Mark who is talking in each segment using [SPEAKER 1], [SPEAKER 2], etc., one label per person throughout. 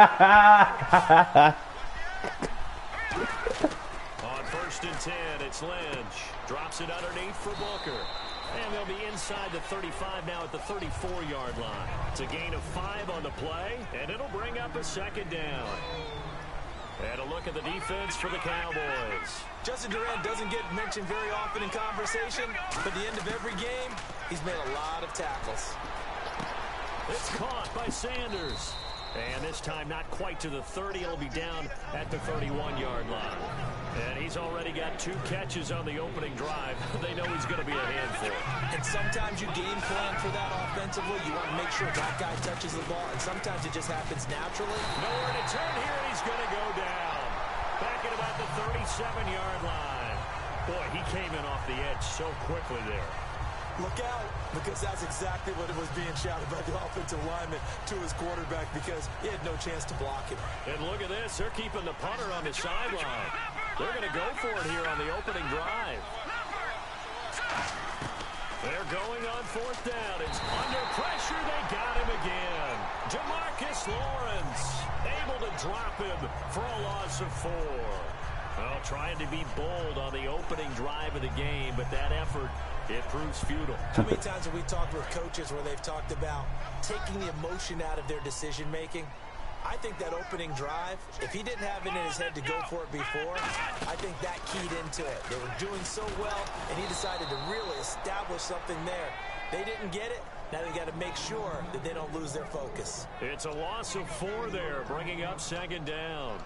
[SPEAKER 1] On 1st and 10, it's Lynch. Drops it underneath for Booker. And they'll be inside the 35 now at the 34-yard line. It's a gain of 5 on the play, and it'll bring up a 2nd down. And a look at the defense for the Cowboys.
[SPEAKER 2] Justin Durant doesn't get mentioned very often in conversation, but at the end of every game, he's made a lot of tackles.
[SPEAKER 1] It's caught by Sanders. And this time not quite to the 30. It'll be down at the 31-yard line. And he's already got 2 catches on the opening drive. They know he's going to be a handful.
[SPEAKER 2] And sometimes you game plan for that offensively. You want to make sure that guy touches the ball. And sometimes it just happens naturally.
[SPEAKER 1] Nowhere to turn here, and he's going to go down. Back at about the 37-yard line. Boy, he came in off the edge so quickly there.
[SPEAKER 2] Look out, because that's exactly what it was being shouted by the offensive lineman to his quarterback, because he had no chance to block him.
[SPEAKER 1] And look at this. They're keeping the punter on the sideline. They're going to go for it here on the opening drive. They're going on 4th down. It's under pressure. They got him again. Jamarcus Lawrence able to drop him for a loss of 4. Well, trying to be bold on the opening drive of the game, but that effort, it proves futile.
[SPEAKER 2] How many times have we talked with coaches where they've talked about taking the emotion out of their decision-making? I think that opening drive, if he didn't have it in his head to go for it before, I think that keyed into it. They were doing so well, and he decided to really establish something there. They didn't get it. Now they got to make sure that they don't lose their focus.
[SPEAKER 1] It's a loss of 4 there, bringing up 2nd down.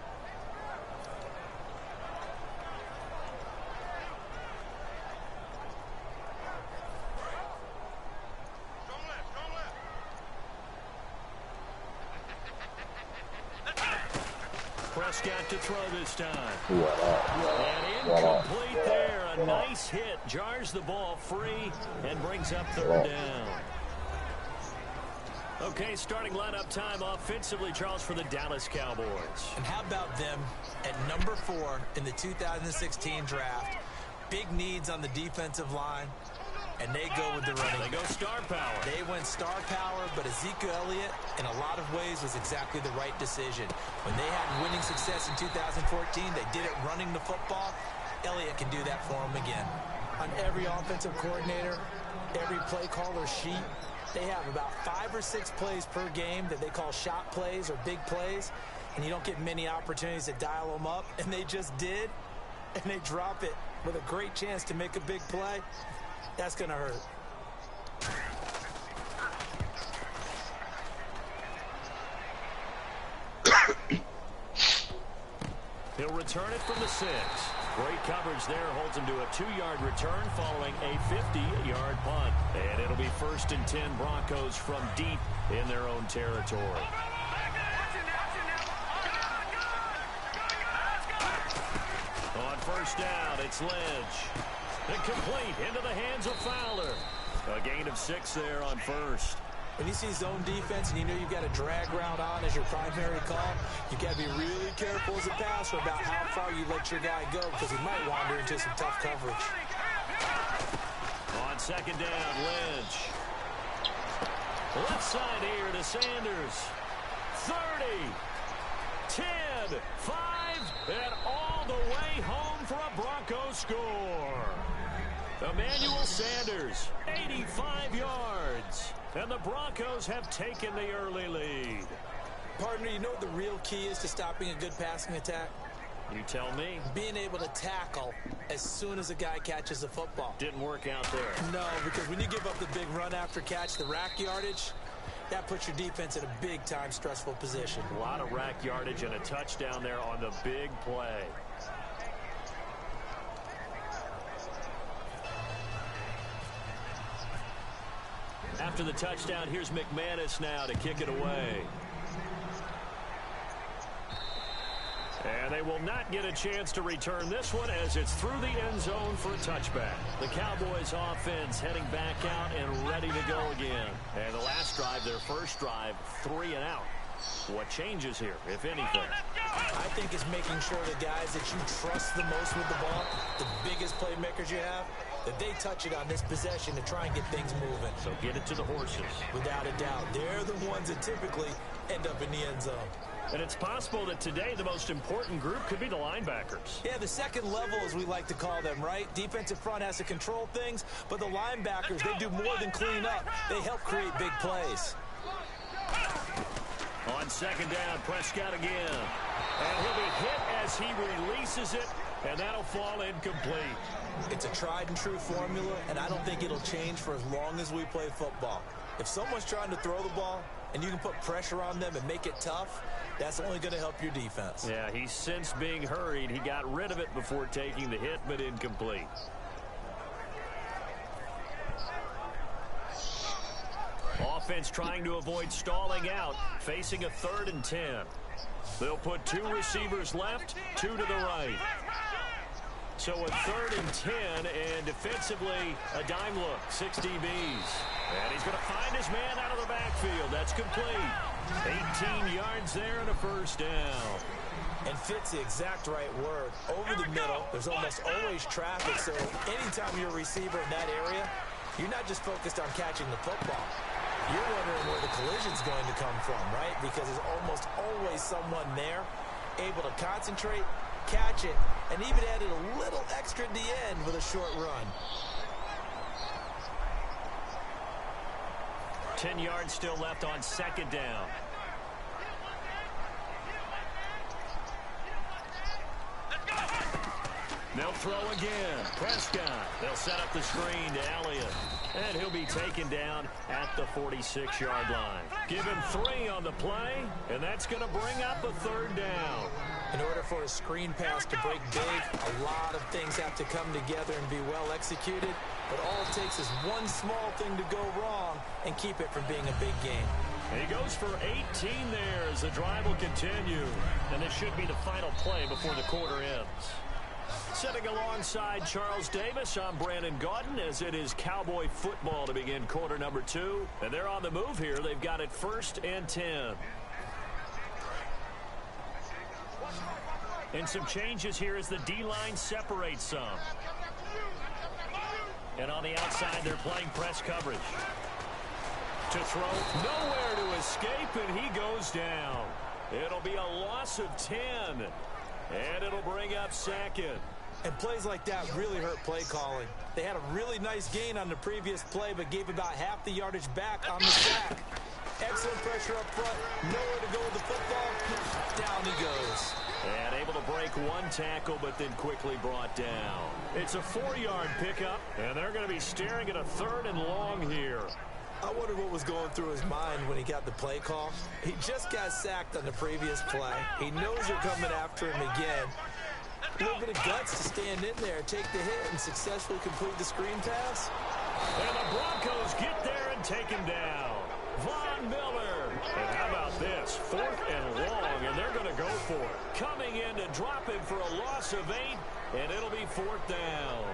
[SPEAKER 1] Prescott to throw this time. And incomplete there. A nice hit. Jars the ball free and brings up 3rd down. Okay, starting lineup time offensively, Charles, for the Dallas Cowboys.
[SPEAKER 2] And how about them at number 4 in the 2016 draft? Big needs on the defensive line. And they go with the running.
[SPEAKER 1] They go star power.
[SPEAKER 2] They went star power, but Ezekiel Elliott, in a lot of ways, was exactly the right decision. When they had winning success in 2014, they did it running the football. Elliott can do that for them again. On every offensive coordinator, every play caller sheet, they have about 5 or 6 plays per game that they call shot plays or big plays, and you don't get many opportunities to dial them up, and they just did, and they drop it with a great chance to make a big play. That's going to hurt.
[SPEAKER 1] He'll return it from the 6. Great coverage there. Holds him to a 2-yard return following a 50-yard punt. And it'll be 1st and 10 Broncos from deep in their own territory. On 1st down, it's Lynch. Incomplete into the hands of Fowler. A gain of 6 there on 1st.
[SPEAKER 2] When you see zone defense and you know you've got a drag route on as your primary call, you've got to be really careful as a passer about how far you let your guy go, because he might wander into some tough coverage.
[SPEAKER 1] On 2nd down, Lynch. Left side here to Sanders. 30, 10, 5, and all the way home for a Broncos score. Emmanuel Sanders, 85 yards. And the Broncos have taken the early lead.
[SPEAKER 2] Partner, you know what the real key is to stopping a good passing attack?
[SPEAKER 1] You tell me.
[SPEAKER 2] Being able to tackle as soon as a guy catches the football.
[SPEAKER 1] Didn't work out there.
[SPEAKER 2] No, because when you give up the big run after catch, the rack yardage, that puts your defense in a big-time stressful position.
[SPEAKER 1] A lot of rack yardage and a touchdown there on the big play. After the touchdown, here's McManus now to kick it away. And they will not get a chance to return this one as it's through the end zone for a touchback. The Cowboys offense heading back out and ready to go again. And the last drive, their first drive, 3 and out. What changes here, if anything?
[SPEAKER 2] I think it's making sure the guys that you trust the most with the ball, the biggest playmakers you have, that they touch it on this possession to try and get things moving.
[SPEAKER 1] So get it to the horses.
[SPEAKER 2] Without a doubt. They're the ones that typically end up in the end zone.
[SPEAKER 1] And it's possible that today the most important group could be the linebackers.
[SPEAKER 2] Yeah, the second level, as we like to call them, right? Defensive front has to control things, but the linebackers, they do more than clean up. They help create big plays.
[SPEAKER 1] On second down, Prescott again. And he'll be hit as he releases it, and that'll fall incomplete.
[SPEAKER 2] It's a tried-and-true formula, and I don't think it'll change for as long as we play football. If someone's trying to throw the ball and you can put pressure on them and make it tough, that's only going to help your defense.
[SPEAKER 1] Yeah, he's since being hurried. He got rid of it before taking the hit, but incomplete. Offense trying to avoid stalling out, facing a 3rd and 10. They'll put 2 receivers left, 2 to the right. So a 3rd and 10, and defensively, a dime look, 6 DBs. And he's going to find his man out of the backfield. That's complete. 18 yards there and a first down.
[SPEAKER 2] And fit's the exact right word. Over the middle, there's almost always traffic, so anytime you're a receiver in that area, you're not just focused on catching the football. You're wondering where the collision's going to come from, right? Because there's almost always someone there able to concentrate, catch it, and even added a little extra at the end with a short run.
[SPEAKER 1] 10 yards still left on second down. They'll throw again. Prescott. They'll set up the screen to Elliott. And he'll be taken down at the 46-yard line. Give him 3 on the play, and that's going to bring up a 3rd down.
[SPEAKER 2] In order for a screen pass to break big, a lot of things have to come together and be well executed. But all it takes is one small thing to go wrong and keep it from being a big game.
[SPEAKER 1] And he goes for 18 there as the drive will continue. And this should be the final play before the quarter ends. Sitting alongside Charles Davis, I'm Brandon Gaudin, as it is Cowboy football to begin quarter number 2. And they're on the move here. They've got it 1st and 10. And some changes here as the D-line separates some. And on the outside, they're playing press coverage. To throw, nowhere to escape, and he goes down. It'll be a loss of 10. And it'll bring up 2nd.
[SPEAKER 2] And plays like that really hurt play calling. They had a really nice gain on the previous play, but gave about half the yardage back on the sack. Excellent pressure up front. Nowhere to go with the football. Down he goes.
[SPEAKER 1] And able to break 1 tackle, but then quickly brought down. It's a 4-yard pickup, and they're going to be staring at a 3rd and long here.
[SPEAKER 2] I wonder what was going through his mind when he got the play call. He just got sacked on the previous play. He knows they're coming after him again. A little bit of guts to stand in there, take the hit, and successfully complete the screen pass.
[SPEAKER 1] And the Broncos get there and take him down. Von Miller. And how about this? 4th and long, and they're going to go for it. Coming in to drop him for a loss of 8, and it'll be 4th down.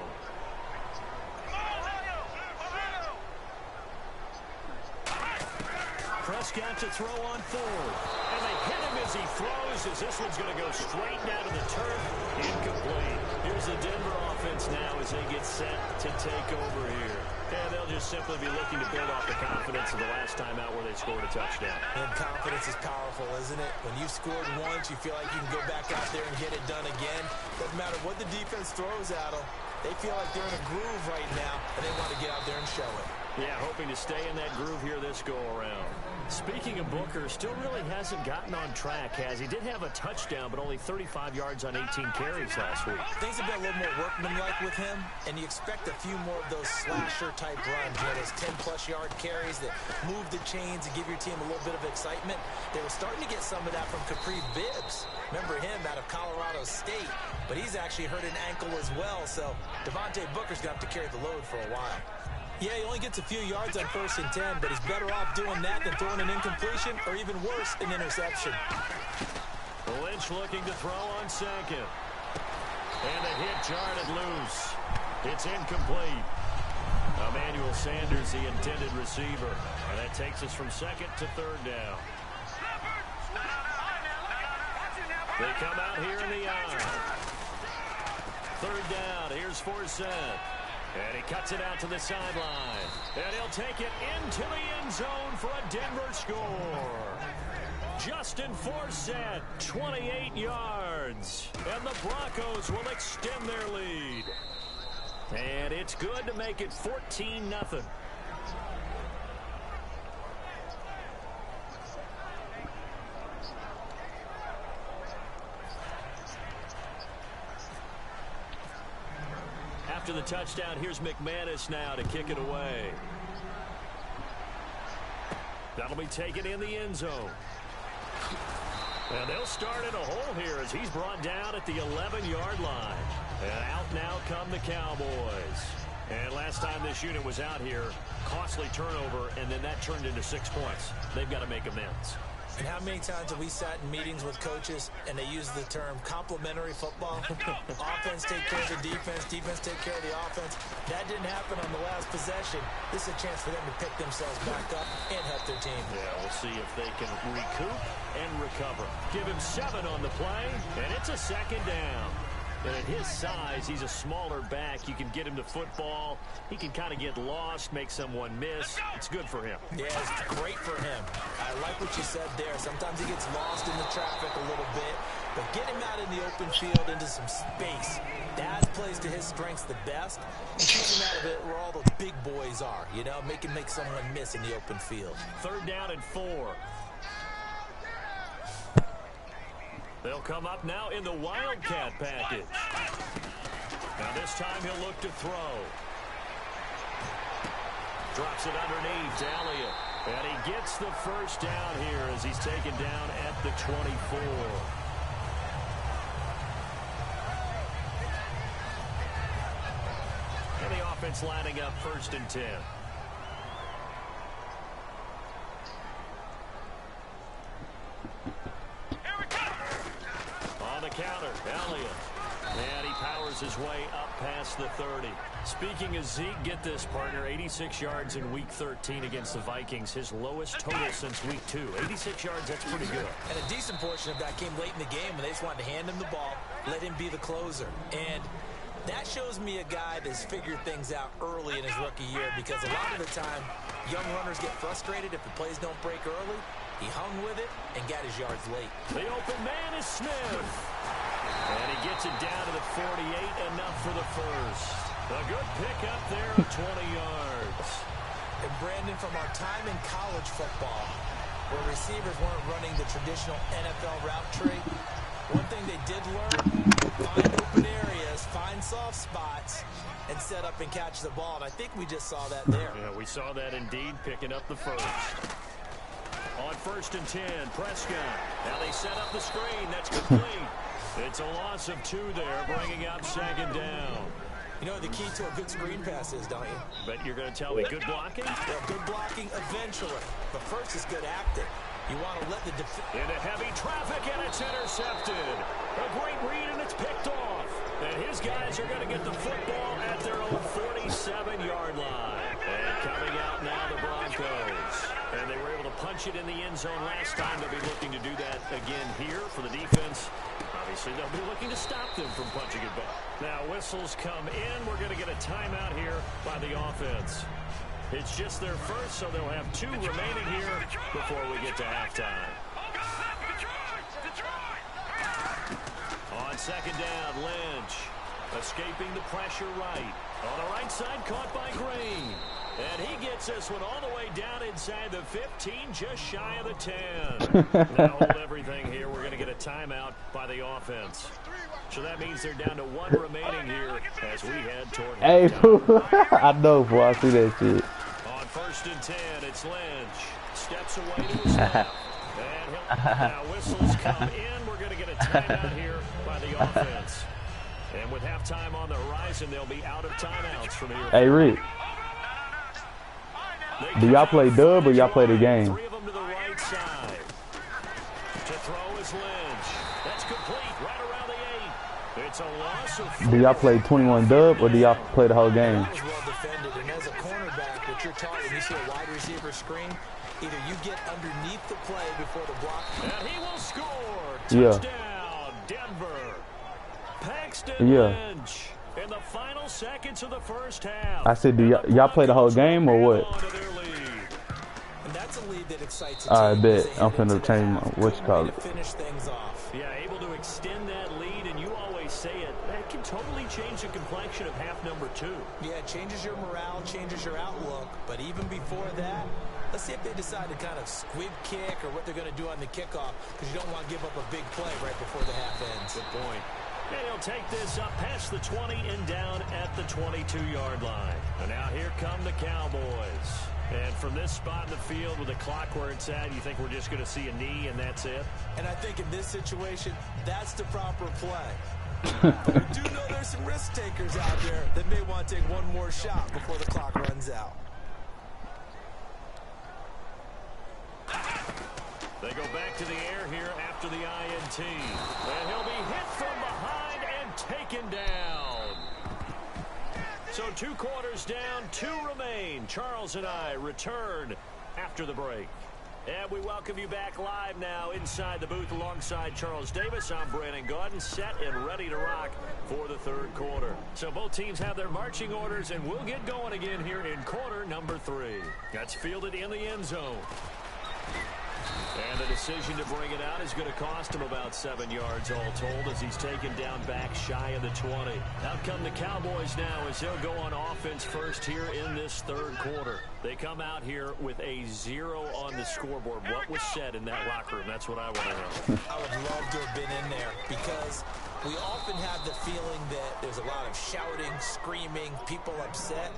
[SPEAKER 1] Prescott to throw on 4th. And they hit him as he throws, as this one's going to go straight down to the turf. Incomplete. Here's the Denver offense now as they get set to take over here. And they'll just simply be looking to build off the confidence of the last time out where they scored a touchdown.
[SPEAKER 2] And confidence is powerful, isn't it? When you've scored once, you feel like you can go back out there and get it done again. Doesn't matter what the defense throws at them. They feel like they're in a groove right now, and they want to get out there and show it.
[SPEAKER 1] Yeah, hoping to stay in that groove here this go-around. Speaking of Booker, still really hasn't gotten on track, has he? Did have a touchdown, but only 35 yards on 18 carries last week.
[SPEAKER 2] Things have been a little more workmanlike with him, and you expect a few more of those slasher-type runs, you know, those 10-plus-yard carries that move the chains and give your team a little bit of excitement. They were starting to get some of that from Capri Bibbs. Remember him out of Colorado State, but he's actually hurt an ankle as well, so Devontae Booker's going to have to carry the load for a while. Yeah, he only gets a few yards on 1st and 10, but he's better off doing that than throwing an incompletion or even worse, an interception.
[SPEAKER 1] Lynch looking to throw on 2nd. And the hit jarred loose. It's incomplete. Emmanuel Sanders, the intended receiver. And that takes us from 2nd to 3rd down. They come out here in the eye. 3rd down. Here's Forsett. And he cuts it out to the sideline. And he'll take it into the end zone for a Denver score. Justin Forsett, 28 yards. And the Broncos will extend their lead. And it's good to make it 14-0. After the touchdown, here's McManus now to kick it away. That'll be taken in the end zone. And they'll start in a hole here as he's brought down at the 11-yard line. And out now come the Cowboys. And last time this unit was out here, costly turnover, and then that turned into 6 points. They've got to make amends.
[SPEAKER 2] And how many times have we sat in meetings with coaches and they use the term complementary football? Offense take care of the defense, defense take care of the offense. That didn't happen on the last possession. This is a chance for them to pick themselves back up and help their team.
[SPEAKER 1] Yeah, we'll see if they can recoup and recover. Give him 7 on the play, and it's a second down. And at his size, he's a smaller back. You can get him to football. He can kind of get lost, make someone miss. It's good for him.
[SPEAKER 2] Yeah, it's great for him. I like what you said there. Sometimes he gets lost in the traffic a little bit. But get him out in the open field into some space. Daz plays to his strengths the best. And keeps him out of it where all the big boys are. You know, make someone miss in the open field.
[SPEAKER 1] 3rd down and 4. They'll come up now in the Wildcat package. Now this time he'll look to throw. Drops it underneath to Elliott. And he gets the first down here as he's taken down at the 24. And the offense lining up 1st and 10. Counter, Elliott. And he powers his way up past the 30. Speaking of Zeke, get this, partner. 86 yards in Week 13 against the Vikings. His lowest total since Week 2. 86 yards, that's pretty good.
[SPEAKER 2] And a decent portion of that came late in the game when they just wanted to hand him the ball, let him be the closer. And that shows me a guy that's figured things out early in his rookie year, because a lot of the time, young runners get frustrated if the plays don't break early. He hung with it and got his yards late.
[SPEAKER 1] The open man is Smith. And he gets it down to the 48, enough for the first. A good pickup there of 20 yards.
[SPEAKER 2] And Brandon, from our time in college football, where receivers weren't running the traditional NFL route tree, one thing they did learn, find open areas, find soft spots, and set up and catch the ball. And I think we just saw that there.
[SPEAKER 1] Yeah, we saw that indeed, picking up the first. On 1st and 10, Prescott. Now they set up the screen. That's complete. It's a loss of 2 there, bringing up 2nd down.
[SPEAKER 2] You know what the key to a good screen pass is, don't you?
[SPEAKER 1] But you're going to tell me good blocking?
[SPEAKER 2] Well, good blocking eventually. But first is good acting. You want to let the
[SPEAKER 1] into heavy traffic, and it's intercepted. A great read, and it's picked off. And his guys are going to get the football at their own 47-yard line. And coming out now, the Broncos. And they were able to punch it in the end zone last time. They'll be looking to do that again here for the defense. Obviously, they'll be looking to stop them from punching it back. Now, whistles come in. We're going to get a timeout here by the offense. It's just their first, so they'll have 2 remaining here before we get to halftime. On 2nd down, Lynch escaping the pressure right. On the right side, caught by Green. And he gets this one all the way down inside the 15, just shy of the 10. Now hold everything here. We're going to get a timeout by the offense. So that means they're down to 1 remaining here as we head toward halftime.
[SPEAKER 3] I know, boy. I see that shit.
[SPEAKER 1] On 1st and 10, it's Lynch. Steps away to his left. And now whistles come in. We're going to get a timeout here by the offense. And with halftime on the horizon, they'll be out of timeouts from here.
[SPEAKER 3] Hey, Rick. Do y'all play dub or y'all play the game?
[SPEAKER 1] 3 of them to the right side. To throw is Lynch. That's complete right around the 8. It's a loss of 4.
[SPEAKER 3] Do y'all play 21 dub or do y'all play the whole game?
[SPEAKER 2] That was well defended, and as a cornerback, what you're taught when you see a wide receiver screen, either you get underneath the play before the block.
[SPEAKER 1] And he will score.
[SPEAKER 3] Yeah.
[SPEAKER 1] Touchdown, Denver. Paxton Lynch in the final seconds of the first half.
[SPEAKER 3] I said, do y'all play the whole game or what?
[SPEAKER 2] And that's a lead that excites a
[SPEAKER 3] I
[SPEAKER 2] team.
[SPEAKER 3] bet. I'm finna change my, what you call it.
[SPEAKER 2] Finish things off.
[SPEAKER 1] Yeah, able to extend that lead, and you always say it, that can totally change the complexion of half number 2.
[SPEAKER 2] Yeah, it changes your morale, changes your outlook, but even before that, let's see if they decide to kind of squib kick or what they're going to do on the kickoff, because you don't want to give up a big play right before the half ends.
[SPEAKER 1] Good point. And he'll take this up past the 20 and down at the 22-yard line. And now here come the Cowboys. And from this spot in the field with the clock where it's at, you think we're just going to see a knee and that's it?
[SPEAKER 2] And I think in this situation, that's the proper play. But we do know there's some risk takers out there that may want to take one more shot before the clock runs out.
[SPEAKER 1] They go back to the air here after the INT. And he'll be hit from behind and taken down. So 2 quarters down, 2 remain. Charles and I return after the break. And we welcome you back live now inside the booth alongside Charles Davis. I'm Brandon Gaudin, set and ready to rock for the 3rd quarter. So both teams have their marching orders, and we'll get going again here in quarter number 3. That's fielded in the end zone. And the decision to bring it out is going to cost him about 7 yards all told as he's taken down back shy of the 20. Out come the Cowboys now as they'll go on offense first here in this 3rd quarter. They come out here with a 0 on the scoreboard. What was said in that locker room? That's what I want to know.
[SPEAKER 2] I would love to have been in there because we often have the feeling that there's a lot of shouting, screaming, people upset.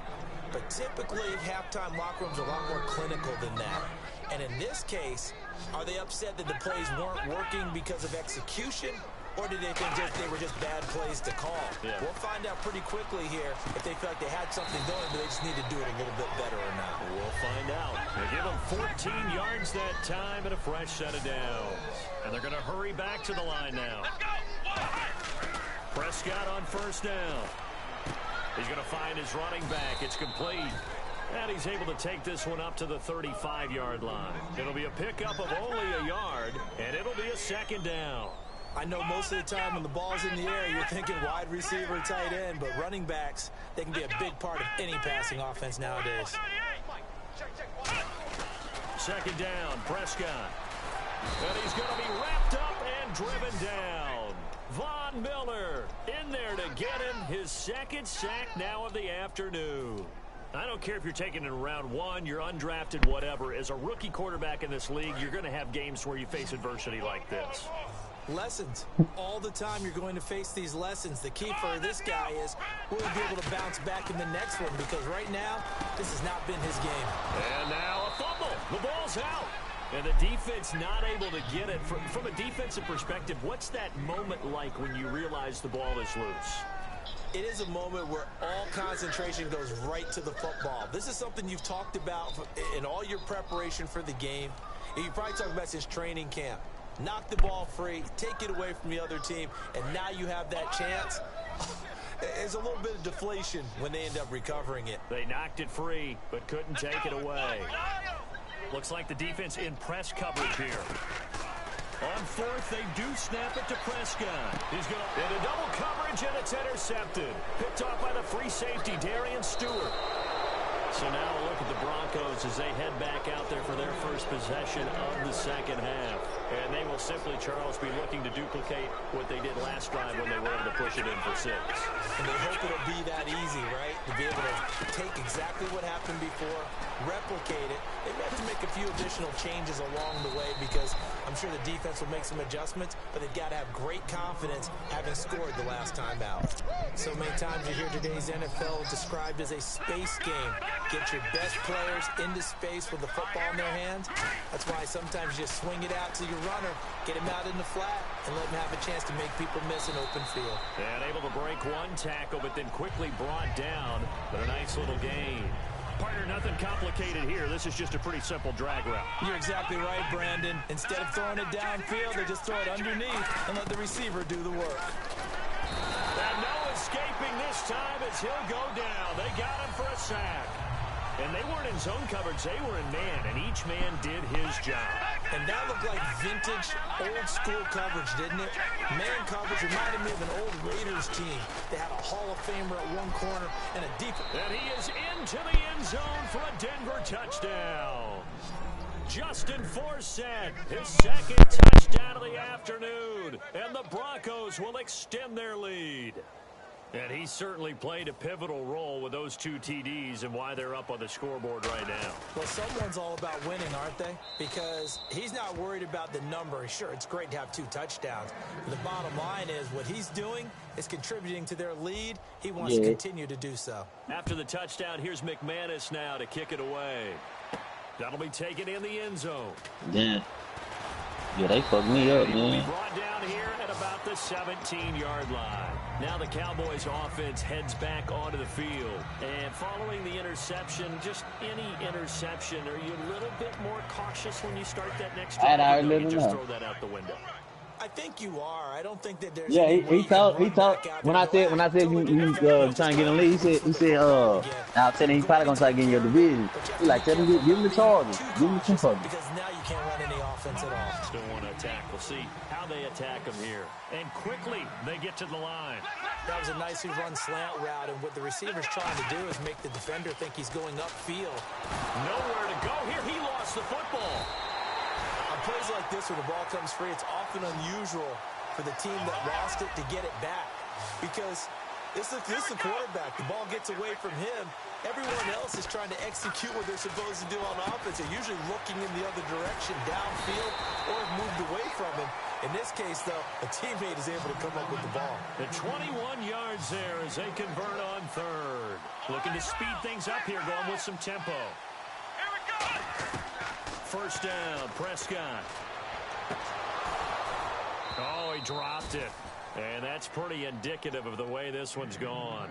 [SPEAKER 2] But typically, halftime locker rooms are a lot more clinical than that. And in this case, are they upset that the plays weren't working because of execution? Or did they think they were just bad plays to call? Yeah. We'll find out pretty quickly here if they feel like they had something going, but they just need to do it a little bit better or not.
[SPEAKER 1] We'll find out. They give them 14 yards that time and a fresh set of downs. And they're going to hurry back to the line now. Prescott on first down. He's going to find his running back. It's complete. And he's able to take this one up to the 35-yard line. It'll be a pickup of only a yard, and it'll be a 2nd down.
[SPEAKER 2] I know most of the time when the ball's in the air, you're thinking wide receiver, tight end, but running backs, they can be a big part of any passing offense nowadays.
[SPEAKER 1] 2nd down, Prescott. And he's going to be wrapped up and driven down. Von Miller in there to get him his 2nd sack now of the afternoon. I don't care if you're taking it in round 1, you're undrafted, whatever. As a rookie quarterback in this league, you're going to have games where you face adversity like this.
[SPEAKER 2] Lessons. All the time you're going to face these lessons. The key for this guy is will he be able to bounce back in the next one, because right now, this has not been his game.
[SPEAKER 1] And now a fumble. The ball's out. And the defense not able to get it. From a defensive perspective, what's that moment like when you realize the ball is loose?
[SPEAKER 2] It is a moment where all concentration goes right to the football. This is something you've talked about in all your preparation for the game. You probably talked about since training camp. Knock the ball free, take it away from the other team, and now you have that chance. There's a little bit of deflation when they end up recovering it.
[SPEAKER 1] They knocked it free, but couldn't take it away. Looks like the defense in press coverage here. On 4th, they do snap it to Prescott. He's going to into double coverage, and it's intercepted. Picked off by the free safety, Darian Stewart. So now a look at the Broncos as they head back out there for their first possession of the 2nd half. And they will simply, Charles, be looking to duplicate what they did last drive when they were able to push it in for 6.
[SPEAKER 2] And they hope it'll be that easy, right? To be able to take exactly what happened before, replicate it. They may have to make a few additional changes along the way because I'm sure the defense will make some adjustments, but they've got to have great confidence having scored the last time out. So many times you hear today's NFL described as a space game. Get your best players into space with the football in their hands. That's why sometimes you just swing it out to your runner, get him out in the flat, and let him have a chance to make people miss an open field.
[SPEAKER 1] And able to break one tackle, but then quickly brought down. But a nice little gain. Partner, nothing complicated here. This is just a pretty simple drag route.
[SPEAKER 2] You're exactly right, Brandon. Instead of throwing it downfield, they just throw it underneath and let the receiver do the work.
[SPEAKER 1] And no escaping this time as he'll go down. They got him for a sack. And they weren't in zone coverage, they were in man, and each man did his job.
[SPEAKER 2] And that looked like vintage, old-school coverage, didn't it? Man coverage reminded me of an old Raiders team. They had a Hall of Famer at one corner and a deep...
[SPEAKER 1] And he is into the end zone for a Denver touchdown. Justin Forsett, his second touchdown of the afternoon, and the Broncos will extend their lead. And he certainly played a pivotal role with those 2 TDs and why they're up on the scoreboard right now.
[SPEAKER 2] Well, someone's all about winning, aren't they? Because he's not worried about the number. Sure, it's great to have 2 touchdowns. But the bottom line is what he's doing is contributing to their lead. He wants to continue to do so.
[SPEAKER 1] After the touchdown, here's McManus now to kick it away. That'll be taken in the end zone.
[SPEAKER 4] Yeah, they fucked me up,
[SPEAKER 1] He will be
[SPEAKER 4] man.
[SPEAKER 1] brought down here at about the 17-yard line. Now the Cowboys offense heads back onto the field. And following the interception, just any interception, are you a little bit more cautious when you start that next drive? Or do you just throw that out the window?
[SPEAKER 2] I think you are. I don't think that there's.
[SPEAKER 4] Yeah, he talked. When I said you trying to get in the lead, he said now I'm telling you, he probably gonna try to get in your division. He like, tell him, give him the Chargers, give him the Chargers.
[SPEAKER 2] Because now you can't run any offense at all.
[SPEAKER 1] Still want to attack. We'll see how they attack him here. And quickly they get to the line.
[SPEAKER 2] That was a nicely run slant route, and what the receiver's trying to do is make the defender think he's going upfield.
[SPEAKER 1] Nowhere to go here. He lost the football.
[SPEAKER 2] On plays like this where the ball comes free, it's often unusual for the team that lost it to get it back. Because this is the quarterback. The ball gets away from him. Everyone else is trying to execute what they're supposed to do on offense. They're usually looking in the other direction, downfield, or have moved away from him. In this case, though, a teammate is able to come up with the ball.
[SPEAKER 1] The 21 yards there as they convert on third. Looking to speed things up here, going with some tempo.
[SPEAKER 5] Here we go!
[SPEAKER 1] First down, Prescott. Oh, he dropped it. And that's pretty indicative of the way this one's gone.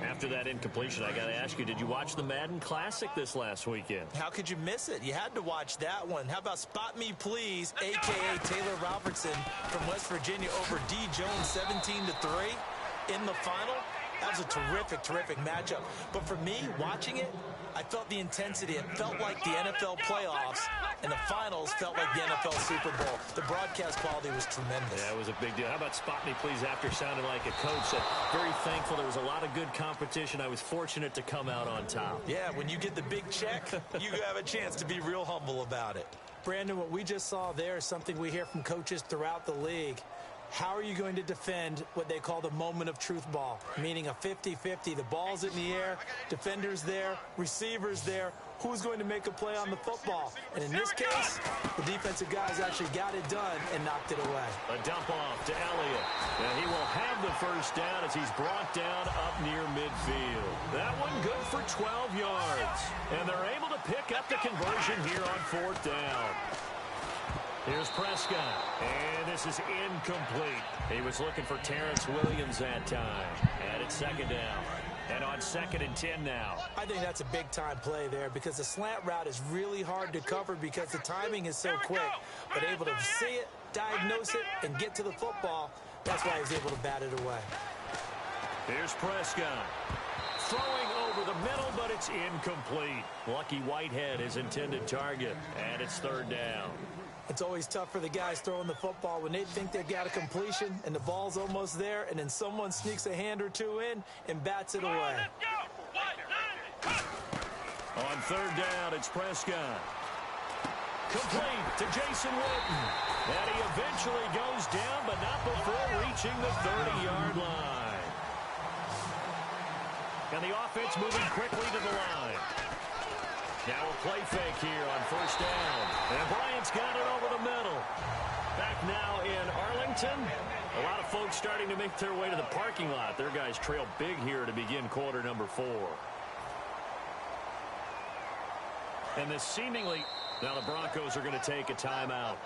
[SPEAKER 1] After that incompletion, I got to ask you, did you watch the Madden Classic this last weekend?
[SPEAKER 2] How could you miss it? You had to watch that one. How about Spot Me Please, a.k.a. Taylor Robertson from West Virginia over D. Jones 17-3 in the final? That was a terrific, terrific matchup. But for me, watching it, I felt the intensity. It felt like the NFL playoffs, and the finals felt like the NFL Super Bowl. The broadcast quality was tremendous.
[SPEAKER 1] Yeah, it was a big deal. How about Spot Me Please after sounding like a coach? Said, very thankful. There was a lot of good competition. I was fortunate to come out on top.
[SPEAKER 2] Yeah, when you get the big check, you have a chance to be real humble about it. Brandon, what we just saw there is something we hear from coaches throughout the league. How are you going to defend what they call the moment of truth ball, meaning a 50-50? The ball's in the air, defenders there, receivers there. Who's going to make a play on the football? And in this case, the defensive guys actually got it done and knocked it away.
[SPEAKER 1] A dump off to Elliott. And he will have the first down as he's brought down up near midfield. That one good for 12 yards. And they're able to pick up the conversion here on fourth down. Here's Prescott, and this is incomplete. He was looking for Terrence Williams that time, and it's second down. And on 2nd and 10 now.
[SPEAKER 2] I think that's a big-time play there because the slant route is really hard to cover because the timing is so quick. But able to see it, diagnose it, and get to the football, that's why he's able to bat it away.
[SPEAKER 1] Here's Prescott. Throwing over the middle, but it's incomplete. Lucky Whitehead, his intended target, and it's third down.
[SPEAKER 2] It's always tough for the guys throwing the football when they think they've got a completion and the ball's almost there, and then someone sneaks a hand or two in and bats it away.
[SPEAKER 1] On third down, it's Prescott. Complete to Jason Witten. And he eventually goes down, but not before reaching the 30-yard line. And the offense moving quickly to the line. Now a play fake here on first down. And Bryant's got it over the middle. Back now in Arlington. A lot of folks starting to make their way to the parking lot. Their guys trail big here to begin quarter number 4. And this seemingly, now the Broncos are going to take a timeout.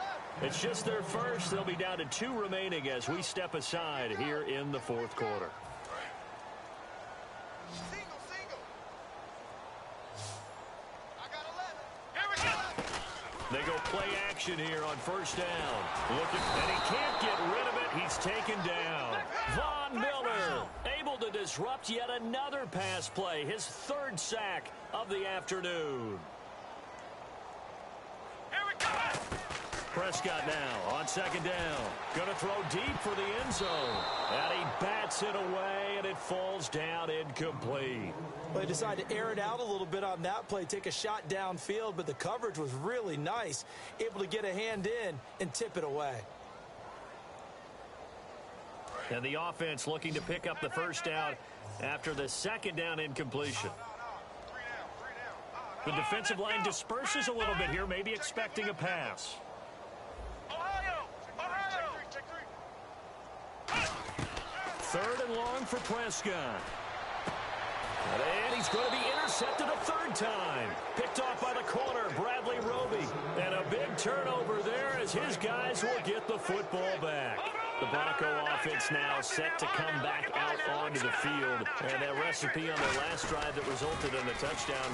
[SPEAKER 1] It's just their first. They'll be down to 2 remaining as we step aside here in the fourth quarter. They go play action here on first down. Looking, and he can't get rid of it. He's taken down. Von Miller able to disrupt yet another pass play. His 3rd sack of the afternoon.
[SPEAKER 5] Here we go.
[SPEAKER 1] Prescott now on second down. Going to throw deep for the end zone. And he bats it away, and it falls down incomplete.
[SPEAKER 2] Well, they decided to air it out a little bit on that play, take a shot downfield, but the coverage was really nice. Able to get a hand in and tip it away.
[SPEAKER 1] And the offense looking to pick up the first down after the second down incompletion. The defensive line disperses a little bit here, maybe expecting a pass. Third and long for Prescott. And he's going to be intercepted a third time. Picked off by the corner, Bradley Roby. And a big turnover there as his guys will get the football back. The Bronco offense now set to come back out onto the field. And that recipe on their last drive that resulted in a touchdown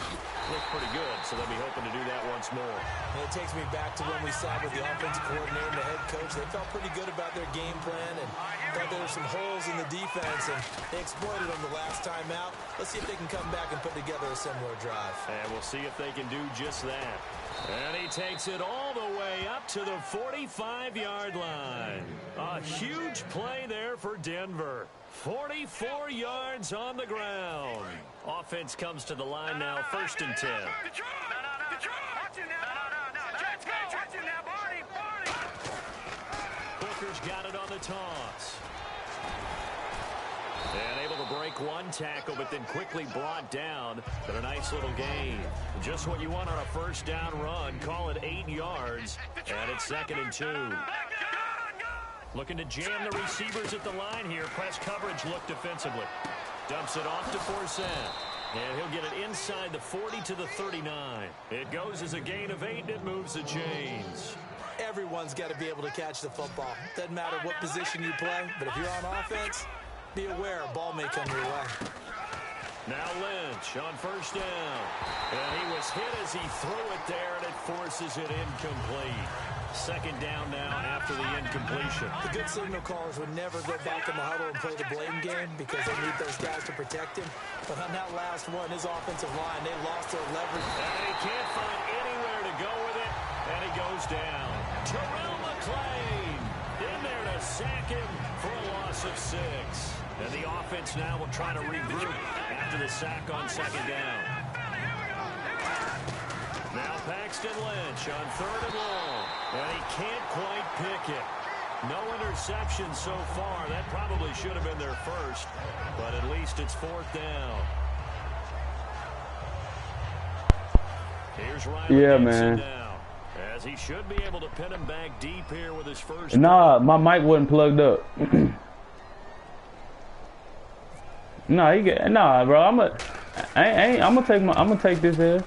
[SPEAKER 1] looked pretty good. So they'll be hoping to do that once more.
[SPEAKER 2] And it takes me back to when we saw with the offensive coordinator and the head coach. They felt pretty good about their game plan and thought there were some holes in the defense. And they exploited them the last time out. Let's see if they can come back and put together a similar drive.
[SPEAKER 1] And we'll see if they can do just that. And he takes it all the way up to the 45-yard line. A huge play there for Denver. 44 yards on the ground. Offense comes to the line now, 1st and 10. Booker's got it on the toss. And able to break one tackle, but then quickly brought down. But a nice little gain. Just what you want on a first down run. Call it 8 yards. And it's 2nd and 2. Looking to jam the receivers at the line here. Press coverage look defensively. Dumps it off to Forsett. And he'll get it inside the 40 to the 39. It goes as a gain of 8, and it moves the chains.
[SPEAKER 2] Everyone's got to be able to catch the football. Doesn't matter what position you play, but if you're on offense, be aware a ball may come your way.
[SPEAKER 1] Now Lynch on first down. And he was hit as he threw it there, and it forces it incomplete. 2nd down now after the incompletion.
[SPEAKER 2] The good signal callers would never go back in the huddle and play the blame game because they need those guys to protect him. But on that last one, his offensive line, they lost their leverage.
[SPEAKER 1] And he can't find anywhere to go with it, and he goes down. Terrell McClain in there to sack him for a loss of 6. And the offense now will try to regroup after the sack on 2nd down. Now Paxton Lynch on 3rd and long. And he can't quite pick it. No interception so far. That probably should have been their first. But at least it's 4th down. Here's Ryan
[SPEAKER 3] man.
[SPEAKER 1] Now, as he should be able to pin him back deep here with his first.
[SPEAKER 3] Nah, my mic wasn't plugged up. Nah, bro. I'm gonna take this here.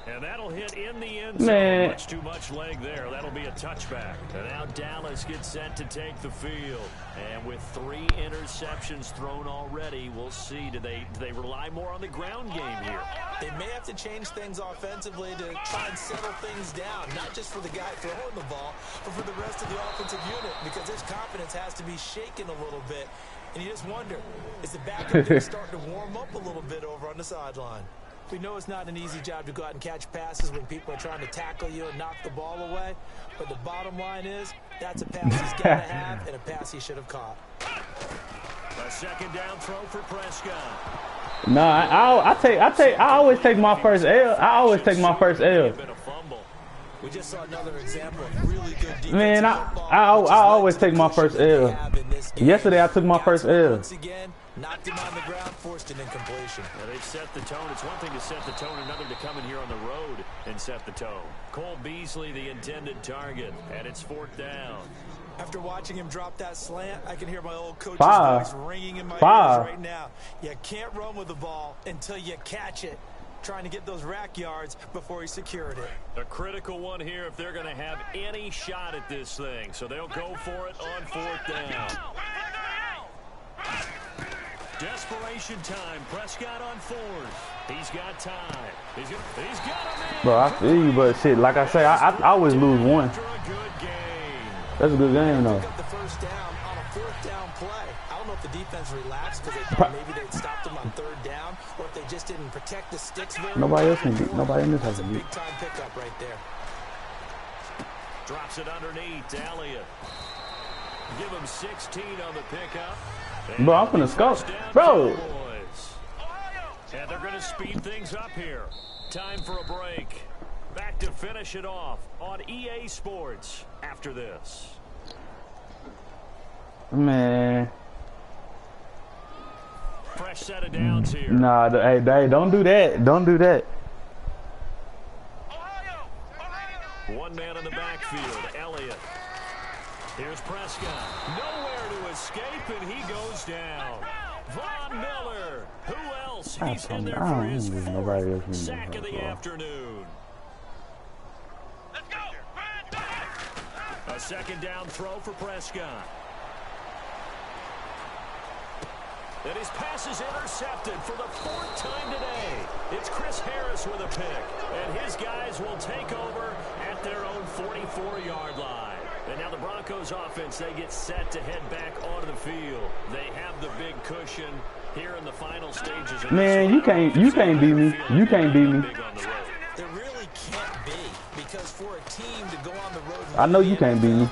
[SPEAKER 1] And that'll hit in the end zone. Much too much leg there. That'll be a touchback. And now Dallas gets set to take the field. And with 3 interceptions thrown already, we'll see. Do they rely more on the ground game here?
[SPEAKER 2] They may have to change things offensively to try and settle things down, not just for the guy throwing the ball, but for the rest of the offensive unit, because his confidence has to be shaken a little bit. And you just wonder, is the backup starting to warm up a little bit over on the sideline? We know it's not an easy job to go out and catch passes when people are trying to tackle you and knock the ball away. But the bottom line is, that's a pass he's got to have and a pass he should have caught.
[SPEAKER 1] A 2nd down throw for Prescott.
[SPEAKER 3] Nah, I always take my first L. I always take my first L.
[SPEAKER 2] We just saw another example of really good defense.
[SPEAKER 3] Man, I always take my first L. Yesterday I took my first L.
[SPEAKER 2] Once again, knocked him on the ground, forced an incompletion.
[SPEAKER 1] Yeah, they've set the tone. It's one thing to set the tone, another to come in here on the road and set the tone. Cole Beasley, the intended target, and it's 4th down.
[SPEAKER 2] After watching him drop that slant, I can hear my old coach's voice ringing in my ears right now. You can't run with the ball until you catch it. Trying to get those rack yards before he secured it.
[SPEAKER 1] A critical one here if they're going to have any shot at this thing. So they'll go for it on 4th down. Desperation time. Prescott on 4th. He's got time. He's got him in.
[SPEAKER 3] Bro, I feel you, but shit, like I say, I always lose one.
[SPEAKER 1] After a good game.
[SPEAKER 3] That's a good game, though.
[SPEAKER 2] Pick up the first down on a 4th down play. I don't know if the defense relaxed because they thought maybe they'd stopped them on third down, or if they just didn't protect the sticks very well.
[SPEAKER 3] Nobody else can beat. Nobody in this has
[SPEAKER 2] That's a
[SPEAKER 3] to beat.
[SPEAKER 2] big-time pickup right there.
[SPEAKER 1] Drops it underneath to Elliott. Give him 16 on the pickup.
[SPEAKER 3] Bro, I'm finna scope. Bro.
[SPEAKER 1] And they're going to speed things up here. Time for a break. Back to finish it off on EA Sports after this.
[SPEAKER 3] Man.
[SPEAKER 1] Fresh set of downs here.
[SPEAKER 3] Nah, hey, don't do that. Don't do that.
[SPEAKER 1] One man in the backfield, Elliott. Here's Prescott. Nowhere to escape, and he goes down. Von Miller. Who else? He's in there for his fourth sack of the afternoon. Let's go. A second down throw for Prescott. And his pass is intercepted for the fourth time today. It's Chris Harris with a pick. And his guys will take over at their own 44-yard line. And now the Broncos offense, they get set to head back onto the field. They have the big cushion here in the final stages.
[SPEAKER 3] Man, you can't beat me. You can't beat me.
[SPEAKER 2] There really can't be, because for a team to go on the road,
[SPEAKER 3] I know you can't beat me.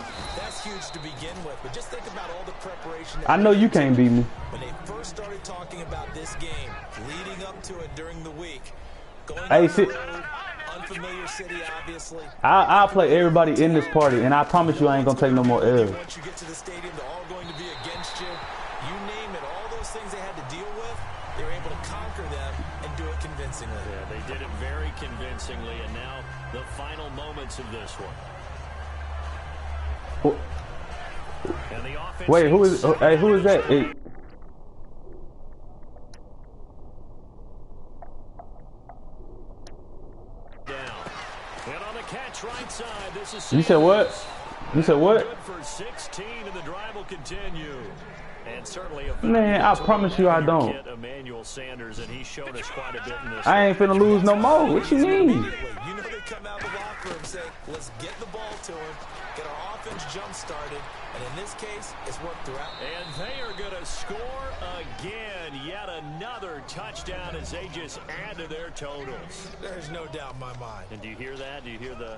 [SPEAKER 2] that's huge to begin with. But just think about all the preparation.
[SPEAKER 3] I know you can't beat me.
[SPEAKER 2] When they first started talking about this game, leading up to it during the week, going
[SPEAKER 3] Hey,
[SPEAKER 2] on the
[SPEAKER 3] shit.
[SPEAKER 2] road, unfamiliar city, obviously.
[SPEAKER 3] I'll play everybody in this party, and I promise you I ain't gonna take no more L's.
[SPEAKER 2] Once you get to the stadium, they're all going to be against you. You name it, all those things they had to deal with, they were able to conquer them and do it convincingly.
[SPEAKER 1] Yeah, they did it very convincingly, and now the final moments of this one. And the offense.
[SPEAKER 3] Wait, who is that? Hey.
[SPEAKER 1] And on the catch right side, this is
[SPEAKER 3] You said what? You said what?
[SPEAKER 1] good for 16, and the drive will continue. And certainly a
[SPEAKER 3] Man, I promise you I don't.
[SPEAKER 1] Emmanuel Sanders, and he's shown us quite a bit in this.
[SPEAKER 3] I ain't finna lose no more. What you mean?
[SPEAKER 2] You know they come out of the locker room and say, let's get the ball to him, get our offense jump-started, and in this case, it's worked throughout.
[SPEAKER 1] And they are going to score again. Yet another touchdown as they just add to their totals.
[SPEAKER 2] There's no doubt in my mind.
[SPEAKER 1] And do you hear that? Do you hear the...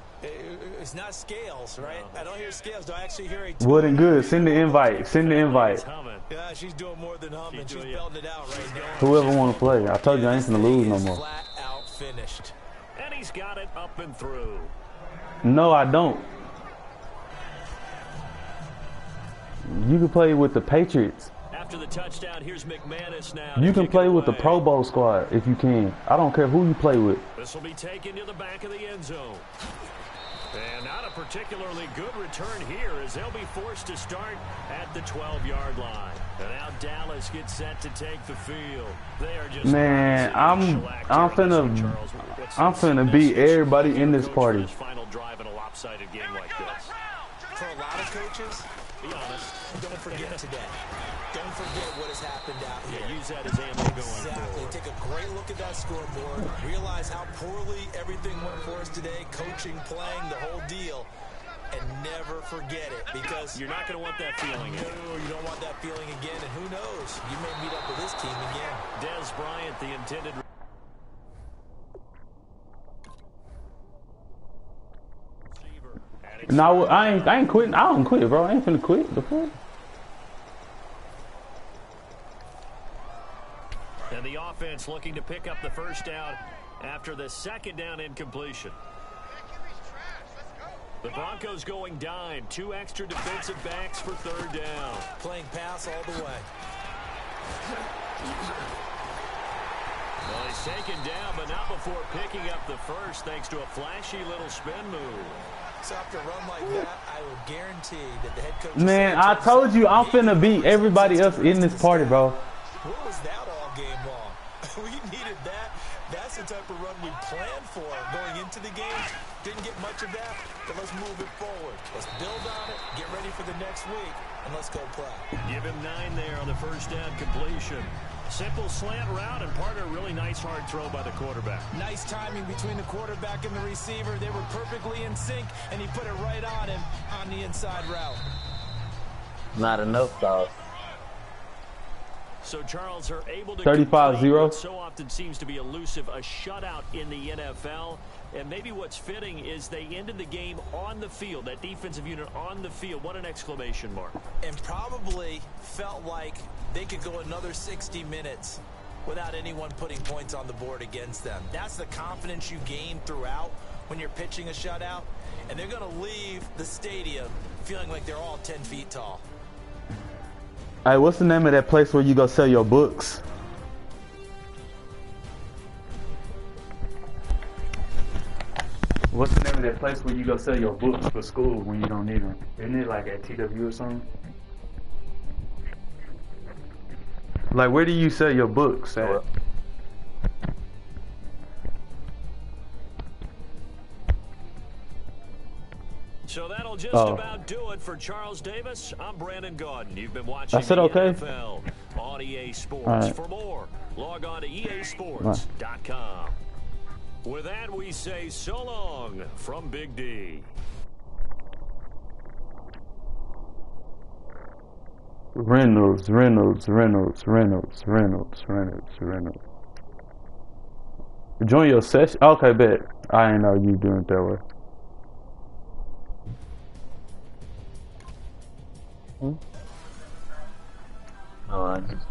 [SPEAKER 2] It's not scales, right? No. I don't hear scales. Do I actually hear a...
[SPEAKER 3] Wood and good. Send the invite. Send the invite.
[SPEAKER 2] Yeah, she's doing more than humming. She's belting it out right now.
[SPEAKER 3] Whoever want to play. I told you I ain't finna lose no more.
[SPEAKER 2] Flat out finished.
[SPEAKER 1] And he's got it up and through.
[SPEAKER 3] No, I don't. You can play with the Patriots.
[SPEAKER 1] After the touchdown, here's McManus now.
[SPEAKER 3] You can play with the Pro Bowl squad if you can. I don't care who you play with.
[SPEAKER 1] This will be taken to the back of the end zone. And not a particularly good return here, as they'll be forced to start at the 12-yard line. And now Dallas gets set to take the field. They are just...
[SPEAKER 3] Man, I'm finna beat everybody in this party.
[SPEAKER 1] Final drive in a lopsided game like this.
[SPEAKER 2] For a lot of coaches, be honest, don't forget today. Don't forget what has happened out here.
[SPEAKER 1] Yeah, use that as ammo going
[SPEAKER 2] Exactly.
[SPEAKER 1] forward.
[SPEAKER 2] Take a great look at that scoreboard. Realize how poorly everything went for us today. Coaching, playing, the whole deal. And never forget it, because
[SPEAKER 1] you're not going to want that feeling again.
[SPEAKER 2] No, you don't want that feeling again. And who knows? You may meet up with this team again.
[SPEAKER 1] Dez Bryant, the intended...
[SPEAKER 3] No, I ain't quitting. I don't quit, bro. I ain't finna quit. The fuck?
[SPEAKER 1] And the offense looking to pick up the first down after the second down incompletion. The Broncos going dime. 2 extra defensive backs for third down.
[SPEAKER 2] Playing pass all the way.
[SPEAKER 1] Well, he's taken down, but not before picking up the first, thanks to a flashy little spin move.
[SPEAKER 2] So after a run like that, I will guarantee that the head coach...
[SPEAKER 3] Man, I told you I'm finna beat everybody else in this party, bro.
[SPEAKER 2] What was that all game long? We needed that. That's the type of run we planned for going into the game. Didn't get much of that, but let's move it forward. Let's build on it, get ready for the next week, and let's go play.
[SPEAKER 1] Give him 9 there on the first down completion. Simple slant route, and part of a really nice hard throw by the quarterback.
[SPEAKER 2] Nice timing between the quarterback and the receiver. They were perfectly in sync, and he put it right on him on the inside route.
[SPEAKER 4] Not enough, dog.
[SPEAKER 1] So Charles are able to
[SPEAKER 3] 35-0.
[SPEAKER 1] what so often seems to be elusive, a shutout in the NFL. And maybe what's fitting is they ended the game on the field, that defensive unit on the field. What an exclamation mark.
[SPEAKER 2] And probably felt like they could go another 60 minutes without anyone putting points on the board against them. That's the confidence you gain throughout when you're pitching a shutout. And they're going to leave the stadium feeling like they're all 10 feet tall.
[SPEAKER 3] Hey, what's the name of that place where you go sell your books? What's the name of that place where you go sell your books for school when you don't need them? Isn't it like at TW or something? Like, where do you sell your books at?
[SPEAKER 1] So that'll just about do it for Charles Davis. I'm Brandon Gaudin. You've been watching the NFL on EA Sports. Right. For more, log on to easports.com. With that, we say so long from Big D.
[SPEAKER 3] Reynolds. Join your session. Okay, bet. I ain't know you doing it that way.
[SPEAKER 4] Oh, I just...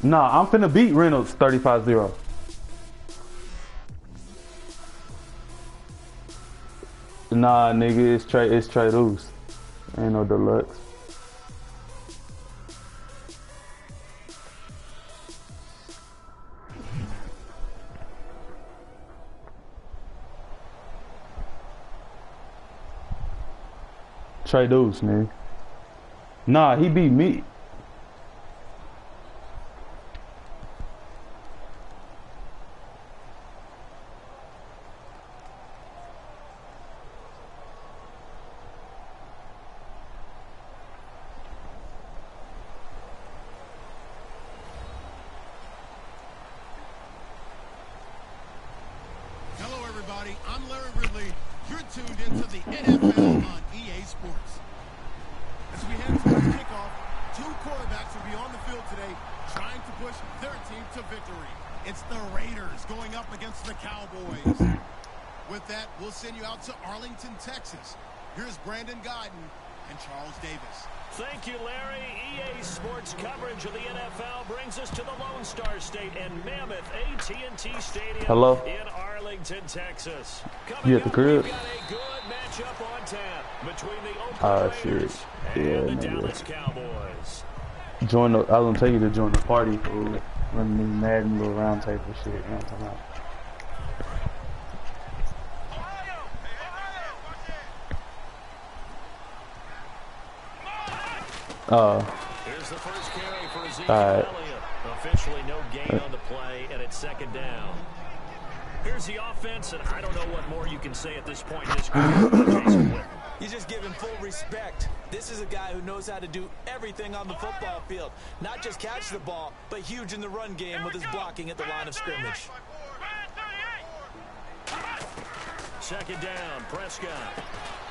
[SPEAKER 3] Nah, I'm finna beat Reynolds 35-0. Nah, nigga, it's treyduxe. Ain't no deluxe. Treyduxe, nigga. Nah, he beat me.
[SPEAKER 5] I'm Larry Ridley. You're tuned into the NFL on EA Sports. As we head towards kickoff, two quarterbacks will be on the field today trying to push their team to victory. It's the Raiders going up against the Cowboys. With that, we'll send you out to Arlington, Texas. Here's Brandon Gaudin and Charles Davis.
[SPEAKER 1] Thank you, Larry. EA Sports coverage of the NFL brings us to the Lone Star State and Mammoth AT&T Stadium in Arlington, Texas. Coming
[SPEAKER 3] at the crib?
[SPEAKER 1] We've got a good matchup on tap between the Oakland Raiders and the Dallas Cowboys.
[SPEAKER 3] I was gonna take you to join the party for running these Madden little round table shit. You know what I'm talking about?
[SPEAKER 1] Here's the first carry for Ezekiel Elliott. Officially no gain on the play, and it's second down. Here's the offense, and I don't know what more you can say at this point in his career.
[SPEAKER 2] You just give him full respect. This is a guy who knows how to do everything on the football field. Not just catch the ball, but huge in the run game with his blocking at the line of scrimmage.
[SPEAKER 1] Second down, Prescott.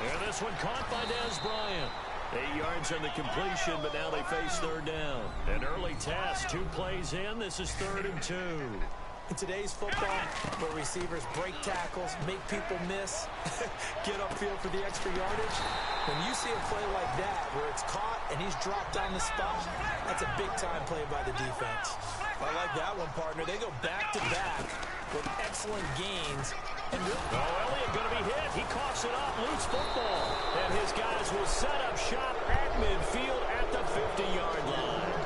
[SPEAKER 1] And this one caught by Dez Bryant. 8 yards on the completion, but now they face third down. An early test, 2 plays in. This is 3rd and 2.
[SPEAKER 2] In today's football, where receivers break tackles, make people miss, get upfield for the extra yardage, when you see a play like that where it's caught and he's dropped on the spot, that's a big-time play by the defense. I like that one, partner. They go back-to-back with excellent gains. And
[SPEAKER 1] Elliott going to be hit. He coughs it up, loose football. And his guys will set up shop at midfield at the 50-yard line.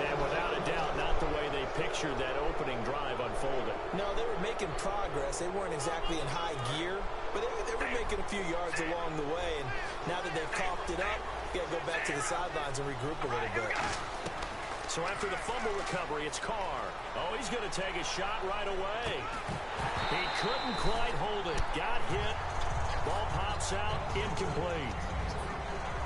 [SPEAKER 1] And without a doubt, not the way they pictured that opening drive unfolded.
[SPEAKER 2] No, they were making progress. They weren't exactly in high gear, but they were making a few yards along the way. And now that they've coughed it up, you got to go back to the sidelines and regroup a little bit.
[SPEAKER 1] So after the fumble recovery, it's Carr. Oh, he's going to take a shot right away. He couldn't quite hold it. Got hit. Ball pops out. Incomplete.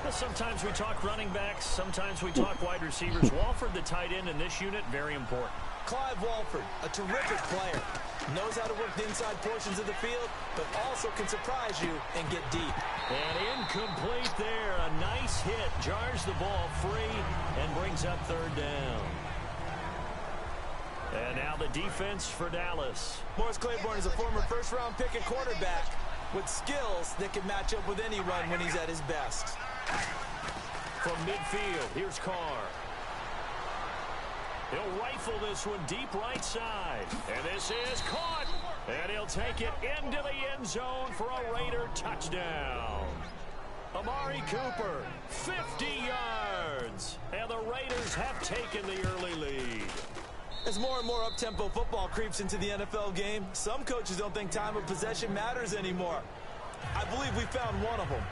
[SPEAKER 1] Well, sometimes we talk running backs. Sometimes we talk wide receivers. Walford, the tight end in this unit, very important.
[SPEAKER 2] Clive Walford, a terrific player. Knows how to work the inside portions of the field, but also can surprise you and get deep.
[SPEAKER 1] And incomplete there. A nice hit. Jars the ball free and brings up third down. And now the defense for Dallas.
[SPEAKER 2] Morris Claiborne is a former first-round pick at quarterback with skills that can match up with any run when he's at his best.
[SPEAKER 1] From midfield, here's Carr. He'll rifle this one deep right side. And this is caught. And he'll take it into the end zone for a Raider touchdown. Amari Cooper, 50 yards. And the Raiders have taken the early lead.
[SPEAKER 2] As more and more up-tempo football creeps into the NFL game, some coaches don't think time of possession matters anymore. I believe we found one of them.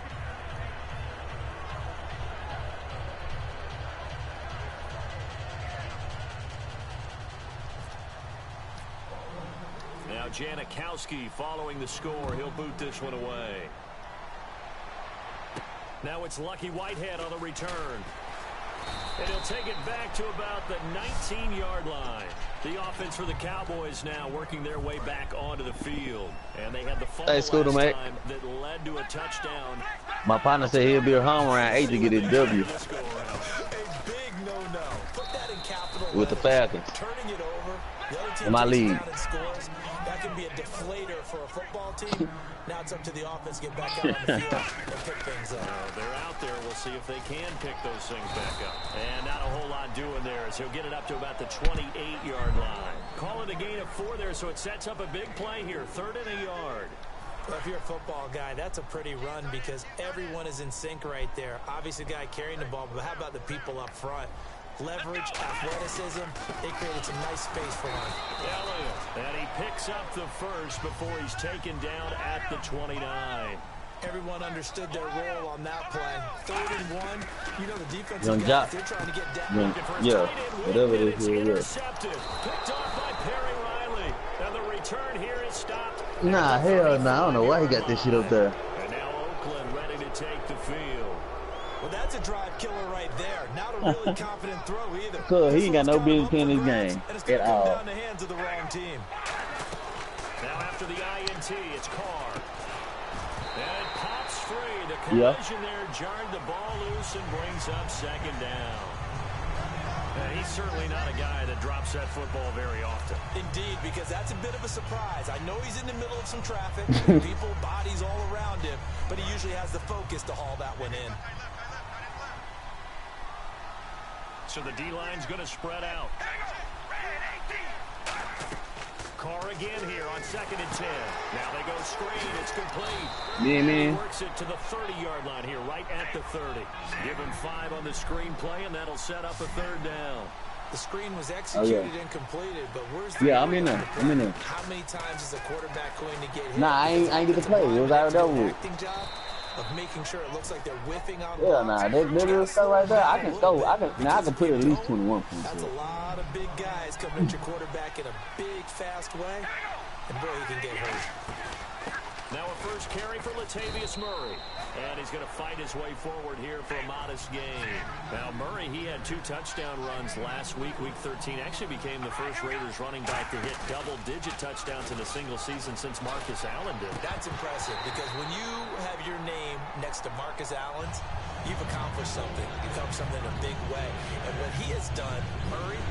[SPEAKER 1] Now Janikowski following the score. He'll boot this one away. Now it's Lucky Whitehead on the return. And he'll take it back to about the 19-yard line. The offense for the Cowboys now working their way back onto the field. And they had the fumble last time that led to a touchdown.
[SPEAKER 4] My partner said he'll be home around 8 to get his W.
[SPEAKER 2] A big no-no. Put that in capital
[SPEAKER 4] With the Falcons.
[SPEAKER 2] Turning it over. The other team
[SPEAKER 4] in my league.
[SPEAKER 2] Scores. That can be a deflator for a football team. Now it's up to the offense to get back out on the field and pick things up.
[SPEAKER 1] They're out there. We'll see if they can pick those things back up. And not a whole lot doing there as he'll get it up to about the 28-yard line. Call it a gain of 4 there, so it sets up a big play here. 3rd and a yard.
[SPEAKER 2] Well, if you're a football guy, that's a pretty run because everyone is in sync right there. Obviously, the guy carrying the ball, but how about the people up front? Leverage, athleticism, they created some nice space for him.
[SPEAKER 1] Elliott, and he picks up the first before he's taken down at the 29.
[SPEAKER 2] Everyone understood their role on that play. 3rd and 1, you know the defense guys, they're trying to get down.
[SPEAKER 4] Yeah, whatever it is.
[SPEAKER 1] Intercepted, picked off by Perry Riley. And the return here is stopped.
[SPEAKER 4] Nah, hell nah. I don't know why he got this shit up there.
[SPEAKER 1] And now Oakland ready to take the field.
[SPEAKER 2] Well, that's a drive killer right there. Not a really confident throw either.
[SPEAKER 4] Cause he ain't got no business playing this game at all.
[SPEAKER 2] Down the hands of the wrong team.
[SPEAKER 1] Now after the INT, it's Carr. And it pops free. The collision there jarred the ball loose and brings up 2nd down. He's certainly not a guy that drops that football very often.
[SPEAKER 2] Indeed, because that's a bit of a surprise. I know he's in the middle of some traffic, people, bodies all around him, but he usually has the focus to haul that one in.
[SPEAKER 1] So the D-line's going to spread out. Carr again here on 2nd and 10. Now they go screen. It's complete.
[SPEAKER 4] Yeah, man.
[SPEAKER 1] He works it to the 30-yard line here, right at the 30. Give him 5 on the screen play, and that'll set up a 3rd down.
[SPEAKER 2] The screen was executed and completed, but where's the
[SPEAKER 4] I'm in there. I'm in there.
[SPEAKER 2] How many times is a quarterback going to get hit?
[SPEAKER 4] Nah, I ain't get to play. It was out of that
[SPEAKER 2] job of making sure it looks like they're whiffing out.
[SPEAKER 4] Yeah, nah, that little stuff right there. I can throw. I can put at least 21 points.
[SPEAKER 2] That's a lot of big guys coming at your quarterback in a big, fast way, and boy, he can get hurt.
[SPEAKER 1] Now a first carry for Latavius Murray. And he's going to fight his way forward here for a modest gain. Now Murray, he had 2 touchdown runs last week. Week 13 actually became the first Raiders running back to hit double-digit touchdowns in a single season since Marcus Allen did.
[SPEAKER 2] That's impressive because when you have your name next to Marcus Allen's, you've accomplished something. You've done something in a big way. And what he has done, Murray,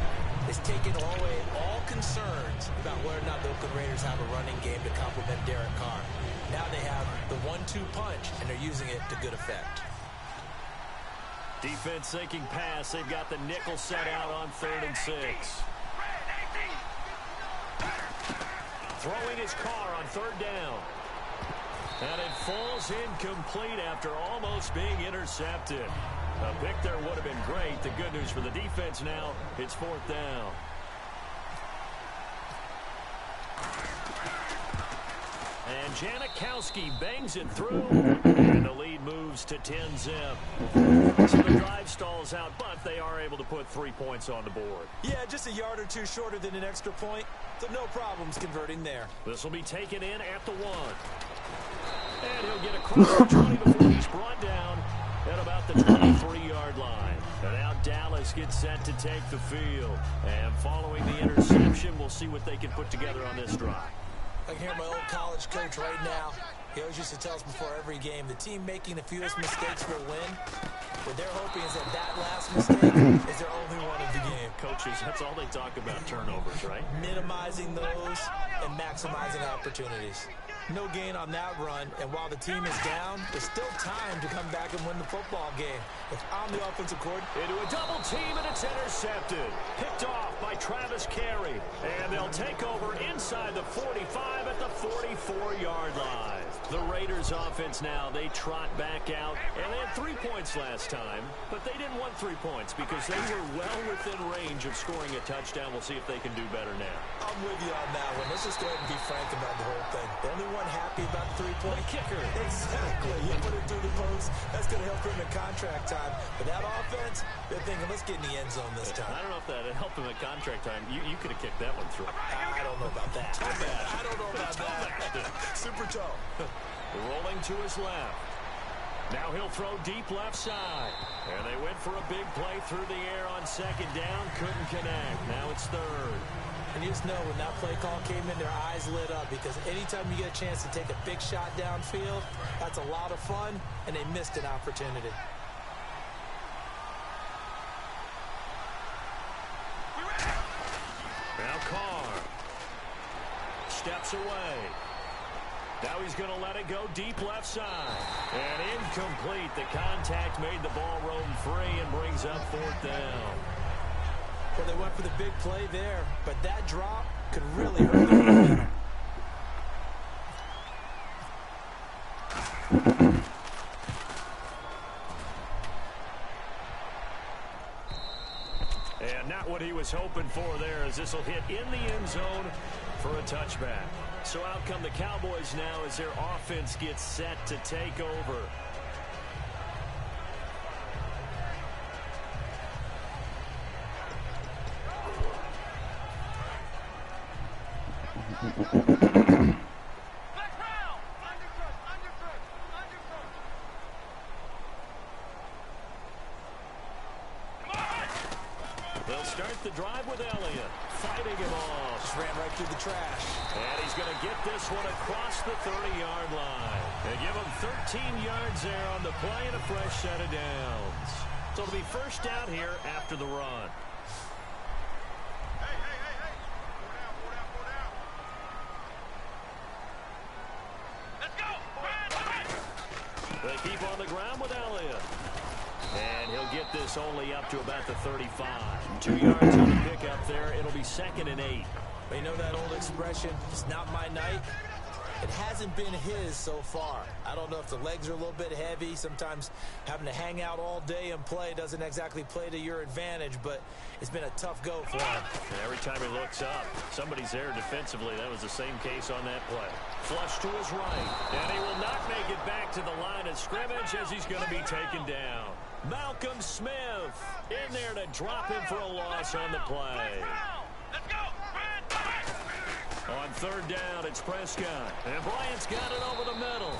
[SPEAKER 2] is taking away all concerns about whether or not the Oakland Raiders have a running game to complement Derek Carr. Now they have the 1-2 punch, and they're using it to good effect.
[SPEAKER 1] Defense sinking pass. They've got the nickel set out on 3rd and 6. Throwing his Carr on 3rd down. And it falls incomplete after almost being intercepted. A pick there would have been great. The good news for the defense now, it's 4th down. And Janikowski bangs it through, and the lead moves to 10-zip. So the drive stalls out, but they are able to put 3 points on the board.
[SPEAKER 2] Yeah, just a yard or two shorter than an extra point, so no problems converting there.
[SPEAKER 1] This will be taken in at the 1. And he'll get across the 20 before he's brought down at about the 23-yard line. And now Dallas gets set to take the field. And following the interception, we'll see what they can put together on this drive.
[SPEAKER 2] I can hear my old college coach right now. He always used to tell us before every game, the team making the fewest mistakes will win. What they're hoping is that last mistake is their only one of the game.
[SPEAKER 1] Coaches, that's all they talk about, turnovers, right?
[SPEAKER 2] Minimizing those and maximizing opportunities. No gain on that run, and while the team is down, there's still time to come back and win the football game. If I'm the offensive coordinator.
[SPEAKER 1] Into a double team, and it's intercepted. Picked off by Travis Carey. And they'll take over inside the 45 at the 44-yard line. The Raiders offense now, they trot back out. And they had 3 points last time, but they didn't want 3 points because they were well within range of scoring a touchdown. We'll see if they can do better now.
[SPEAKER 2] I'm with you on that one. Let's just go ahead and be frank about the whole thing. The only one happy about the 3-point
[SPEAKER 1] kicker.
[SPEAKER 2] Exactly. You put it through the post. That's going to help him in contract time. But that offense, they're thinking, let's get in the end zone this time.
[SPEAKER 1] I don't know if that helped him at contract time. You could have kicked that one through.
[SPEAKER 2] I don't know about that. I don't know about that. Super toe.
[SPEAKER 1] Rolling to his left. Now he'll throw deep left side. And they went for a big play through the air on 2nd down. Couldn't connect. Now it's 3rd.
[SPEAKER 2] And you just know when that play call came in, their eyes lit up because anytime you get a chance to take a big shot downfield, that's a lot of fun, and they missed an opportunity.
[SPEAKER 1] Now Carr steps away. Now he's going to let it go deep left side. And incomplete. The contact made the ball roam free and brings up 4th down.
[SPEAKER 2] Well, they went for the big play there, but that drop could really hurt the momentum.
[SPEAKER 1] And not what he was hoping for there, as this will hit in the end zone for a touchback. So out come the Cowboys now as their offense gets set to take over. They'll start the drive with Elliott, fighting him off.
[SPEAKER 2] Just ran right through the trash.
[SPEAKER 1] And he's going to get this one across the 30-yard line. They give him 13 yards there on the play and a fresh set of downs. So it'll be 1st down here after the run. They keep on the ground with Elliott. And he'll get this only up to about the 35. 2 yards on the pickup there. It'll be 2nd and 8.
[SPEAKER 2] Well, you know that old expression, it's not my night. It hasn't been his so far. I don't know if the legs are a little bit heavy. Sometimes having to hang out all day and play doesn't exactly play to your advantage, but it's been a tough go for him.
[SPEAKER 1] And every time he looks up, somebody's there defensively. That was the same case on that play. Flush to his right. And he will not make it back to the line of scrimmage as he's going to be taken down. Malcolm Smith in there to drop him for a loss on the play.
[SPEAKER 5] Let's go.
[SPEAKER 1] On 3rd down, it's Prescott. And Bryant's got it over the middle.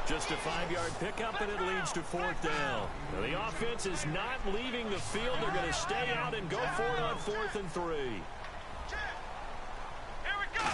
[SPEAKER 1] Just a 5-yard pickup, and it leads to 4th down. Now, the offense is not leaving the field. They're going to stay out and go for it on 4th and 3.
[SPEAKER 5] Here we go.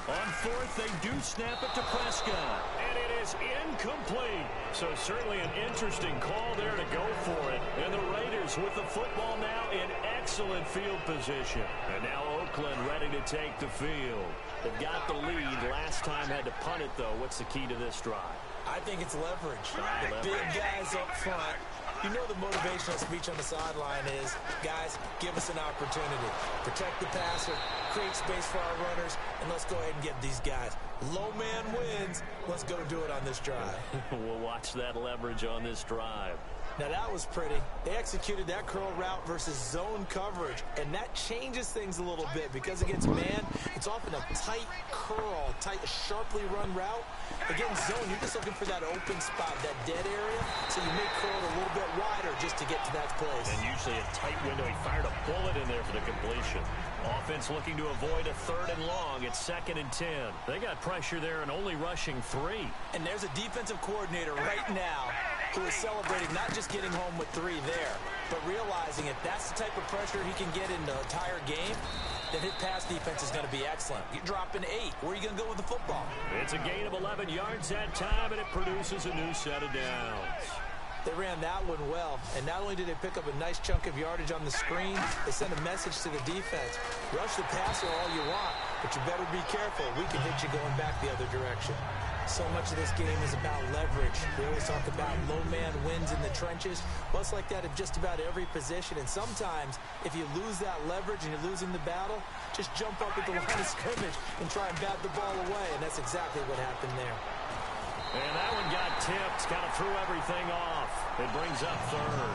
[SPEAKER 1] On 4th, they do snap it to Prescott. And it is incomplete. So certainly an interesting call there to go for it. And the Raiders with the football now in excellent field position. And now Oakland ready to take the field. They've got the lead. Last time had to punt it, though. What's the key to this drive?
[SPEAKER 2] I think it's leverage. The big guys up front. You know the motivational speech on the sideline is, guys, give us an opportunity. Protect the passer, create space for our runners, and let's go ahead and get these guys. Low man wins. Let's go do it on this drive.
[SPEAKER 1] We'll watch that leverage on this drive.
[SPEAKER 2] Now, that was pretty. They executed that curl route versus zone coverage, and that changes things a little bit because against man, it's often a tight curl, tight, sharply run route. Against zone, you're just looking for that open spot, that dead area, so you may curl it a little bit wider just to get to that place.
[SPEAKER 1] And usually a tight window. He fired a bullet in there for the completion. Offense looking to avoid a 3rd and long. It's 2nd and 10. They got pressure there and only rushing 3.
[SPEAKER 2] And there's a defensive coordinator right now who is celebrating not just getting home with 3 there, but realizing if that's the type of pressure he can get in the entire game, then his pass defense is going to be excellent. You're dropping 8. Where are you going to go with the football?
[SPEAKER 1] It's a gain of 11 yards that time, and it produces a new set of downs.
[SPEAKER 2] They ran that one well, and not only did they pick up a nice chunk of yardage on the screen, they sent a message to the defense. Rush the passer all you want, but you better be careful. We can hit you going back the other direction. So much of this game is about leverage. We always talk about low man wins in the trenches. Well, it's like that in just about every position. And sometimes, if you lose that leverage and you're losing the battle, just jump up at the line of scrimmage and try and bat the ball away. And that's exactly what happened there.
[SPEAKER 1] And that one got tipped, kind of threw everything off. It brings up 3rd.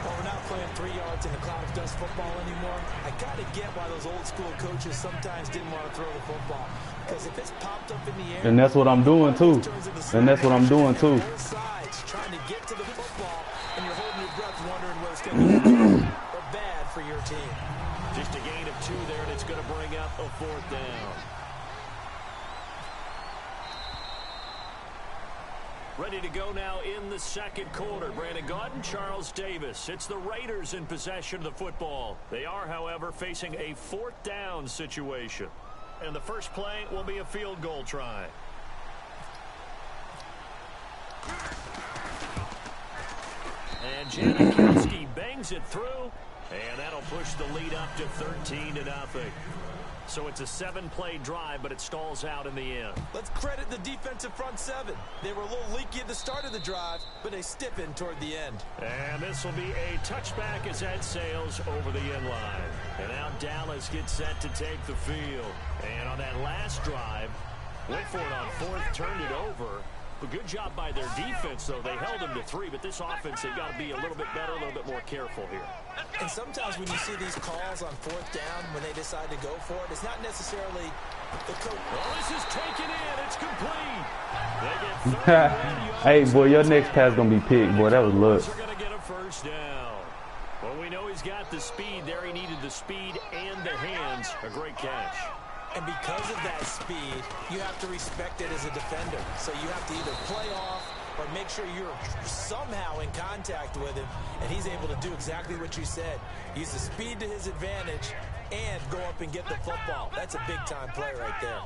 [SPEAKER 2] Well, we're not playing 3 yards in a cloud of dust football anymore. I got to get why those old school coaches sometimes didn't want to throw the football. Because if it's popped up in the air,
[SPEAKER 3] and that's what I'm doing too. And that's what I'm doing too.
[SPEAKER 2] Both sides trying to get to the football, and you're holding your breath wondering whether it's going to be good or bad for your team.
[SPEAKER 1] Just a gain of 2 there, and it's going to bring up a 4th down. Ready to go now in the 2nd quarter. Brandon Gaudin, Charles Davis. It's the Raiders in possession of the football. They are, however, facing a 4th down situation. And the first play will be a field goal try. And Janikowski bangs it through. And that'll push the lead up to 13-0. So it's a 7-play drive, but it stalls out in the end.
[SPEAKER 2] Let's credit the defensive front 7. They were a little leaky at the start of the drive, but they stiffened toward the end.
[SPEAKER 1] And this will be a touchback as that sails over the end line. And now Dallas gets set to take the field. And on that last drive, went for it on 4th, turned it over. A good job by their defense, though. They held them to 3, but this offense, they've got to be a little bit better, a little bit more careful here.
[SPEAKER 2] And sometimes when you see these calls on 4th down, when they decide to go for it, it's not necessarily the coach.
[SPEAKER 1] Well, this is taken in. It's complete. They get
[SPEAKER 3] hey, boy, your next pass going to be picked, boy. That was luck.
[SPEAKER 1] They're going to get a 1st down. Well, we know he's got the speed there. He needed the speed and the hands. A great catch.
[SPEAKER 2] And because of that speed, you have to respect it as a defender. So you have to either play off or make sure you're somehow in contact with him, and he's able to do exactly what you said. Use the speed to his advantage and go up and get the football. That's a big-time play right there.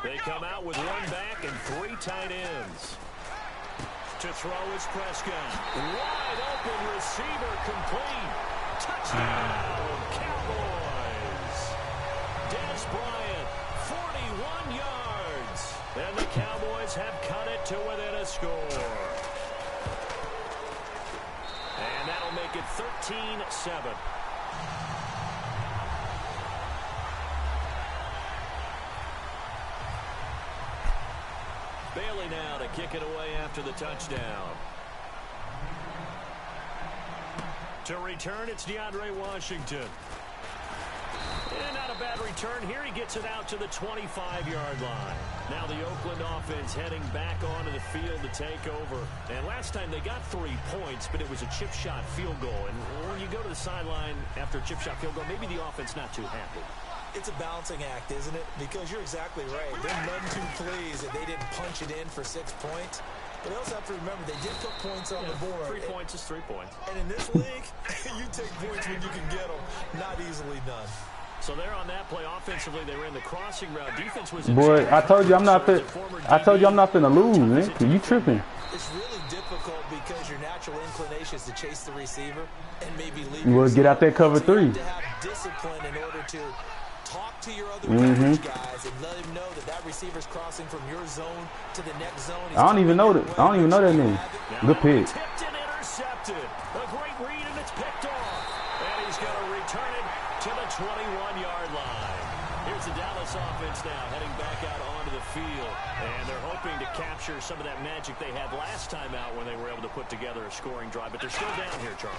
[SPEAKER 1] They come out with 1 back and 3 tight ends. To throw is Prescott. Wide open receiver complete. Touchdown, Cowboys. Des Bryant, 41 yards. And the Cowboys have cut it to within a score. And that'll make it 13-7. Bailey now to kick it away after the touchdown. To return, it's DeAndre Washington. And not a bad return here. He gets it out to the 25-yard line. Now the Oakland offense heading back onto the field to take over. And last time they got 3 points, but it was a chip shot field goal. And when you go to the sideline after a chip shot field goal, maybe the offense not too happy.
[SPEAKER 2] It's a balancing act, isn't it? Because you're exactly right. They're none too pleased that they didn't punch it in for 6 points. But they also have to remember they did put points on the board.
[SPEAKER 1] 3 points is 3 points.
[SPEAKER 2] And in this league, you take points when you can get them. Not easily done.
[SPEAKER 1] So they're on that play offensively. They ran the crossing route. Defense was.
[SPEAKER 3] Boy, I told you I'm not fit. I told you I'm not finna lose, man. You tripping?
[SPEAKER 2] It's really difficult because your natural inclination is to chase the receiver and maybe leave.
[SPEAKER 3] Well, get out there cover 3.
[SPEAKER 2] You have to have discipline in order to talk to your other coverage guys and let him know that that receiver's crossing from your zone to the next zone.
[SPEAKER 3] I don't even know that. I don't even know that name. Good pick.
[SPEAKER 1] Tipped and intercepted. A great read, and it's picked off. And he's going to return it to the 21-yard line. Here's the Dallas offense now heading back out onto the field. And they're hoping to capture some of that magic they had last time out when they were able to put together a scoring drive. But they're still down here, Charles.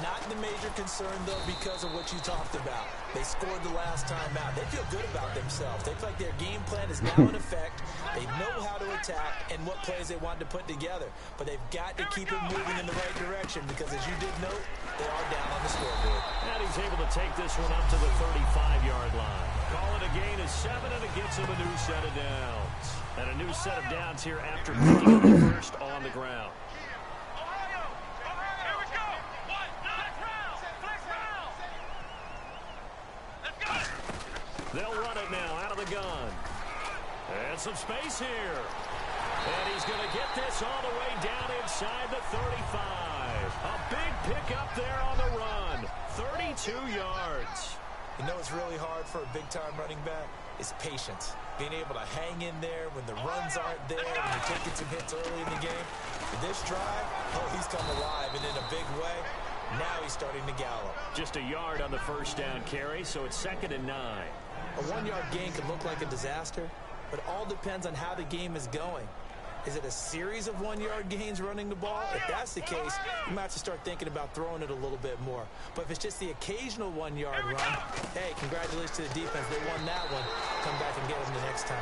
[SPEAKER 2] Not the major concern, though, because of what you talked about. They scored the last time out. They feel good about themselves. They feel like their game plan is now in effect. They know how to attack and what plays they want to put together. But they've got to keep it moving in the right direction because, as you did note, they are down on the scoreboard.
[SPEAKER 1] And he's able to take this one up to the 35-yard line. Call it a gain of 7, and it gets him a new set of downs. And a new set of downs here after picking up the first on the ground. They'll run it now out of the gun. And some space here. And he's going to get this all the way down inside the 35. A big pickup there on the run. 32 yards.
[SPEAKER 2] You know what's really hard for a big-time running back? Is patience. Being able to hang in there when the runs aren't there, when you're taking some hits early in the game. For this drive, oh, he's come alive and in a big way. Now he's starting to gallop.
[SPEAKER 1] Just a yard on the first down carry, so it's 2nd and 9.
[SPEAKER 2] A 1-yard gain can look like a disaster, but it all depends on how the game is going. Is it a series of 1-yard gains running the ball? If that's the case, you might have to start thinking about throwing it a little bit more. But if it's just the occasional 1-yard run, hey, congratulations to the defense. They won that one. Come back and get them the next time.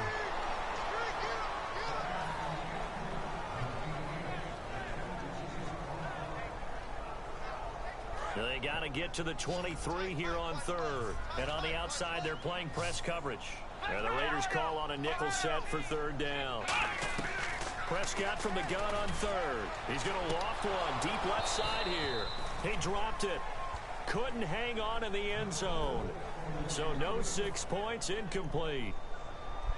[SPEAKER 1] They got to get to the 23 here on 3rd. And on the outside, they're playing press coverage. And the Raiders call on a nickel set for 3rd down. Prescott from the gun on 3rd. He's going to loft one deep left side here. He dropped it. Couldn't hang on in the end zone. So no 6 points, incomplete.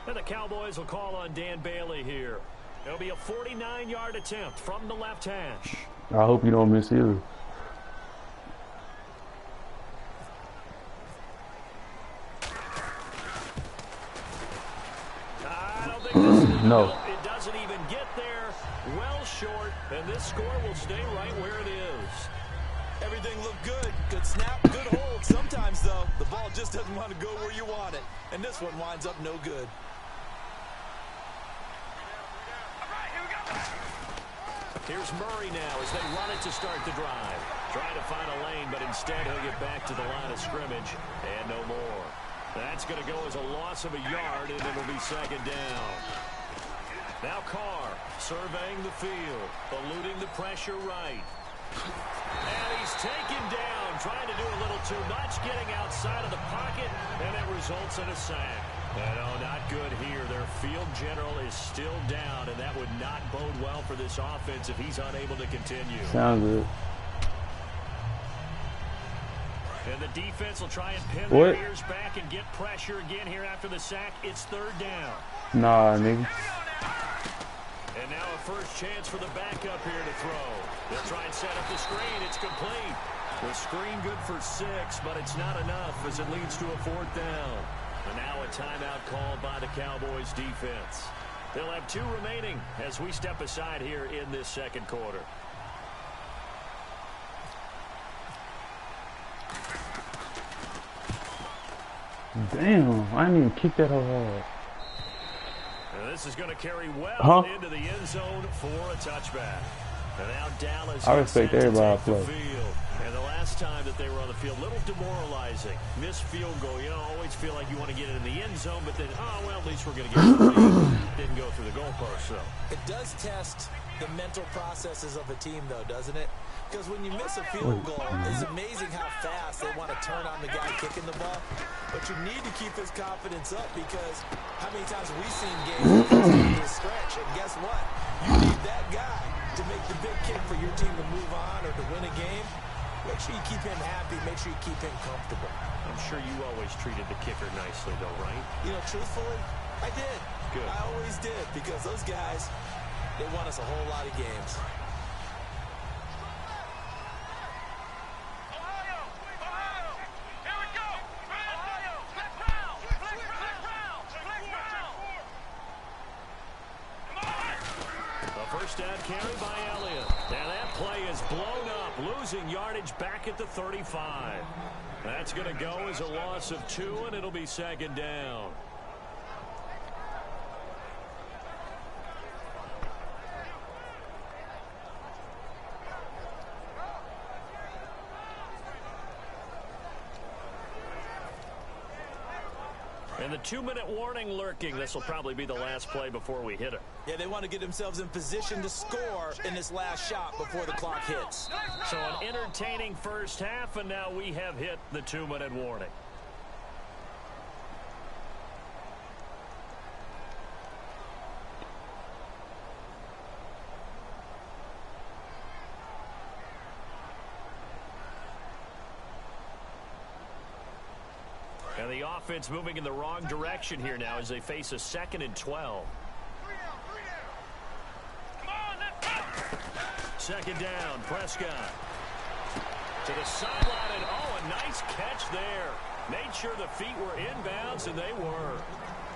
[SPEAKER 1] And the Cowboys will call on Dan Bailey here. It'll be a 49-yard attempt from the left hash.
[SPEAKER 3] I hope you don't miss either. No.
[SPEAKER 1] It doesn't even get there. Well short, and this score will stay right where it is.
[SPEAKER 2] Everything looked good. Good snap, good hold. Sometimes, though, the ball just doesn't want to go where you want it. And this one winds up no good.
[SPEAKER 1] Here's Murray now as they run it to start the drive. Trying to find a lane, but instead he'll get back to the line of scrimmage. And no more. That's going to go as a loss of a yard, and it'll be 2nd down. Now Carr surveying the field, eluding the pressure right. And he's taken down, trying to do a little too much, getting outside of the pocket, and it results in a sack. And oh, not good here. Their field general is still down, and that would not bode well for this offense if he's unable to continue.
[SPEAKER 3] Sounds good.
[SPEAKER 1] And the defense will try and pin their ears back and get pressure again here after the sack. It's 3rd down.
[SPEAKER 3] Nah, nigga.
[SPEAKER 1] And now a first chance for the backup here to throw. They'll try and set up the screen. It's complete. The screen good for 6, but it's not enough as it leads to a 4th down. And now a timeout called by the Cowboys defense. They'll have 2 remaining as we step aside here in this 2nd quarter.
[SPEAKER 3] Damn, I didn't even kick that hard.
[SPEAKER 1] This is going to carry well into the end zone for a touchback. And now Dallas.
[SPEAKER 3] I respect everybody I play.
[SPEAKER 1] And the last time that they were on the field, a little demoralizing. Missed field goal. You know, always feel like you want to get it in the end zone, but then, oh, well, at least we're going to get it. Didn't go through the goalpost, so.
[SPEAKER 2] It does test the mental processes of a team, though, doesn't it? Because when you miss a field goal, it's amazing how fast they want to turn on the guy kicking the ball. But you need to keep his confidence up because how many times have we seen games in this stretch? And guess what? You need that guy to make the big kick for your team to move on or to win a game. Make sure you keep him happy. Make sure you keep him comfortable.
[SPEAKER 1] I'm sure you always treated the kicker nicely, though, right?
[SPEAKER 2] You know, truthfully, I did.
[SPEAKER 1] Good.
[SPEAKER 2] I always did, because those guys, they won us a whole lot of games.
[SPEAKER 1] First down carry by Elliott. And that play is blown up, losing yardage back at the 35. That's going to go as a loss of 2, and it'll be second down. And the 2-minute warning lurking. This will probably be the last play before we hit it.
[SPEAKER 2] Yeah, they want to get themselves in position to score in this last shot before the clock hits.
[SPEAKER 1] So an entertaining first half, and now we have hit the 2-minute warning. And the offense moving in the wrong direction here now as they face a 2nd and 12. Second down, Prescott. To the sideline, and a nice catch there. Made sure the feet were inbounds, and they were.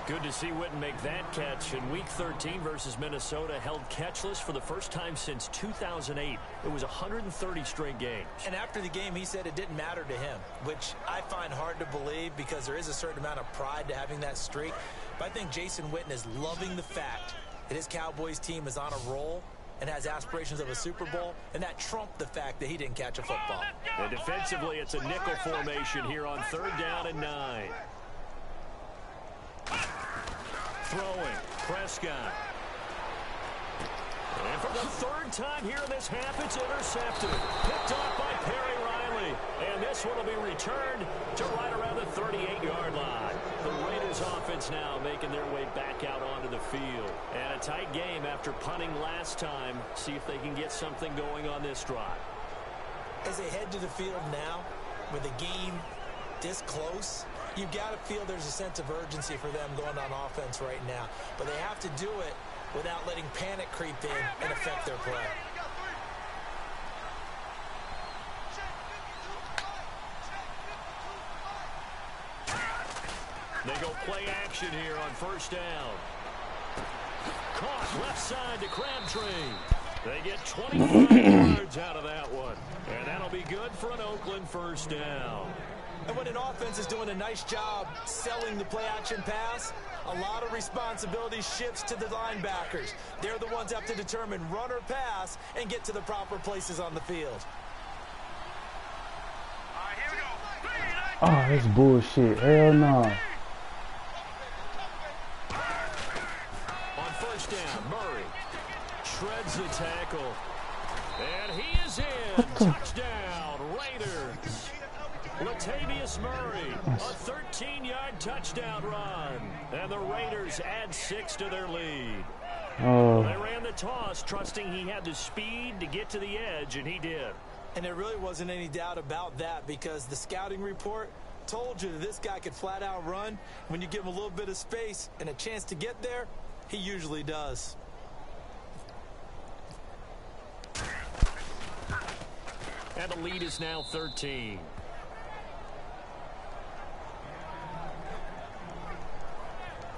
[SPEAKER 1] Good to see Witten make that catch. In Week 13 versus Minnesota, held catchless for the first time since 2008. It was 130 straight games.
[SPEAKER 2] And after the game, he said it didn't matter to him, which I find hard to believe because there is a certain amount of pride to having that streak. But I think Jason Witten is loving the fact that his Cowboys team is on a roll and has aspirations of a Super Bowl, and that trumped the fact that he didn't catch a football.
[SPEAKER 1] And defensively, it's a nickel formation here on 3rd down and 9. Throwing, Prescott. And for the 3rd time here in this half, it's intercepted. Picked off by Perry Riley. And this one will be returned to right around the 38-yard line. The Raiders offense now making their way back out onto the field. And a tight game after punting last time. See if they can get something going on this drive.
[SPEAKER 2] As they head to the field now, with the game this close, you've got to feel there's a sense of urgency for them going on offense right now. But they have to do it without letting panic creep in and affect their play.
[SPEAKER 1] They go play action here on 1st down. Caught left side to Crabtree. They get 25 yards out of that one. And that'll be good for an Oakland 1st down.
[SPEAKER 2] And when an offense is doing a nice job selling the play-action pass, a lot of responsibility shifts to the linebackers. They're the ones that have to determine run or pass and get to the proper places on the field.
[SPEAKER 3] Oh, that's bullshit. Hell no.
[SPEAKER 1] On 1st down, Murray shreds the tackle. And he is in. Touchdown, Raiders. Latavius Murray, a 13-yard touchdown run. And the Raiders add 6 to their lead.
[SPEAKER 3] Oh.
[SPEAKER 1] They ran the toss, trusting he had the speed to get to the edge, and he did.
[SPEAKER 2] And there really wasn't any doubt about that because the scouting report told you that this guy could flat out run. When you give him a little bit of space and a chance to get there, he usually does.
[SPEAKER 1] And the lead is now 13.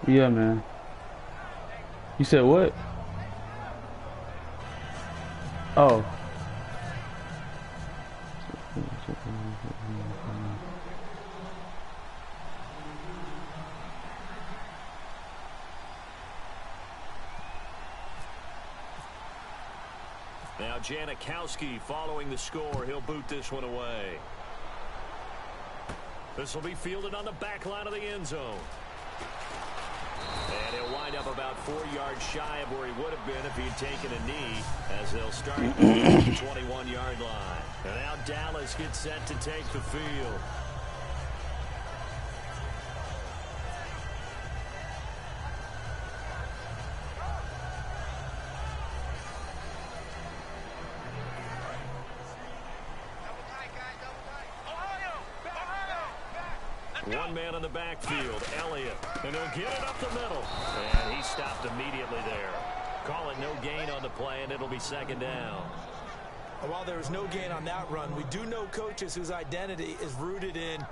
[SPEAKER 3] Yeah, man. You said what? Oh.
[SPEAKER 1] Now Janikowski following the score. He'll boot this one away. This will be fielded on the back line of the end zone. And he'll wind up about 4 yards shy of where he would have been if he'd taken a knee, as they'll start at the 21-yard line. And now Dallas gets set to take the field. One man on the backfield, Elliott. And he'll get it up the middle. And he stopped immediately there. Call it no gain on the play, and it'll be second down.
[SPEAKER 2] While there was no gain on that run, we do know coaches whose identity is rooted in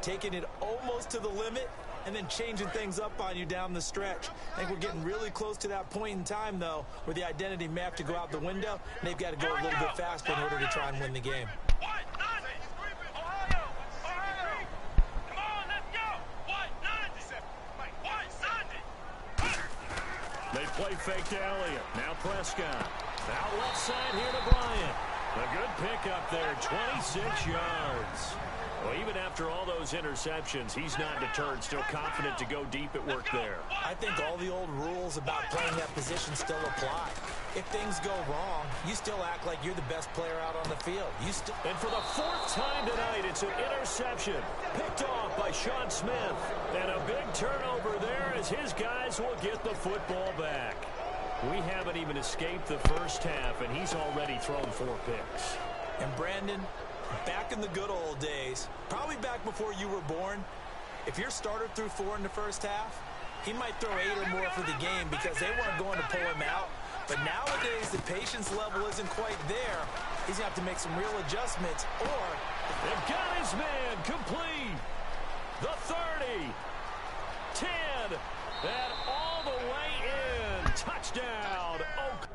[SPEAKER 2] taking it almost to the limit and then changing things up on you down the stretch. I think we're getting really close to that point in time, though, where the identity may have to go out the window, and they've got to go a little bit faster in order to try and win the game.
[SPEAKER 1] They play fake to Elliott. Now Prescott. Out left side here to Bryant. A good pickup there, 26 yards. Well, even after all those interceptions, he's not deterred, still confident to go deep at work there.
[SPEAKER 2] I think all the old rules about playing that position still apply. If things go wrong, you still act like you're the best player out on the field.
[SPEAKER 1] And for the fourth time tonight, it's an interception. Picked off by Sean Smith. And a big turnover there as his guys will get the football back. We haven't even escaped the first half, and he's already thrown 4 picks.
[SPEAKER 2] And Brandon, back in the good old days, probably back before you were born, if your starter threw 4 in the first half, he might throw 8 or more for the game because they weren't going to pull him out. But nowadays, the patience level isn't quite there. He's going to have to make some real adjustments, or...
[SPEAKER 1] They've got his man complete. The 30. 10. And all the way in. Touchdown. Oakland.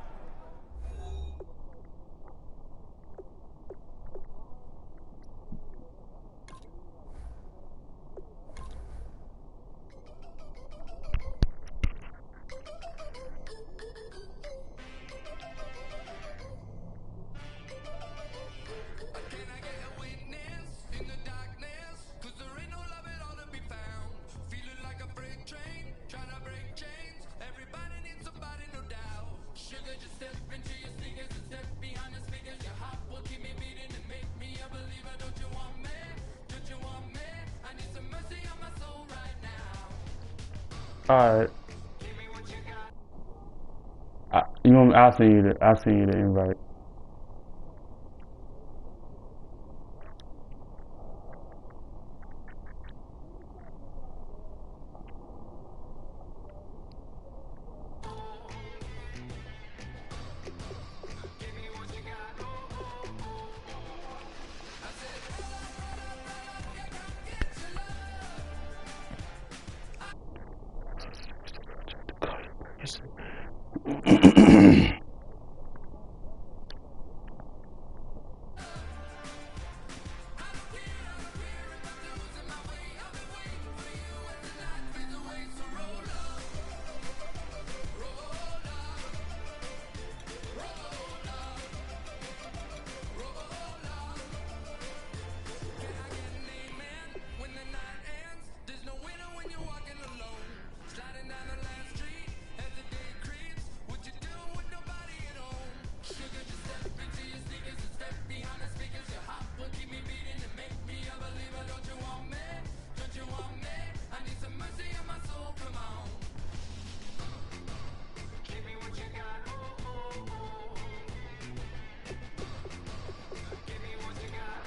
[SPEAKER 3] Alright. You know, I'll send you the invite.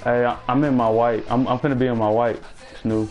[SPEAKER 3] Hey, I'm in my white. I'm finna be in my white, Snoop.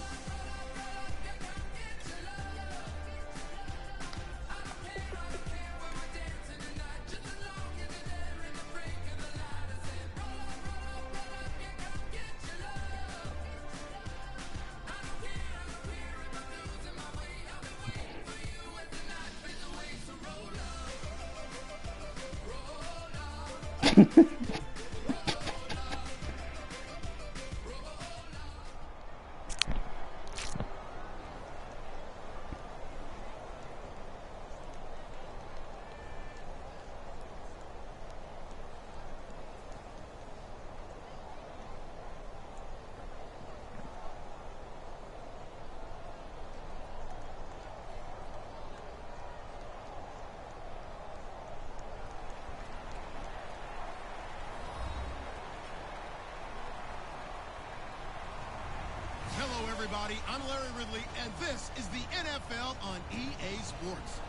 [SPEAKER 5] Everybody, I'm Larry Ridley, and this is the NFL on EA Sports.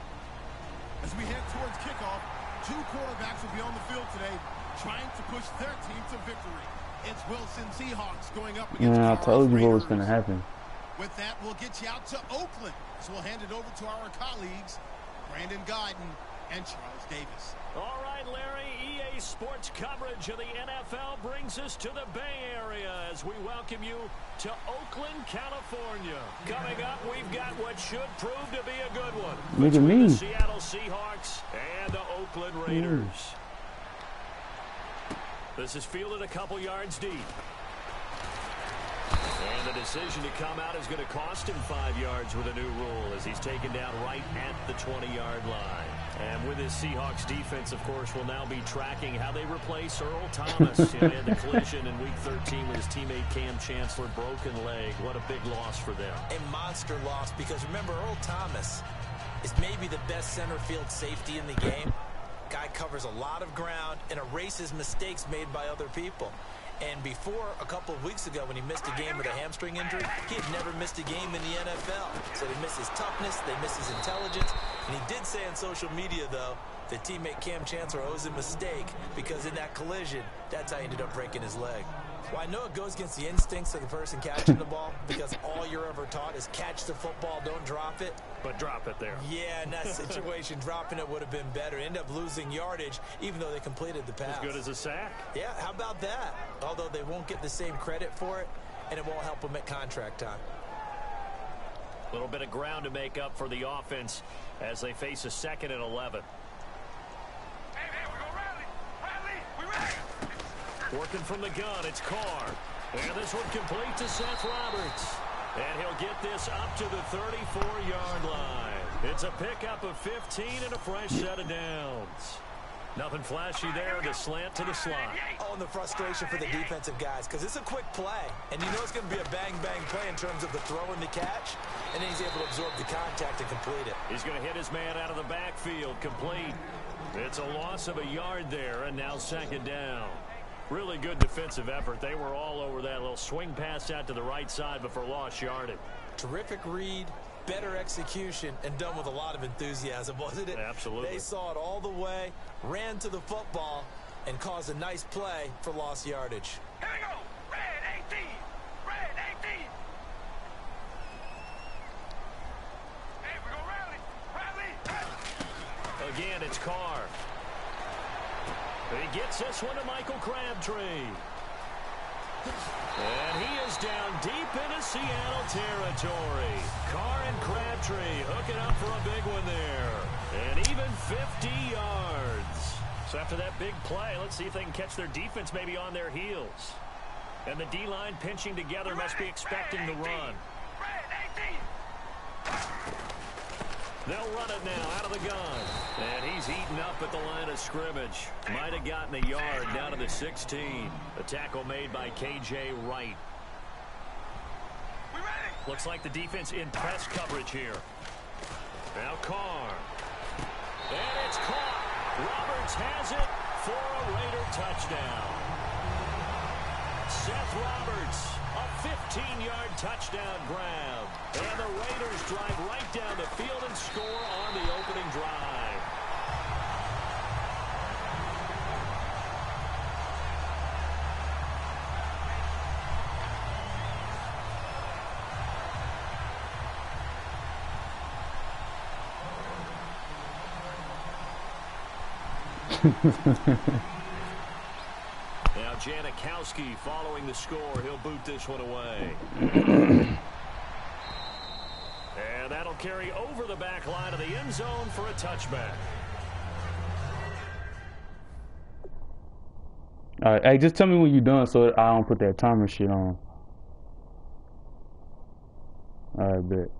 [SPEAKER 5] As we head towards kickoff, 2 quarterbacks will be on the field today trying to push their team to victory. It's Wilson Seahawks going up against
[SPEAKER 3] I told you what was going to happen.
[SPEAKER 5] With that, we'll get you out to Oakland. So we'll hand it over to our colleagues, Brandon Guyton and Charles Davis.
[SPEAKER 1] All right, Larry, EA Sports coverage of the NFL brings us to the Bay Area as we welcome you to Oakland, California. Coming up, we've got what should prove to be a good one.
[SPEAKER 3] Look at me.
[SPEAKER 1] The Seattle Seahawks and the Oakland Raiders. This is fielded a couple yards deep. And the decision to come out is going to cost him 5 yards with a new rule as he's taken down right at the 20-yard line. And with his Seahawks defense, of course, will now be tracking how they replace Earl Thomas. He had the collision in Week 13 with his teammate Cam Chancellor, broken leg. What a big loss for them.
[SPEAKER 2] A monster loss because, remember, Earl Thomas is maybe the best center field safety in the game. Guy covers a lot of ground and erases mistakes made by other people. And before, a couple of weeks ago, when he missed a game with a hamstring injury, he had never missed a game in the NFL. So they miss his toughness, they miss his intelligence. And he did say on social media, though, that teammate Cam Chancellor owes him a mistake because in that collision, that's how he ended up breaking his leg. Well, I know it goes against the instincts of the person catching the ball because all you're ever taught is catch the football, don't drop it.
[SPEAKER 1] But drop it there.
[SPEAKER 2] Yeah, in that situation, dropping it would have been better. End up losing yardage, even though they completed the pass.
[SPEAKER 1] As good as a sack.
[SPEAKER 2] Yeah, how about that? Although they won't get the same credit for it, and it won't help them at contract time.
[SPEAKER 1] A little bit of ground to make up for the offense as they face a 2nd and 11. Working from the gun, it's Carr. And this one complete to Seth Roberts. And he'll get this up to the 34-yard line. It's a pickup of 15 and a fresh set of downs. Nothing flashy there, the slant to the slot.
[SPEAKER 2] Oh, and the frustration for the defensive guys, because it's a quick play. And you know it's going to be a bang-bang play in terms of the throw and the catch. And then he's able to absorb the contact and complete it.
[SPEAKER 1] He's going to hit his man out of the backfield, complete. It's a loss of a yard there, and now 2nd down. Really good defensive effort. They were all over that little swing pass out to the right side before lost yardage.
[SPEAKER 2] Terrific read, better execution, and done with a lot of enthusiasm, wasn't it?
[SPEAKER 1] Absolutely.
[SPEAKER 2] They saw it all the way, ran to the football, and caused a nice play for lost yardage.
[SPEAKER 6] Here we go. Red 18. Red 18. Hey, we go rally.
[SPEAKER 1] Again, it's Carr. He gets this one to Michael Crabtree. And he is down deep into Seattle territory. Carr and Crabtree hooking up for a big one there. And even 50 yards. So after that big play, let's see if they can catch their defense maybe on their heels. And the D-line pinching together must be expecting the run. They'll run it now out of the gun. And he's eaten up at the line of scrimmage. Might have gotten a yard down to the 16. The tackle made by K.J. Wright. Looks like the defense in press coverage here. Now Carr. And it's caught. Roberts has it for a Raider touchdown. Seth Roberts, a 15-yard touchdown grab. And the Raiders drive right down the field and score on the opening drive. Now Janikowski following the score. He'll boot this one away. And that'll carry over the back line of the end zone for a touchback.
[SPEAKER 3] All right, hey, just tell me when you're done so I don't put that timer shit on. All right, bet.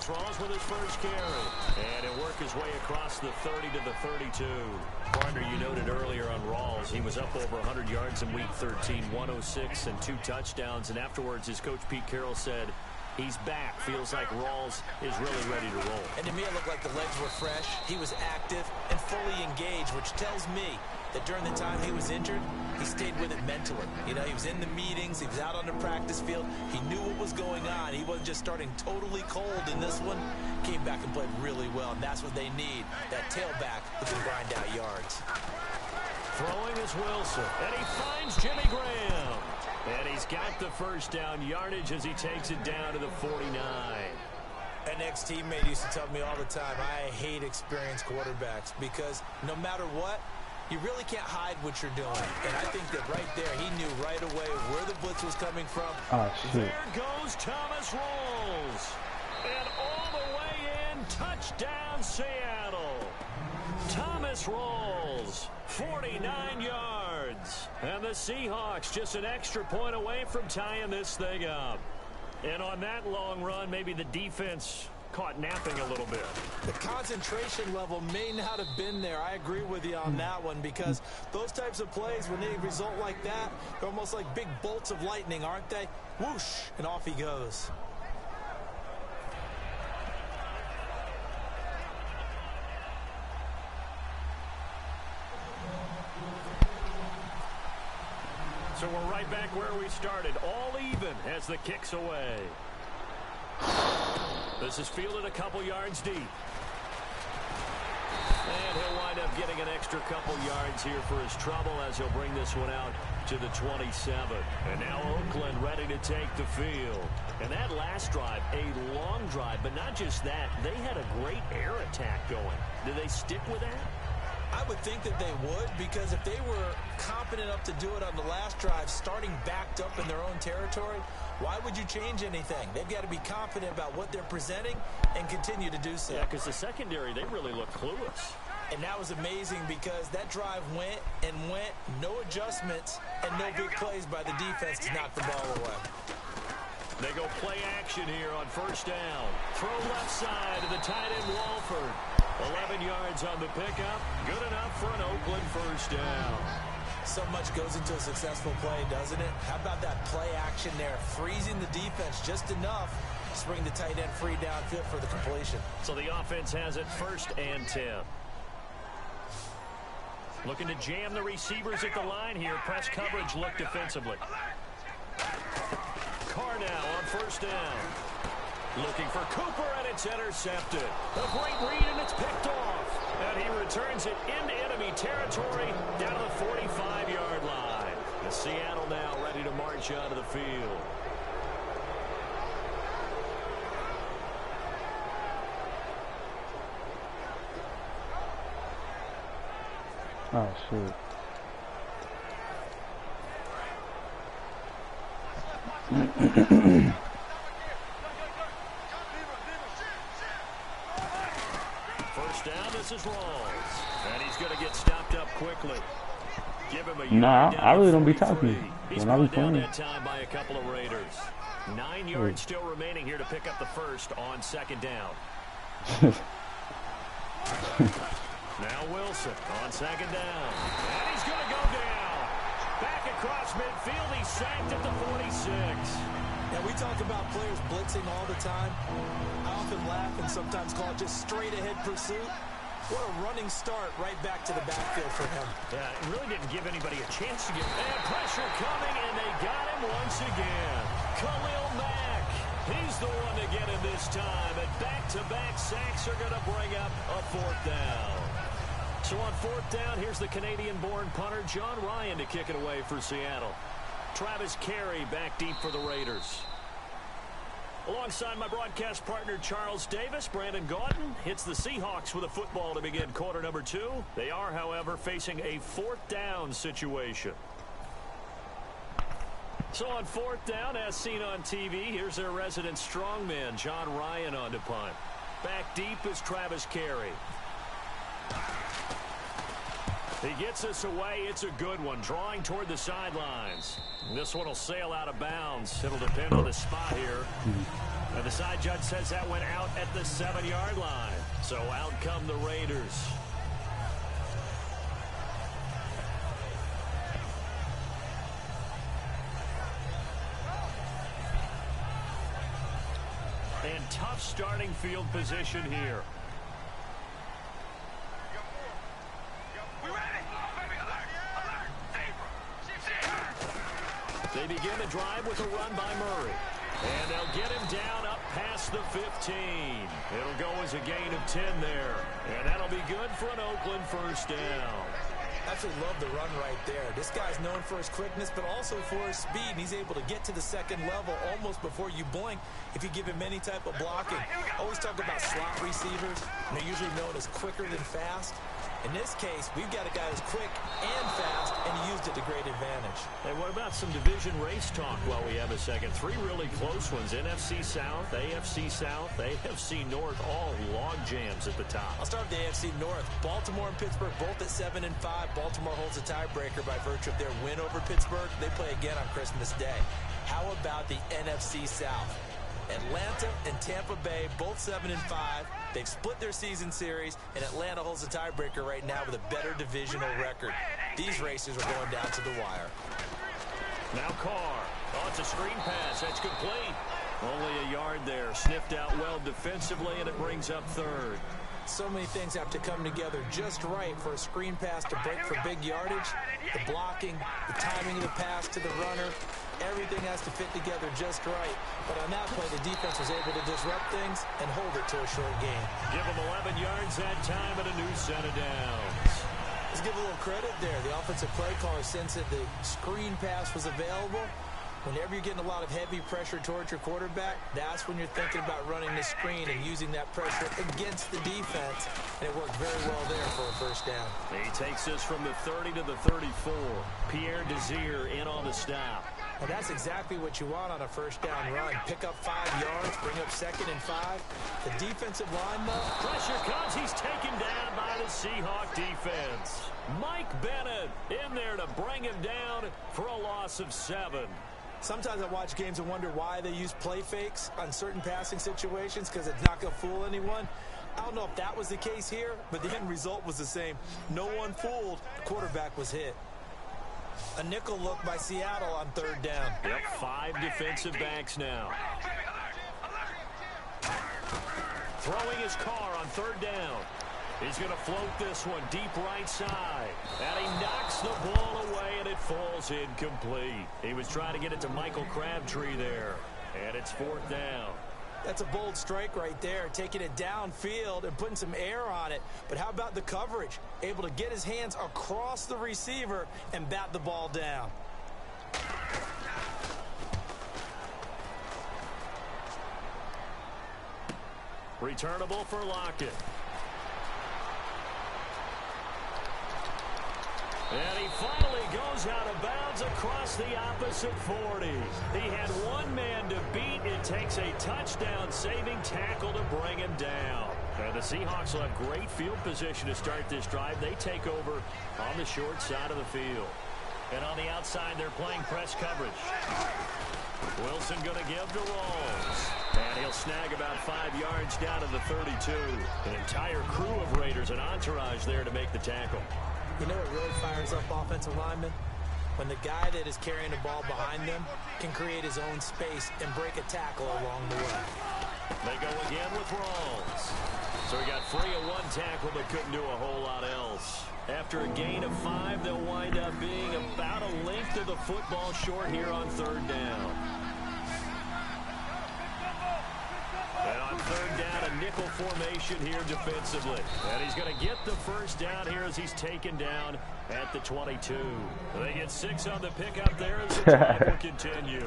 [SPEAKER 1] Rawls with his first carry. And he'll work his way across the 30 to the 32. Partner, you noted earlier on Rawls, he was up over 100 yards in Week 13, 106 and 2 touchdowns. And afterwards, his coach Pete Carroll said, he's back. Feels like Rawls is really ready to roll.
[SPEAKER 2] And to me, it looked like the legs were fresh. He was active and fully engaged, which tells me that during the time he was injured, he stayed with it mentally. You know, he was in the meetings, he was out on the practice field, he knew what was going on. He wasn't just starting totally cold in this one. Came back and played really well, and that's what they need, that tailback who can grind out yards.
[SPEAKER 1] Throwing is Wilson, and he finds Jimmy Graham. And he's got the first down yardage as he takes it down to the 49.
[SPEAKER 2] An ex-teammate used to tell me all the time, I hate experienced quarterbacks because no matter what, you really can't hide what you're doing. And I think that right there, he knew right away where the blitz was coming from.
[SPEAKER 3] Oh, shit.
[SPEAKER 1] There goes Thomas Rawls. And all the way in, touchdown Seattle. Thomas Rawls, 49 yards. And the Seahawks just an extra point away from tying this thing up. And on that long run, maybe the defense caught napping a little bit.
[SPEAKER 2] The concentration level may not have been there. I agree with you on that one because those types of plays, when they result like that, they're almost like big bolts of lightning, aren't they? Whoosh, and off he goes.
[SPEAKER 1] So we're right back where we started, all even as the kick's away. This is fielded a couple yards deep. And he'll wind up getting an extra couple yards here for his trouble as he'll bring this one out to the 27. And now Oakland ready to take the field. And that last drive, a long drive, but not just that, they had a great air attack going. Do they stick with that?
[SPEAKER 2] I would think that they would, because if they were competent enough to do it on the last drive, starting backed up in their own territory, why would you change anything? They've got to be confident about what they're presenting and continue to do so.
[SPEAKER 1] Yeah, because the secondary, they really look clueless.
[SPEAKER 2] And that was amazing because that drive went and went, no adjustments, and no big plays by the defense to knock the ball away.
[SPEAKER 1] They go play action here on first down. Throw left side to the tight end Walford. 11 yards on the pickup. Good enough for an Oakland first down.
[SPEAKER 2] So much goes into a successful play, doesn't it? How about that play action there? Freezing the defense just enough to bring the tight end free downfield for the completion.
[SPEAKER 1] So the offense has it first and 10. Looking to jam the receivers at the line here. Press coverage look defensively. Carr now on first down. Looking for Cooper, and it's intercepted. A great read, and it's picked off. And he returns it into enemy territory down to the 45-yard line. And Seattle now ready to march out of the field.
[SPEAKER 3] Oh, shit.
[SPEAKER 1] First down, this is Rawls. And he's going to get stopped up quickly. Give him a yard
[SPEAKER 3] Nah,
[SPEAKER 1] down
[SPEAKER 3] I really
[SPEAKER 1] to
[SPEAKER 3] don't be
[SPEAKER 1] 43.
[SPEAKER 3] talking
[SPEAKER 1] He's
[SPEAKER 3] when I be
[SPEAKER 1] brought down
[SPEAKER 3] playing.
[SPEAKER 1] that time by a couple of Raiders. 9 yards still remaining here to pick up the first on second down. Now Wilson on second down. And he's going to go down. Back across midfield. He's sacked at the 46.
[SPEAKER 2] Now, we talk about players blitzing all the time. I often laugh and sometimes call it just straight-ahead pursuit. What a running start right back to the backfield for him.
[SPEAKER 1] Yeah, it really didn't give anybody a chance to get... And pressure coming, and they got him once again. Khalil Mack. He's the one to get him this time. And back-to-back sacks are going to bring up a fourth down. So on fourth down, here's the Canadian-born punter, John Ryan, to kick it away for Seattle. Travis Carey back deep for the Raiders. Alongside my broadcast partner, Charles Davis, Brandon Gaudin hits the Seahawks with a football to begin quarter number 2. They are, however, facing a fourth down situation. So on fourth down, as seen on TV, here's their resident strongman, John Ryan, on to punt. Back deep is Travis Carey. He gets us away. It's a good one. Drawing toward the sidelines. This one will sail out of bounds. It'll depend on the spot here. And the side judge says that went out at the 7-yard line. So out come the Raiders. And tough starting field position here.
[SPEAKER 6] We ready? Baby, alert!
[SPEAKER 1] They begin the drive with a run by Murray. And they'll get him down up past the 15. It'll go as a gain of 10 there. And that'll be good for an Oakland first down.
[SPEAKER 2] Absolutely love the run right there. This guy's known for his quickness, but also for his speed. And he's able to get to the second level almost before you blink if you give him any type of blocking. Always talk about slot receivers, and they're usually known as quicker than fast. In this case, we've got a guy who's quick and fast, and he used it to great advantage.
[SPEAKER 1] And what about some division race talk while we have a second? 3 really close ones. NFC South, AFC South, AFC North, all log jams at the top.
[SPEAKER 2] I'll start with the AFC North. Baltimore and Pittsburgh both at 7-5. Baltimore holds a tiebreaker by virtue of their win over Pittsburgh. They play again on Christmas Day. How about the NFC South? Atlanta and Tampa Bay, both 7-5. They've split their season series, and Atlanta holds the tiebreaker right now with a better divisional record. These races are going down to the wire.
[SPEAKER 1] Now Carr. Oh, it's a screen pass. That's complete. Only a yard there. Sniffed out well defensively, and it brings up third.
[SPEAKER 2] So many things have to come together just right for a screen pass to break for big yardage. The blocking, the timing of the pass to the runner, everything has to fit together just right. But on that play, the defense was able to disrupt things and hold it to a short gain.
[SPEAKER 1] Give them 11 yards that time and a new set of downs.
[SPEAKER 2] Let's give a little credit there. The offensive play caller sensed that the screen pass was available. Whenever you're getting a lot of heavy pressure towards your quarterback, that's when you're thinking about running the screen and using that pressure against the defense. And it worked very well there for a first down.
[SPEAKER 1] He takes this from the 30 to the 34. Pierre Desir in on the stop.
[SPEAKER 2] And that's exactly what you want on a first down run. Pick up 5 yards, bring up 2nd and 5. The defensive line, though.
[SPEAKER 1] Pressure comes. He's taken down by the Seahawk defense. Mike Bennett in there to bring him down for a loss of 7.
[SPEAKER 2] Sometimes I watch games and wonder why they use play fakes on certain passing situations because it's not going to fool anyone. I don't know if that was the case here, but the end result was the same. No one fooled. The quarterback was hit. A nickel look by Seattle on 3rd down.
[SPEAKER 1] Yep, 5 defensive backs now. Throwing his car on 3rd down. He's going to float this one deep right side. And he knocks the ball away, and it falls incomplete. He was trying to get it to Michael Crabtree there. And it's 4th down.
[SPEAKER 2] That's a bold strike right there, taking it downfield and putting some air on it. But how about the coverage? Able to get his hands across the receiver and bat the ball down.
[SPEAKER 1] Returnable for Lockett. And he finally goes out of bounds across the opposite 40. He had one man to beat. It takes a touchdown-saving tackle to bring him down. And the Seahawks will have great field position to start this drive. They take over on the short side of the field. And on the outside, they're playing press coverage. Wilson going to give to Rawls. And he'll snag about 5 yards down to the 32. An entire crew of Raiders, an entourage there to make the tackle.
[SPEAKER 2] You know what really fires up offensive linemen? When the guy that is carrying the ball behind them can create his own space and break a tackle along the way.
[SPEAKER 1] They go again with Rawls. So he got free of 1 tackle but couldn't do a whole lot else. After a gain of 5, they'll wind up being about a length of the football short here on 3rd down. And on 3rd down, a nickel formation here defensively. And he's going to get the first down here as he's taken down at the 22. They get 6 on the pickup there as the drive will continue.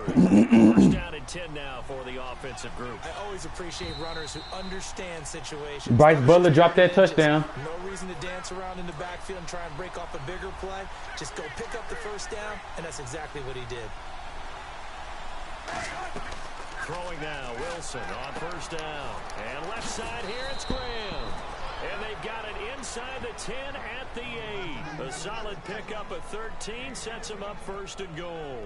[SPEAKER 1] First down and 10 now for the offensive group.
[SPEAKER 2] I always appreciate runners who understand situations.
[SPEAKER 3] Bryce Butler dropped that touchdown.
[SPEAKER 2] No reason to dance around in the backfield and try and break off a bigger play. Just go pick up the first down, and that's exactly what he did.
[SPEAKER 1] Throwing now, Wilson on 1st down. And left side here, it's Graham. And they've got it inside the 10 at the 8. A solid pickup of 13 sets him up 1st and goal.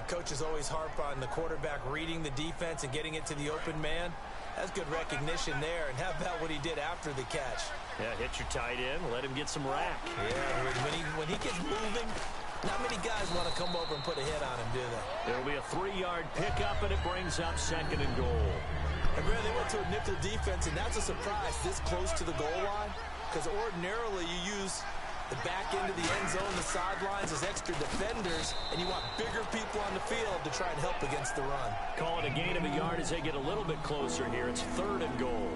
[SPEAKER 2] Coaches always harp on the quarterback reading the defense and getting it to the open man. That's good recognition there. And how about what he did after the catch?
[SPEAKER 1] Yeah, hit your tight end, let him get some rack.
[SPEAKER 2] Yeah, when he gets moving, not many guys want to come over and put a hit on him, do they?
[SPEAKER 1] It'll be a 3-yard pickup, and it brings up 2nd and goal.
[SPEAKER 2] And Brad, they went to a nickel defense, and that's a surprise this close to the goal line, because ordinarily you use The back end of the end zone, the sidelines is extra defenders, and you want bigger people on the field to try and help against the run.
[SPEAKER 1] Call it a gain of a yard as they get a little bit closer here. It's 3rd and goal.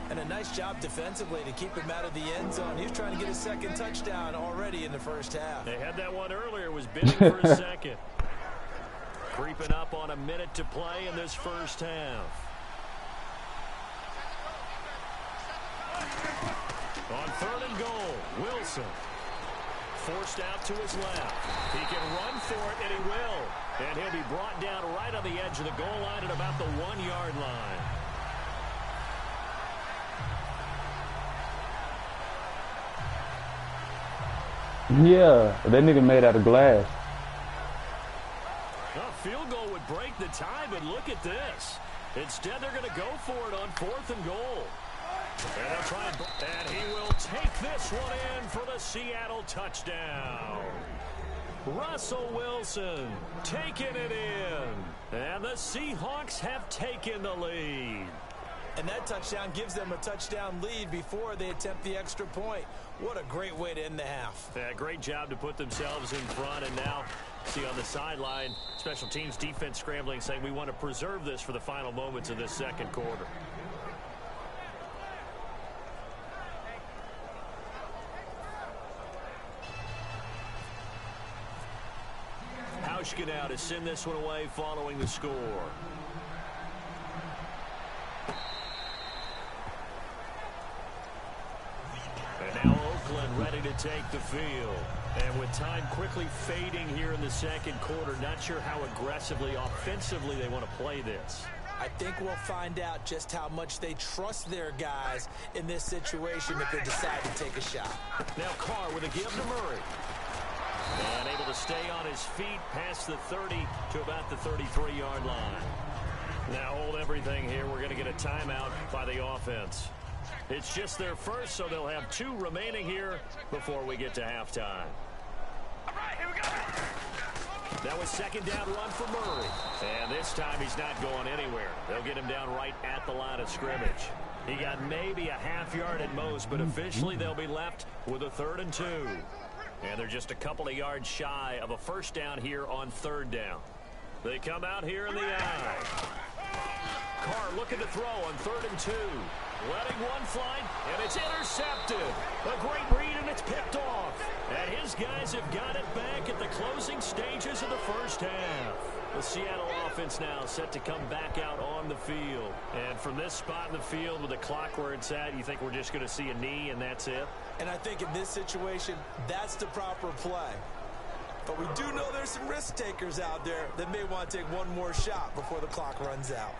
[SPEAKER 2] And a nice job defensively to keep him out of the end zone. He was trying to get a second touchdown already in the first half.
[SPEAKER 1] They had that one earlier, was bidding for a second. Creeping up on a minute to play in this first half. On 3rd and goal, Wilson. Forced out to his left. He can run for it, and he will. And he'll be brought down right on the edge of the goal line at about the 1-yard line.
[SPEAKER 3] Yeah, that nigga made out of glass.
[SPEAKER 1] A field goal would break the tie, but look at this. Instead, they're going to go for it on 4th and goal. And they'll try and he will take this one in for the Seattle touchdown. Russell Wilson taking it in. And the Seahawks have taken the lead.
[SPEAKER 2] And that touchdown gives them a touchdown lead before they attempt the extra point. What a great way to end the half.
[SPEAKER 1] Yeah, great job to put themselves in front. And now, see on the sideline, special teams defense scrambling, saying we want to preserve this for the final moments of this second quarter. Hauschka now to send this one away following the score. And now Oakland ready to take the field. And with time quickly fading here in the second quarter, not sure how aggressively, offensively they want to play this.
[SPEAKER 2] I think we'll find out just how much they trust their guys in this situation if they decide to take a shot.
[SPEAKER 1] Now Carr with a give to Murray. And able to stay on his feet past the 30 to about the 33-yard line. Now hold everything here. We're going to get a timeout by the offense. It's just their first, so they'll have 2 remaining here before we get to halftime.
[SPEAKER 6] All right, here we go.
[SPEAKER 1] That was 2nd down run for Murray. And this time he's not going anywhere. They'll get him down right at the line of scrimmage. He got maybe a half yard at most, but officially they'll be left with a 3rd and 2. And they're just a couple of yards shy of a first down here on 3rd down. They come out here in the eye. Carr looking to throw on 3rd and 2. Letting one fly, and it's intercepted. A great read, and it's picked off. And his guys have got it back at the closing stages of the first half. The Seattle offense now set to come back out on the field. And from this spot in the field with the clock where it's at, you think we're just going to see a knee and that's it?
[SPEAKER 2] And I think in this situation, that's the proper play. But we do know there's some risk takers out there that may want to take one more shot before the clock runs out.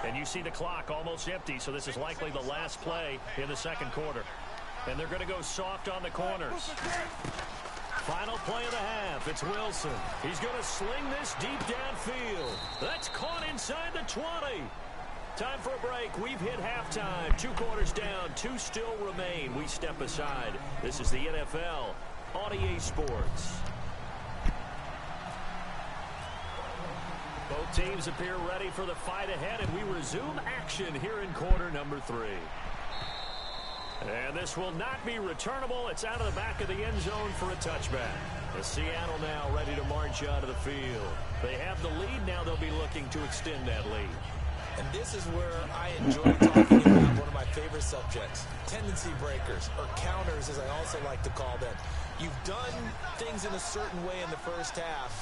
[SPEAKER 1] And you see the clock almost empty, so this is likely the last play in the second quarter. And they're going to go soft on the corners. Final play of the half. It's Wilson. He's going to sling this deep downfield. That's caught inside the 20. Time for a break. We've hit halftime. 2 quarters down. 2 still remain. We step aside. This is the NFL on EA Sports. Both teams appear ready for the fight ahead, and we resume action here in quarter number 3. And this will not be returnable. It's out of the back of the end zone for a touchback. As Seattle now ready to march out of the field. They have the lead. Now they'll be looking to extend that lead.
[SPEAKER 2] And this is where I enjoy talking about one of my favorite subjects, tendency breakers, or counters as I also like to call them. You've done things in a certain way in the first half.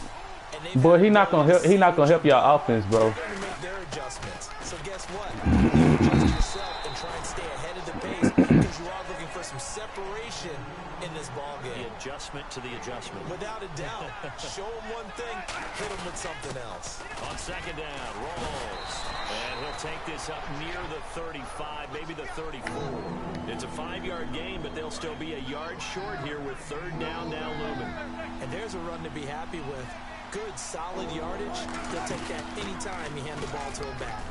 [SPEAKER 3] Boy, he not gonna help y'all offense, bro.
[SPEAKER 2] They're going to make their adjustments. So guess what? You adjust yourself and try and stay ahead of the pace because you are looking for some separation in this ball game.
[SPEAKER 1] The adjustment to the adjustment.
[SPEAKER 2] Without a doubt. Show them one thing, hit them with something else.
[SPEAKER 1] On 2nd down, rolls. And he'll take this up near the 35, maybe the 34. It's a 5-yard gain, but they'll still be a yard short here with 3rd down now looming.
[SPEAKER 2] And there's a run to be happy with. Good, solid yardage. He'll take that any time you hand the ball to him back.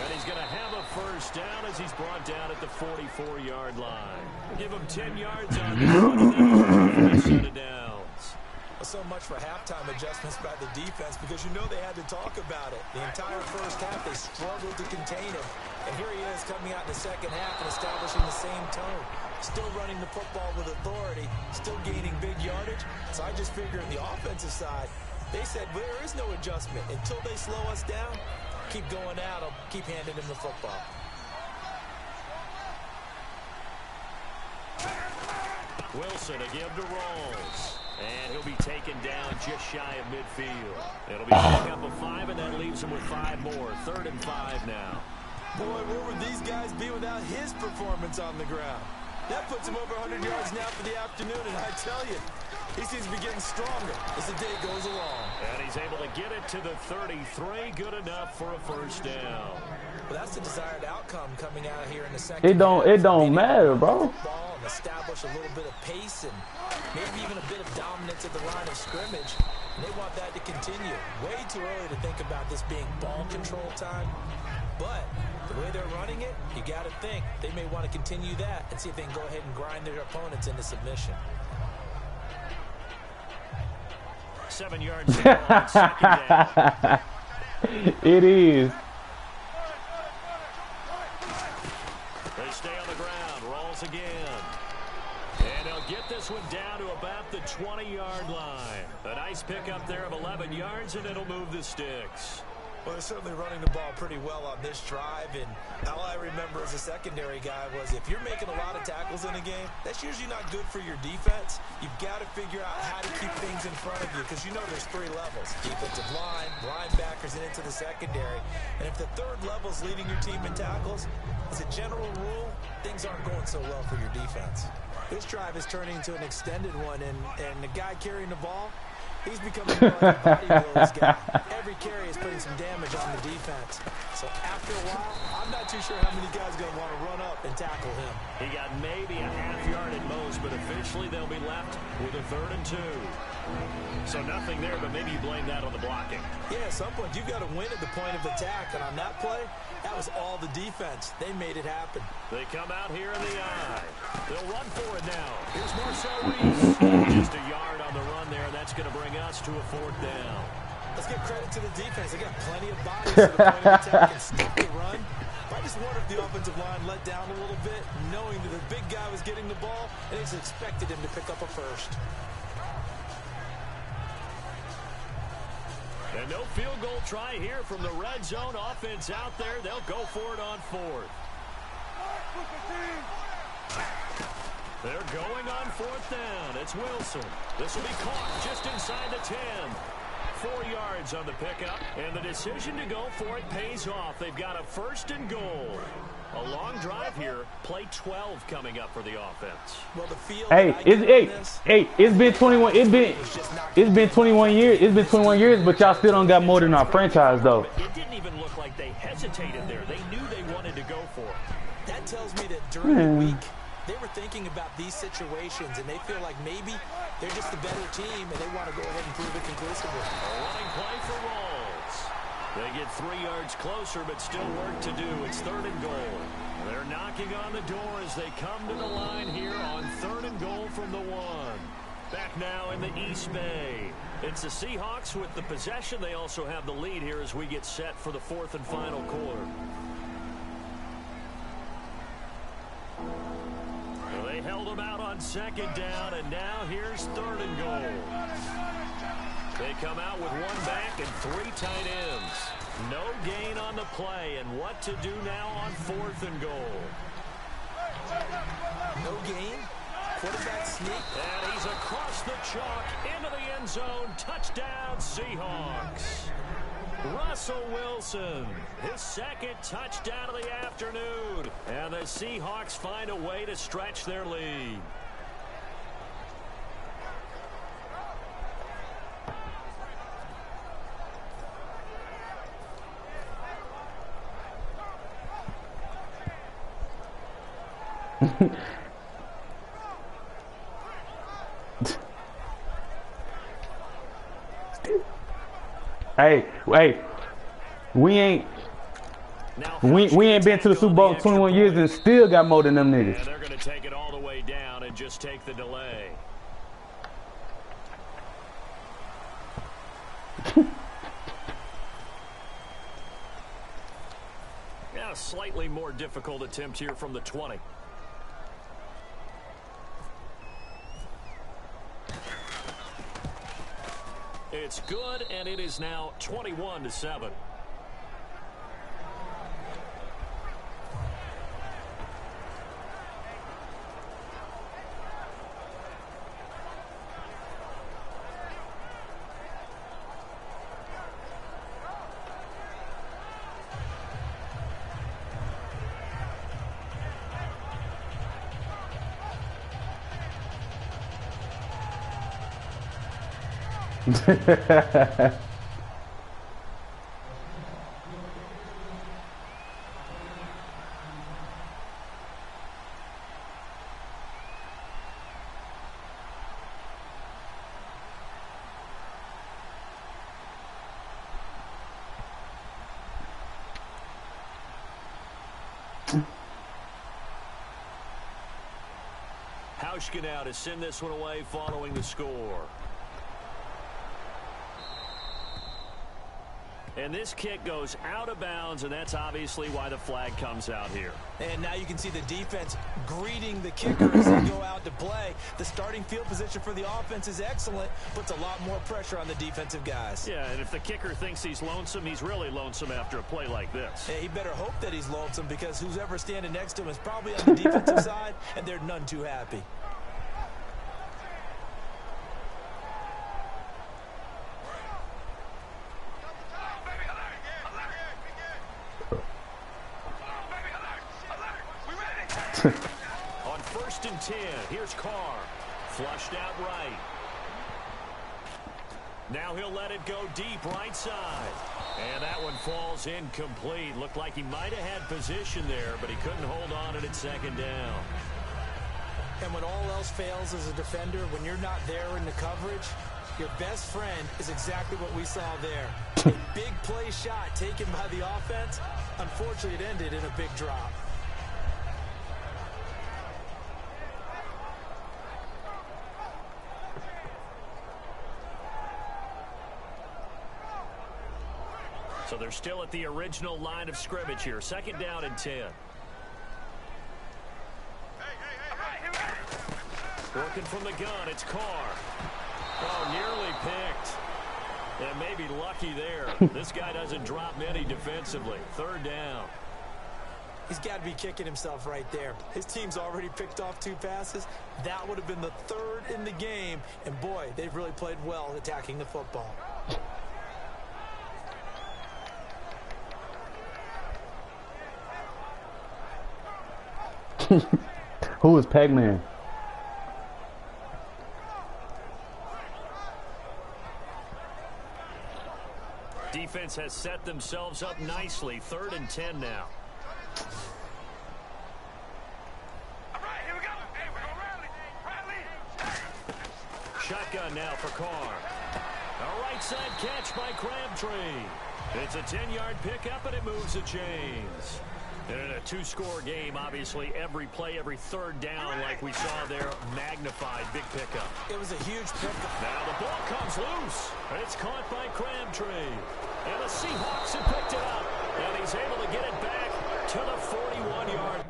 [SPEAKER 1] And he's going to have a first down as he's brought down at the 44-yard line. Give him 10 yards on this set of downs.
[SPEAKER 2] Well, so much for halftime adjustments by the defense because you know they had to talk about it. The entire first half, they struggled to contain him. And here he is coming out in the second half and establishing the same tone. Still running the football with authority, still gaining big yardage. So I just figure on the offensive side, they said, well, there is no adjustment. Until they slow us down, keep going out, I'll keep handing them the football.
[SPEAKER 1] Wilson to give to Rawls. And he'll be taken down just shy of midfield. It'll be pick up a 5, and that leaves him with 5 more. 3rd and 5 now.
[SPEAKER 2] Boy, where would these guys be without his performance on the ground? That puts him over 100 yards now for the afternoon, and I tell you, he seems to be getting stronger as the day goes along.
[SPEAKER 1] And he's able to get it to the 33. Good enough for a first down.
[SPEAKER 2] Well, that's the desired outcome coming out here in the second.
[SPEAKER 3] It don't matter, bro.
[SPEAKER 2] Ball and establish a little bit of pace and maybe even a bit of dominance at the line of scrimmage. And they want that to continue. Way too early to think about this being ball control time. But the way they're running it, you got to think they may want to continue that and see if they can go ahead and grind their opponents into submission.
[SPEAKER 1] 7 yards on second down.
[SPEAKER 3] It is.
[SPEAKER 1] They stay on the ground. Rolls again. And they'll get this one down to about the 20-yard line. A nice pickup there of 11 yards, and it'll move the sticks.
[SPEAKER 2] Well, they're certainly running the ball pretty well on this drive, and all I remember as a secondary guy was if you're making a lot of tackles in a game, that's usually not good for your defense. You've got to figure out how to keep things in front of you because you know there's 3 levels. Defensive line, linebackers, and into the secondary. And if the 3rd level is leading your team in tackles, as a general rule, things aren't going so well for your defense. This drive is turning into an extended one, and the guy carrying the ball, he's becoming more like a bodybuilder's guy. Every carry is putting some damage on the defense. So after a while, I'm not too sure how many guys are going to want to run up and tackle him.
[SPEAKER 1] He got maybe a half yard at most, but officially they'll be left with a 3rd and 2. So nothing there, but maybe you blame that on the blocking.
[SPEAKER 2] Yeah, at some point you've got to win at the point of attack, and on that play, that was all the defense. They made it happen.
[SPEAKER 1] They come out here in the eye. They'll run for it now. Here's Marcel Reese. Just a yard on the run there. That's going to bring us to a 4th down.
[SPEAKER 2] Let's give credit to the defense. They got plenty of bodies to the point of attack and stop the run. I just wonder if the offensive line let down a little bit, knowing that the big guy was getting the ball, and they just expected him to pick up a first.
[SPEAKER 1] And no field goal try here from the red zone offense out there. They'll go for it on 4th. They're going on 4th down. It's Wilson. This will be caught just inside the 10. 4 yards on the pickup, and the decision to go for it pays off. They've got a 1st and goal. A long drive here. Play 12 coming up for the offense.
[SPEAKER 2] Well, the field.
[SPEAKER 3] It's been 21. It's been 21 years. It's been 21 years, but y'all still don't got more than our franchise though.
[SPEAKER 1] It didn't even look like they hesitated there. They knew they wanted to go for it.
[SPEAKER 2] That tells me that during the week, they were thinking about these situations, and they feel like maybe they're just the better team, and they want to go ahead and prove it conclusively.
[SPEAKER 1] A running play for Rawls. They get 3 yards closer, but still work to do. It's 3rd and goal. They're knocking on the door as they come to the line here on 3rd and goal from the 1. Back now in the East Bay. It's the Seahawks with the possession. They also have the lead here as we get set for the 4th and final quarter. They held them out on 2nd down, and now here's 3rd and goal. They come out with 1 back and 3 tight ends. No gain on the play, and what to do now on 4th and goal.
[SPEAKER 2] No gain. Quarterback sneak.
[SPEAKER 1] And he's across the chalk into the end zone. Touchdown, Seahawks. Russell Wilson, his 2nd touchdown of the afternoon. And the Seahawks find a way to stretch their lead.
[SPEAKER 3] Hey, we ain't been to the Super Bowl in 21 years and still got more than them niggas.
[SPEAKER 1] Yeah, they're going to take it all the way down and just take the delay. Yeah, a slightly more difficult attempt here from the 20. It's good, and it is now 21-7. Hauschka now to send this one away following the score. And this kick goes out of bounds, and that's obviously why the flag comes out here.
[SPEAKER 2] And now you can see the defense greeting the kicker as they go out to play. The starting field position for the offense is excellent, puts a lot more pressure on the defensive guys.
[SPEAKER 1] Yeah, and if the kicker thinks he's lonesome, he's really lonesome after a play like this.
[SPEAKER 2] Yeah, he better hope that he's lonesome, because who's ever standing next to him is probably on the defensive side, and they're none too happy.
[SPEAKER 1] On 1st and 10, here's Carr. Flushed out right. Now he'll let it go deep right side. And that one falls incomplete. Looked like he might have had position there, but he couldn't hold on at 2nd down.
[SPEAKER 2] And when all else fails as a defender, when you're not there in the coverage, your best friend is exactly what we saw there. A big play shot taken by the offense. Unfortunately, it ended in a big drop.
[SPEAKER 1] So they're still at the original line of scrimmage here. 2nd down and 10. Working from the gun, it's Carr. Oh, nearly picked. And maybe lucky there. This guy doesn't drop many defensively. 3rd down.
[SPEAKER 2] He's got to be kicking himself right there. His team's already picked off 2 passes. That would have been the 3rd in the game. And boy, they've really played well attacking the football.
[SPEAKER 3] Who is Pac-Man?
[SPEAKER 1] Defense has set themselves up nicely. 3rd and 10 now.
[SPEAKER 6] All right, here we go. Hey, we're gonna rally.
[SPEAKER 1] Shotgun now for Carr. A right side catch by Crabtree. It's a 10-yard pickup, and it moves the chains. And in a 2-score game, obviously, every play, every 3rd down, like we saw there, magnified. Big pickup.
[SPEAKER 2] It was a huge pickup.
[SPEAKER 1] Now the ball comes loose, and it's caught by Crabtree. And the Seahawks have picked it up, and he's able to get it back to the 41-yard.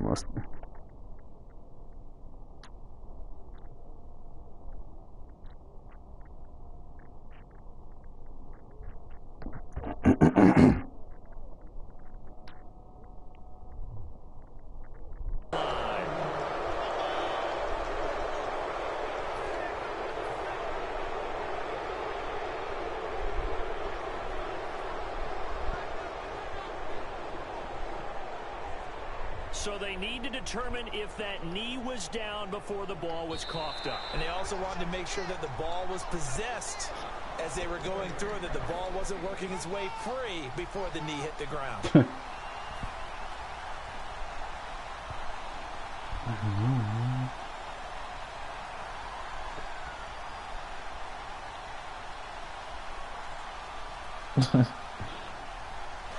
[SPEAKER 3] Must.
[SPEAKER 1] So they need to determine if that knee was down before the ball was coughed up.
[SPEAKER 2] And they also wanted to make sure that the ball was possessed as they were going through, that the ball wasn't working its way free before the knee hit the ground.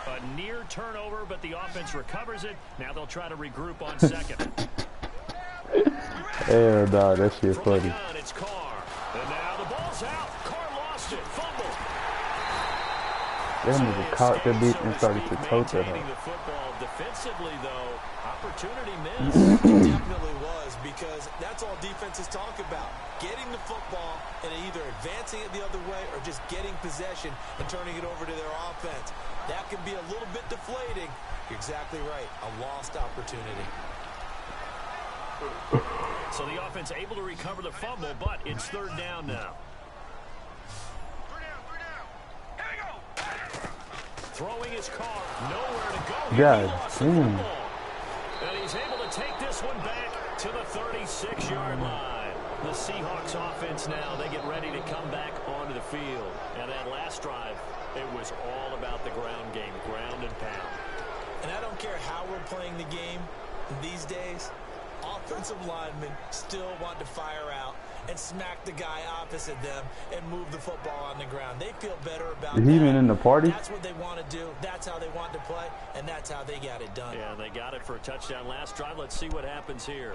[SPEAKER 1] A near turnover, but the offense recovers it. Now they'll try to regroup on 2nd.
[SPEAKER 3] Hell nah, that shit funny.
[SPEAKER 1] It's Carr. And now the ball's out. Carr lost it. Fumble.
[SPEAKER 3] That nigga caught the beat and started to tote her.
[SPEAKER 1] Maintaining the football defensively, though, opportunity
[SPEAKER 2] It
[SPEAKER 1] missed.
[SPEAKER 2] definitely was, because that's all defenses talk about. Getting the football and either advancing it the other way or just getting possession and turning it over to their offense. That can be a little bit deflating. You're exactly right. A lost opportunity.
[SPEAKER 1] So the offense able to recover the fumble, but it's third down now.
[SPEAKER 6] Three down. Here we go.
[SPEAKER 1] Throwing his car, nowhere to go.
[SPEAKER 3] God
[SPEAKER 1] He lost the
[SPEAKER 3] damn.
[SPEAKER 1] football. And he's able to take this one back to the 36-yard line. The Seahawks offense now, they get ready to come back onto the field. And that last drive, it was all about the ground game, ground and pound.
[SPEAKER 2] And I don't care how we're playing the game these days, offensive linemen still want to fire out and smack the guy opposite them and move the football on the ground. They feel better about
[SPEAKER 3] Is he
[SPEAKER 2] that.
[SPEAKER 3] even in the party?
[SPEAKER 2] That's what they want to do. That's how they want to play, and that's how they got it done.
[SPEAKER 1] Yeah, they got it for a touchdown last drive. Let's see what happens here.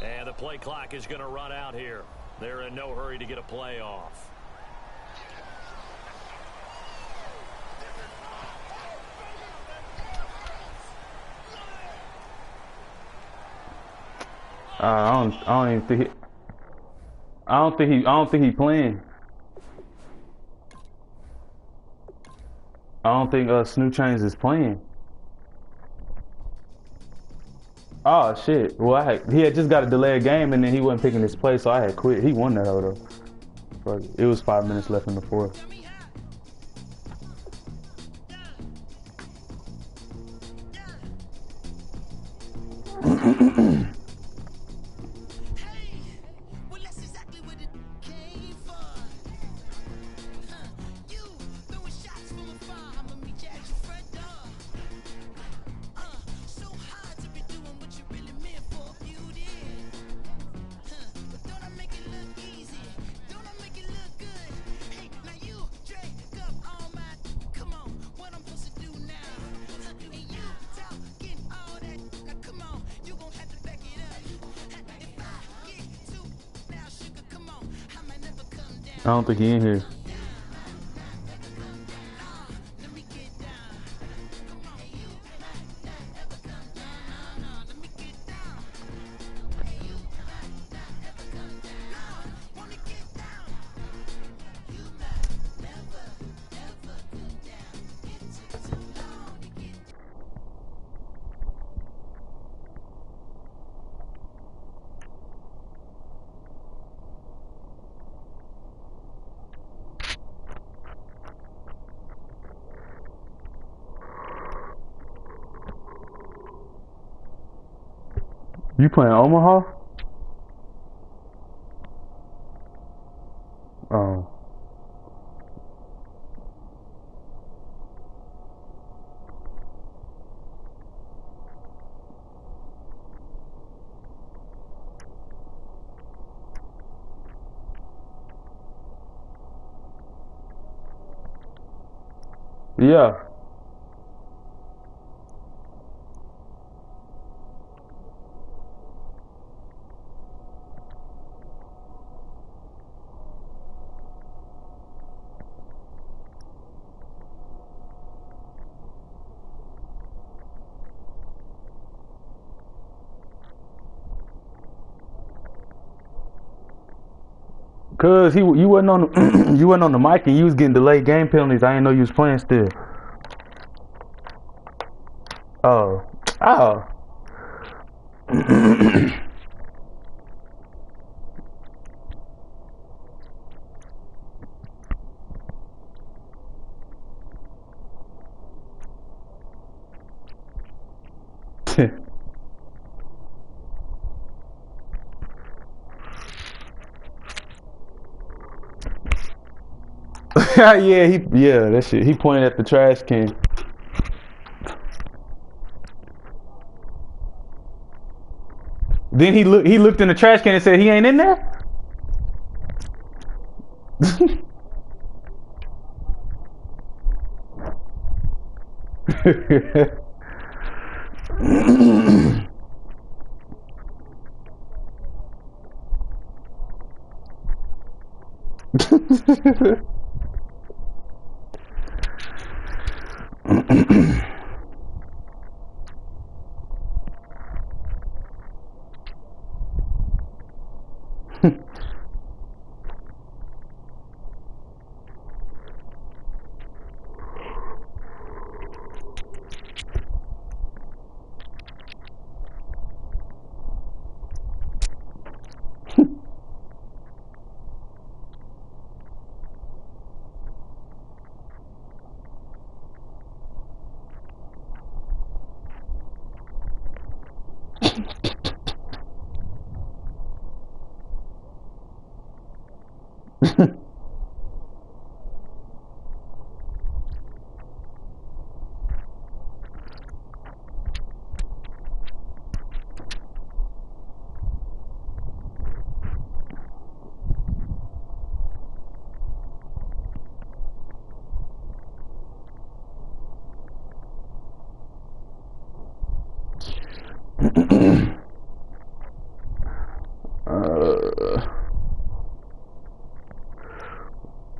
[SPEAKER 1] And the play clock is going to run out here. They're in no hurry to get a play off.
[SPEAKER 3] I don't even think I don't think he playing. I don't think Snoop Chains is playing. Oh shit! Well, he had just got a delayed game and then he wasn't picking his play, so I had quit. He won that though. Fuck it. It was 5 minutes left in the fourth. I don't think he in here. You playing Omaha? Oh. Yeah. Cause you wasn't on the, you wasn't on the mic and you was getting delayed game penalties. I didn't know you was playing still. Oh, oh. Yeah, that shit. He pointed at the trash can. Then he looked in the trash can and said he ain't in there.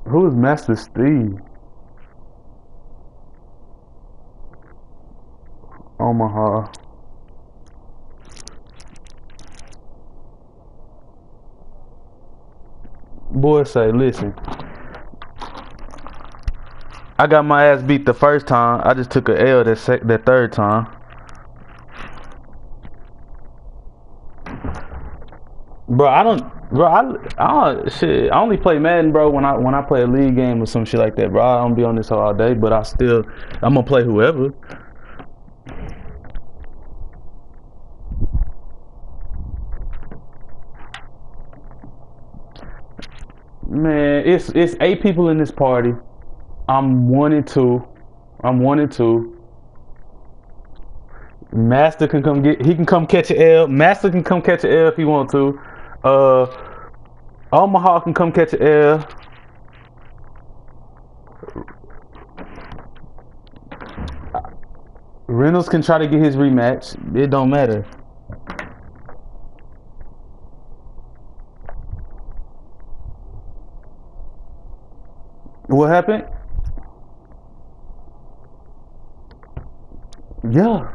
[SPEAKER 3] Who is Master Steve? Omaha. Boy say, listen. I got my ass beat the first time. I just took a L that third time. Bro, I don't shit. I only play Madden, bro, when I play a league game or some shit like that, bro. I don't be on this all day, but I'm gonna play whoever. Man, it's 8 people in this party. I'm 1-2. Master can come catch an L. Master can come catch an L if he want to. Omaha can come catch an L. Reynolds can try to get his rematch. It don't matter. What happened? Yeah.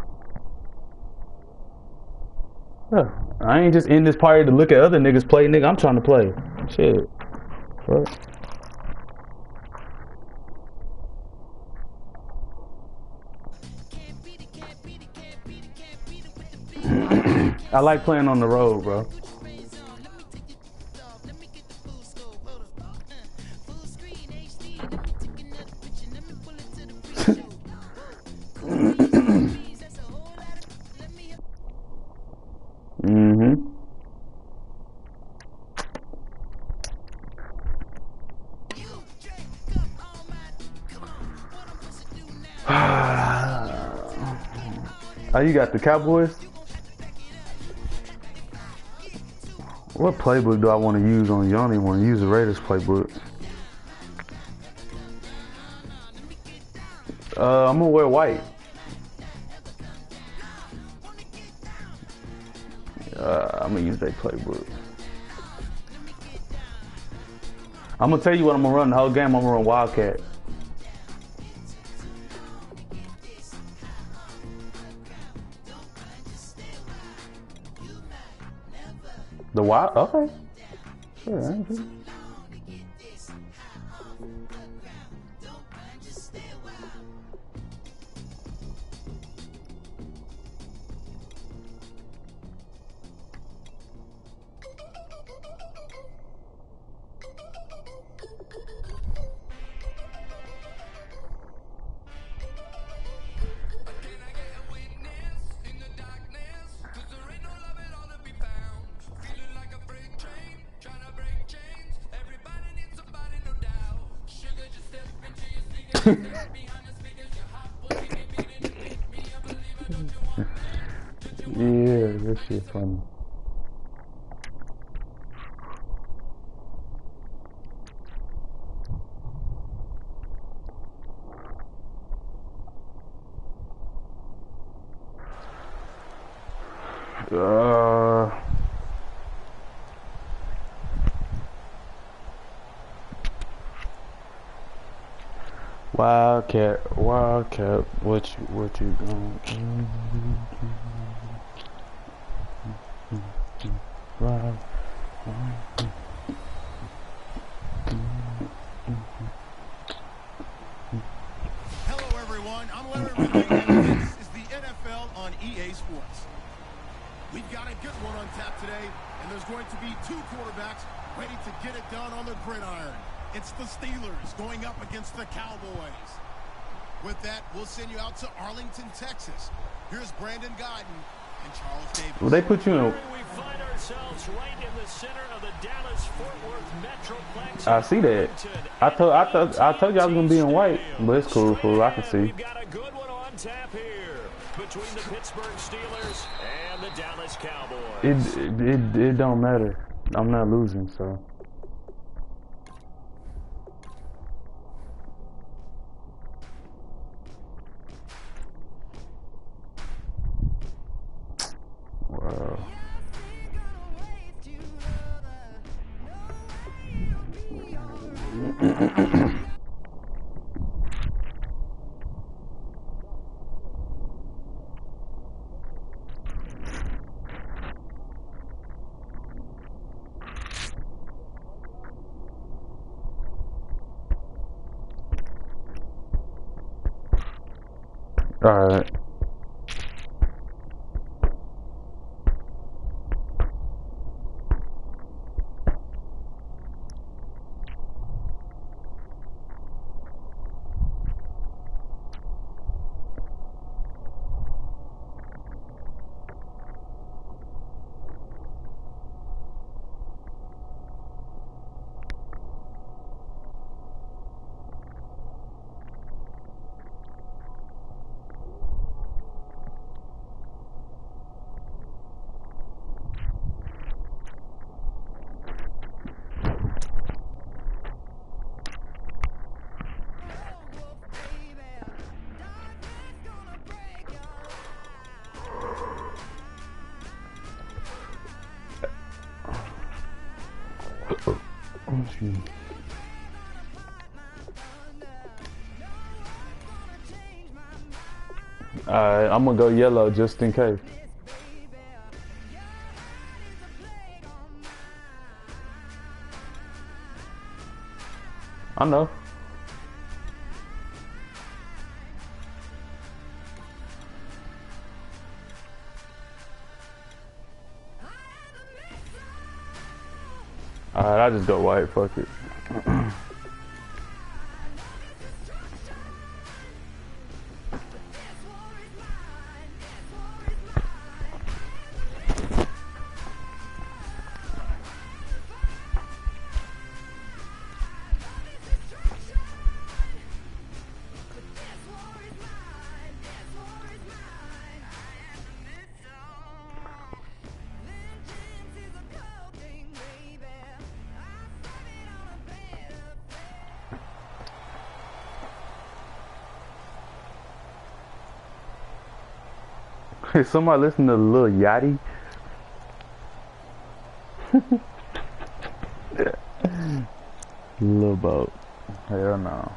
[SPEAKER 3] I ain't just in this party to look at other niggas play, nigga. I'm trying to play. Shit. Fuck. I like playing on the road, bro. Oh, you got the Cowboys? What playbook do I want to use on you? I don't even want to use the Raiders playbook. I'm gonna wear white. I'm gonna use that playbook. I'm gonna tell you what I'm gonna run the whole game. I'm gonna run Wildcat. The Wild? Okay. Sure. Yeah, that shit funny. Wildcat, Wildcat, what you gonna do? Wild.
[SPEAKER 5] Hello, everyone. I'm Larry Ridley, and this is the NFL on EA Sports. We've got a good one on tap today, and there's going to be two quarterbacks ready to get it done on the gridiron. It's the Steelers going up against the Cowboys. With that, we'll send you out to Arlington, Texas. Here's Brandon Godden and Charles Davis.
[SPEAKER 3] Well, they put you in.
[SPEAKER 1] We find ourselves right in the center of the Dallas-Fort Worth Metroplex.
[SPEAKER 3] I see that. I told you I was gonna be in white, but it's cool, fool. I can see.
[SPEAKER 1] We've got a good one on tap here between the Pittsburgh Steelers and the Dallas Cowboys.
[SPEAKER 3] It don't matter. I'm not losing, so. Wow. All right. Alright, I'm gonna go yellow just in case. I know. Alright, I just go white, fuck it. Is somebody listening to Lil Yachty? Lil Boat. Hell no.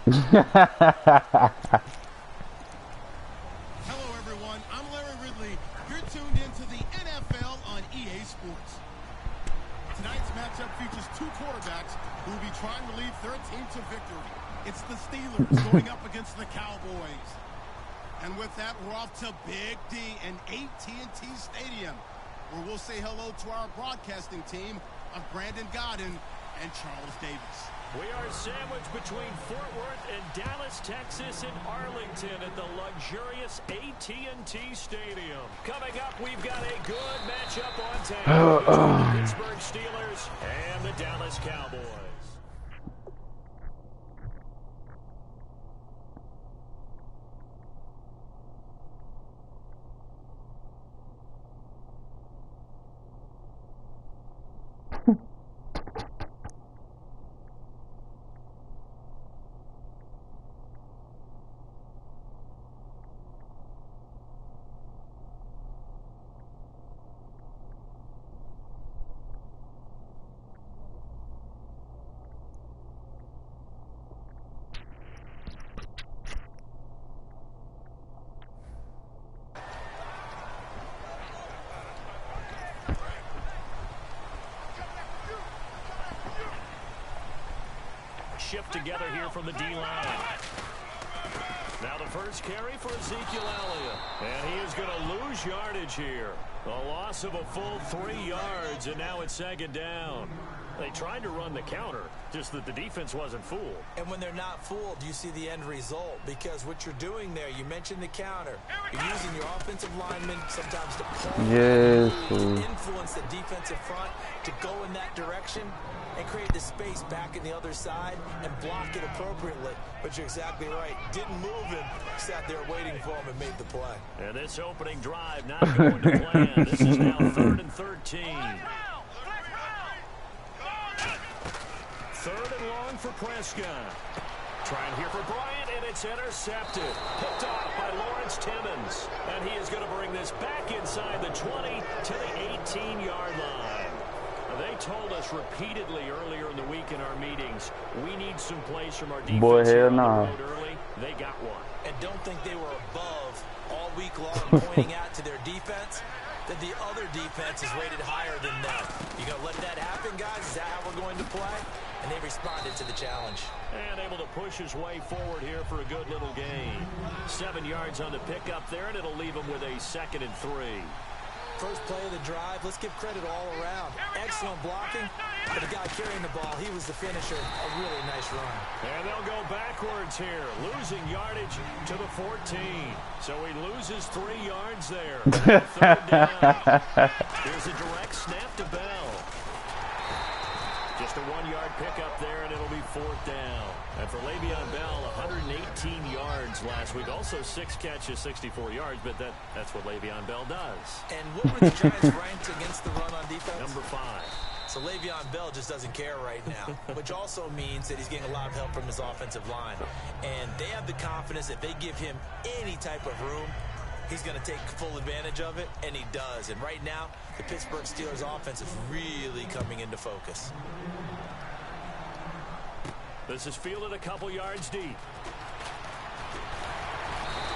[SPEAKER 5] Hello, everyone. I'm Larry Ridley. You're tuned into the NFL on EA Sports. Tonight's matchup features two quarterbacks who will be trying to lead their team to victory. It's the Steelers going up against the Cowboys. And with that, we're off to Big D and AT&T Stadium, where we'll say hello to our broadcasting team of Brandon Godden and Charles Davis.
[SPEAKER 1] We are sandwiched between Fort Worth and Dallas, Texas, and Arlington at the luxurious AT&T Stadium. Coming up, we've got a good matchup on tap between the Pittsburgh Steelers and the Dallas Cowboys. shift together here from the D-line. Now the first carry for Ezekiel Elliott. And he is going to lose yardage here. A loss of a full 3 yards, and now it's second down. They tried to run the counter, just that the defense wasn't fooled.
[SPEAKER 2] And when they're not fooled, you see the end result. Because what you're doing there, you mentioned the counter. You're using your offensive linemen sometimes to pull, to influence the defensive front to go in that direction and create the space back in the other side and block it appropriately. But you're exactly right. Didn't move him, sat there waiting for him and made the play.
[SPEAKER 1] And this opening drive not going to plan. This is now 3rd and 13. 3rd and long for Prescott. Trying here for Bryant, and it's intercepted. Picked off by Lawrence Timmons. And he is going to bring this back inside the 20 to the 18-yard line. They told us repeatedly earlier in the week in our meetings, we need some plays from our defense.
[SPEAKER 3] Boy, hell no.
[SPEAKER 1] Early. They got one.
[SPEAKER 2] And don't think they were above all week long pointing out to their defense that the other defense is rated higher than them. You going to let that happen, guys? Is that how we're going to play? And they responded to the challenge.
[SPEAKER 1] And able to push his way forward here for a good little gain. 7 yards on the pickup there, and it'll leave him with a 2nd and 3.
[SPEAKER 2] First play of the drive, let's give credit all around. Excellent blocking, but the guy carrying the ball, he was the finisher. A really nice run.
[SPEAKER 1] And they'll go backwards here, losing yardage to the 14. So he loses 3 yards there. 3rd down. Here's a direct snap to Bell. Just a 1-yard pickup there, and it'll be 4th down. And for Le'Veon Bell, 118 yards last week. Also 6 catches, 64 yards, but that's what Le'Veon Bell does.
[SPEAKER 2] And what were the Giants ranked against the run on defense?
[SPEAKER 1] Number 5.
[SPEAKER 2] So Le'Veon Bell just doesn't care right now, which also means that he's getting a lot of help from his offensive line. And they have the confidence that they give him any type of room, he's going to take full advantage of it, and he does. And right now, the Pittsburgh Steelers offense is really coming into focus.
[SPEAKER 1] This is fielded a couple yards deep.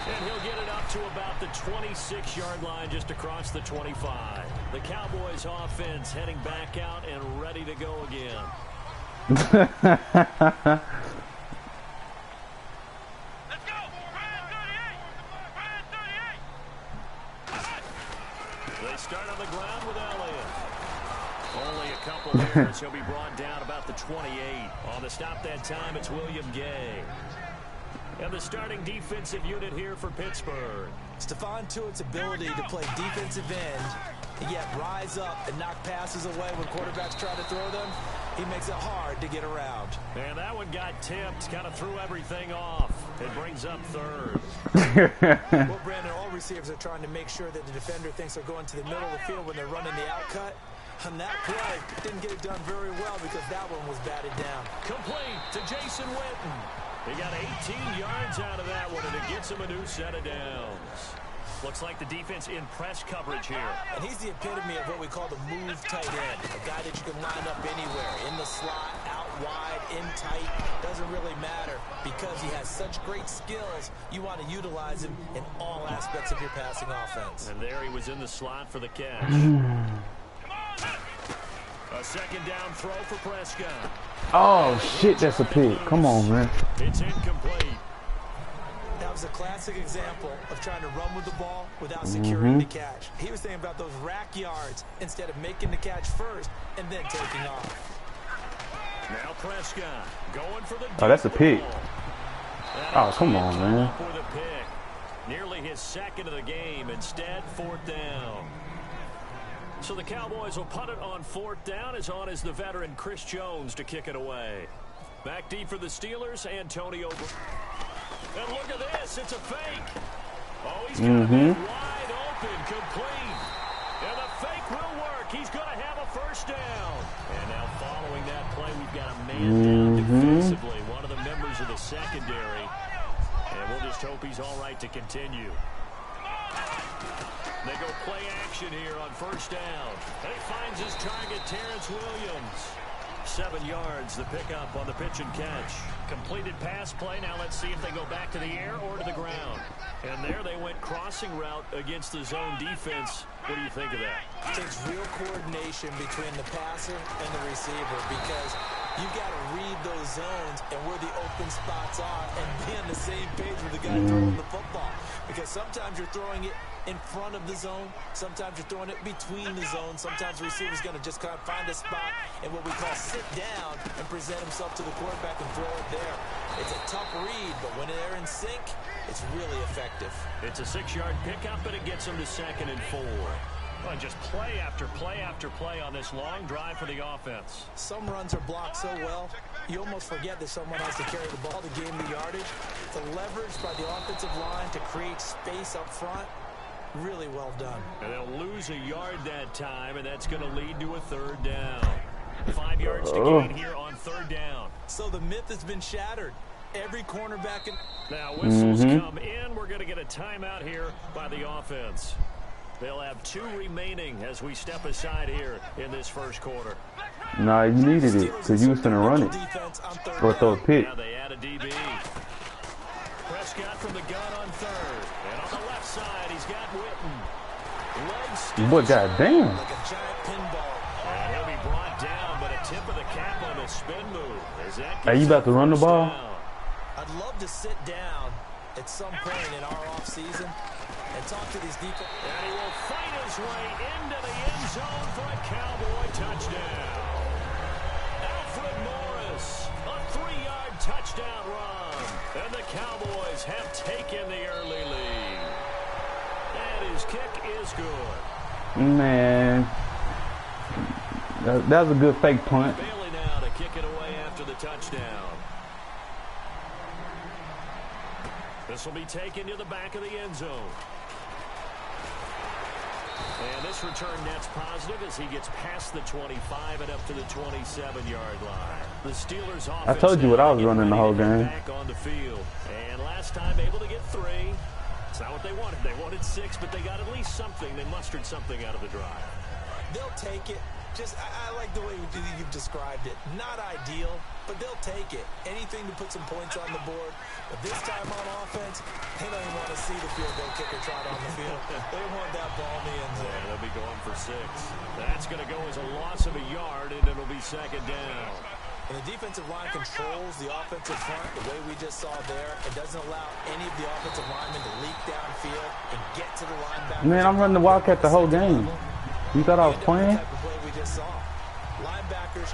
[SPEAKER 1] And he'll get it up to about the 26-yard line, just across the 25. The Cowboys offense heading back out and ready to go again.
[SPEAKER 6] Let's go! Ryan 38!
[SPEAKER 1] They start on the ground with Elliott. Only a couple errors. He'll be brought down about the 28. On the stop that time, it's William Gay. And the starting defensive unit here for Pittsburgh.
[SPEAKER 2] Stephon Tuitt's ability to play defensive end and yet rise up and knock passes away when quarterbacks try to throw them, he makes it hard to get around.
[SPEAKER 1] And that one got tipped, kind of threw everything off. It brings up 3rd.
[SPEAKER 2] Well, Brandon, all receivers are trying to make sure that the defender thinks they're going to the middle of the field when they're running the outcut. On that play, didn't get it done very well because that one was batted down.
[SPEAKER 1] Complete to Jason Witten. He got 18 yards out of that one, and it gets him a new set of downs. Looks like the defense in press coverage here.
[SPEAKER 2] And he's the epitome of what we call the move tight end. A guy that you can line up anywhere, in the slot, out wide, in tight. Doesn't really matter because he has such great skills. You want to utilize him in all aspects of your passing offense.
[SPEAKER 1] And there he was in the slot for the catch. A 2nd down throw for Prescott.
[SPEAKER 3] Oh, shit, that's a pick. Come on, man.
[SPEAKER 1] It's incomplete.
[SPEAKER 2] That was a classic example of trying to run with the ball without securing the catch. He was thinking about those rack yards instead of making the catch first and then taking off.
[SPEAKER 1] Now Prescott going for the
[SPEAKER 3] Oh, that's a pick.
[SPEAKER 1] ball.
[SPEAKER 3] Oh, come on, man.
[SPEAKER 1] For the pick. Nearly his 2nd of the game. Instead, 4th down. So the Cowboys will punt it on 4th down. As on is the veteran Chris Jones to kick it away. Back deep for the Steelers, Antonio. And look at this, it's a fake. Oh, he's got it wide open, complete. And the fake will work. He's going to have a 1st down. And now following that play, we've got a man down defensively, one of the members of the secondary. And we'll just hope he's all right to continue. They go play action here on 1st down. And he finds his target, Terrence Williams. 7 yards, the pickup on the pitch and catch. Completed pass play. Now let's see if they go back to the air or to the ground. And there they went crossing route against the zone defense. What do you think of that?
[SPEAKER 2] It takes real coordination between the passer and the receiver because You've got to read those zones and where the open spots are and be on the same page with the guy throwing the football. Because sometimes you're throwing it in front of the zone. Sometimes you're throwing it between the zones. Sometimes the receiver's going to just kind of find a spot and what we call sit down and present himself to the quarterback and throw it there. It's a tough read, but when they're in sync, it's really effective.
[SPEAKER 1] It's a 6-yard pickup, and it gets them to 2nd and 4. Well, just play after play after play on this long drive for the offense.
[SPEAKER 2] Some runs are blocked so well, you almost forget that someone has to carry the ball to gain the yardage. The leverage by the offensive line to create space up front, really well done.
[SPEAKER 1] And they'll lose a yard that time, and that's going to lead to a 3rd down. 5 yards to gain here on 3rd down.
[SPEAKER 2] So the myth has been shattered. Every cornerback...
[SPEAKER 1] Now whistles come in. We're going to get a timeout here by the offense. They'll have 2 remaining as we step aside here in this first quarter.
[SPEAKER 3] Nah, you needed it because you was going to run it or throw a pick.
[SPEAKER 1] Now they add a DB. Prescott from the gun on 3rd. And on the left side, he's got Witten.
[SPEAKER 3] Boy, goddamn.
[SPEAKER 2] Like a giant pinball.
[SPEAKER 1] And he'll be brought down, but a tip of the cap on the spin move.
[SPEAKER 3] Are you about to run the ball?
[SPEAKER 1] Down.
[SPEAKER 2] I'd love to sit down at some point in our offseason and talk to these defense.
[SPEAKER 1] And he will fight his way into the end zone for a Cowboy touchdown. Alfred Morris, a 3-yard touchdown run. And the Cowboys have taken the early lead. And his kick is good.
[SPEAKER 3] Man. That was a good fake punt.
[SPEAKER 1] Bailey now to kick it away after the touchdown. This will be taken to the back of the end zone. And this return net's positive as he gets past the 25 and up to the 27-yard line. The Steelers offense.
[SPEAKER 3] I told you what I was running the whole game.
[SPEAKER 1] Back on the field. And last time able to get 3. It's not what they wanted. They wanted 6, but they got at least something. They mustered something out of the drive.
[SPEAKER 2] They'll take it. I like the way you've described it. Not ideal, but they'll take it. Anything to put some points on the board. But this time on offense, they don't even want to see the field goal kicker trot on the field. They want that ball in the end zone.
[SPEAKER 1] Yeah, they'll be going for 6. That's going to go as a loss of a yard, and it'll be 2nd down.
[SPEAKER 2] And the defensive line controls the offensive front the way we just saw there. It doesn't allow any of the offensive linemen to leak downfield and get to the linebacker.
[SPEAKER 3] Man, I'm running the Wildcat the whole game. You thought I was playing?
[SPEAKER 2] We just saw. Linebackers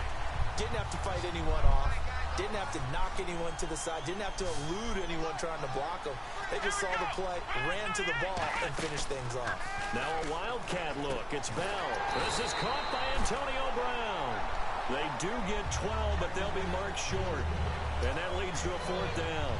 [SPEAKER 2] didn't have to fight anyone off, didn't have to knock anyone to the side, didn't have to elude anyone trying to block them. They just saw the play, ran to the ball, and finished things off.
[SPEAKER 1] Now a Wildcat look. It's Bell. This is caught by Antonio Brown. They do get 12, but they'll be marked short. And that leads to a 4th down.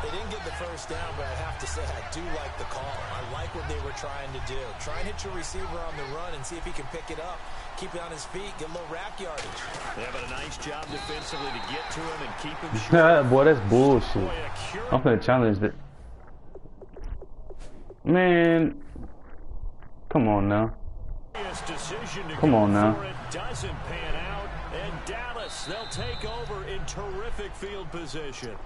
[SPEAKER 2] They didn't get the first down, but I have to say I do like the call. I like what they were trying to do. Try and hit your receiver on the run and see if he can pick it up. Keep it on his feet, get a little rack yardage.
[SPEAKER 1] They have a nice job defensively to get to him and keep him short.
[SPEAKER 3] Boy, that's bullshit. I'm gonna challenge that. Man, come on now. Come on now.
[SPEAKER 1] It doesn't pan out, and Dallas, they'll take over in terrific field position.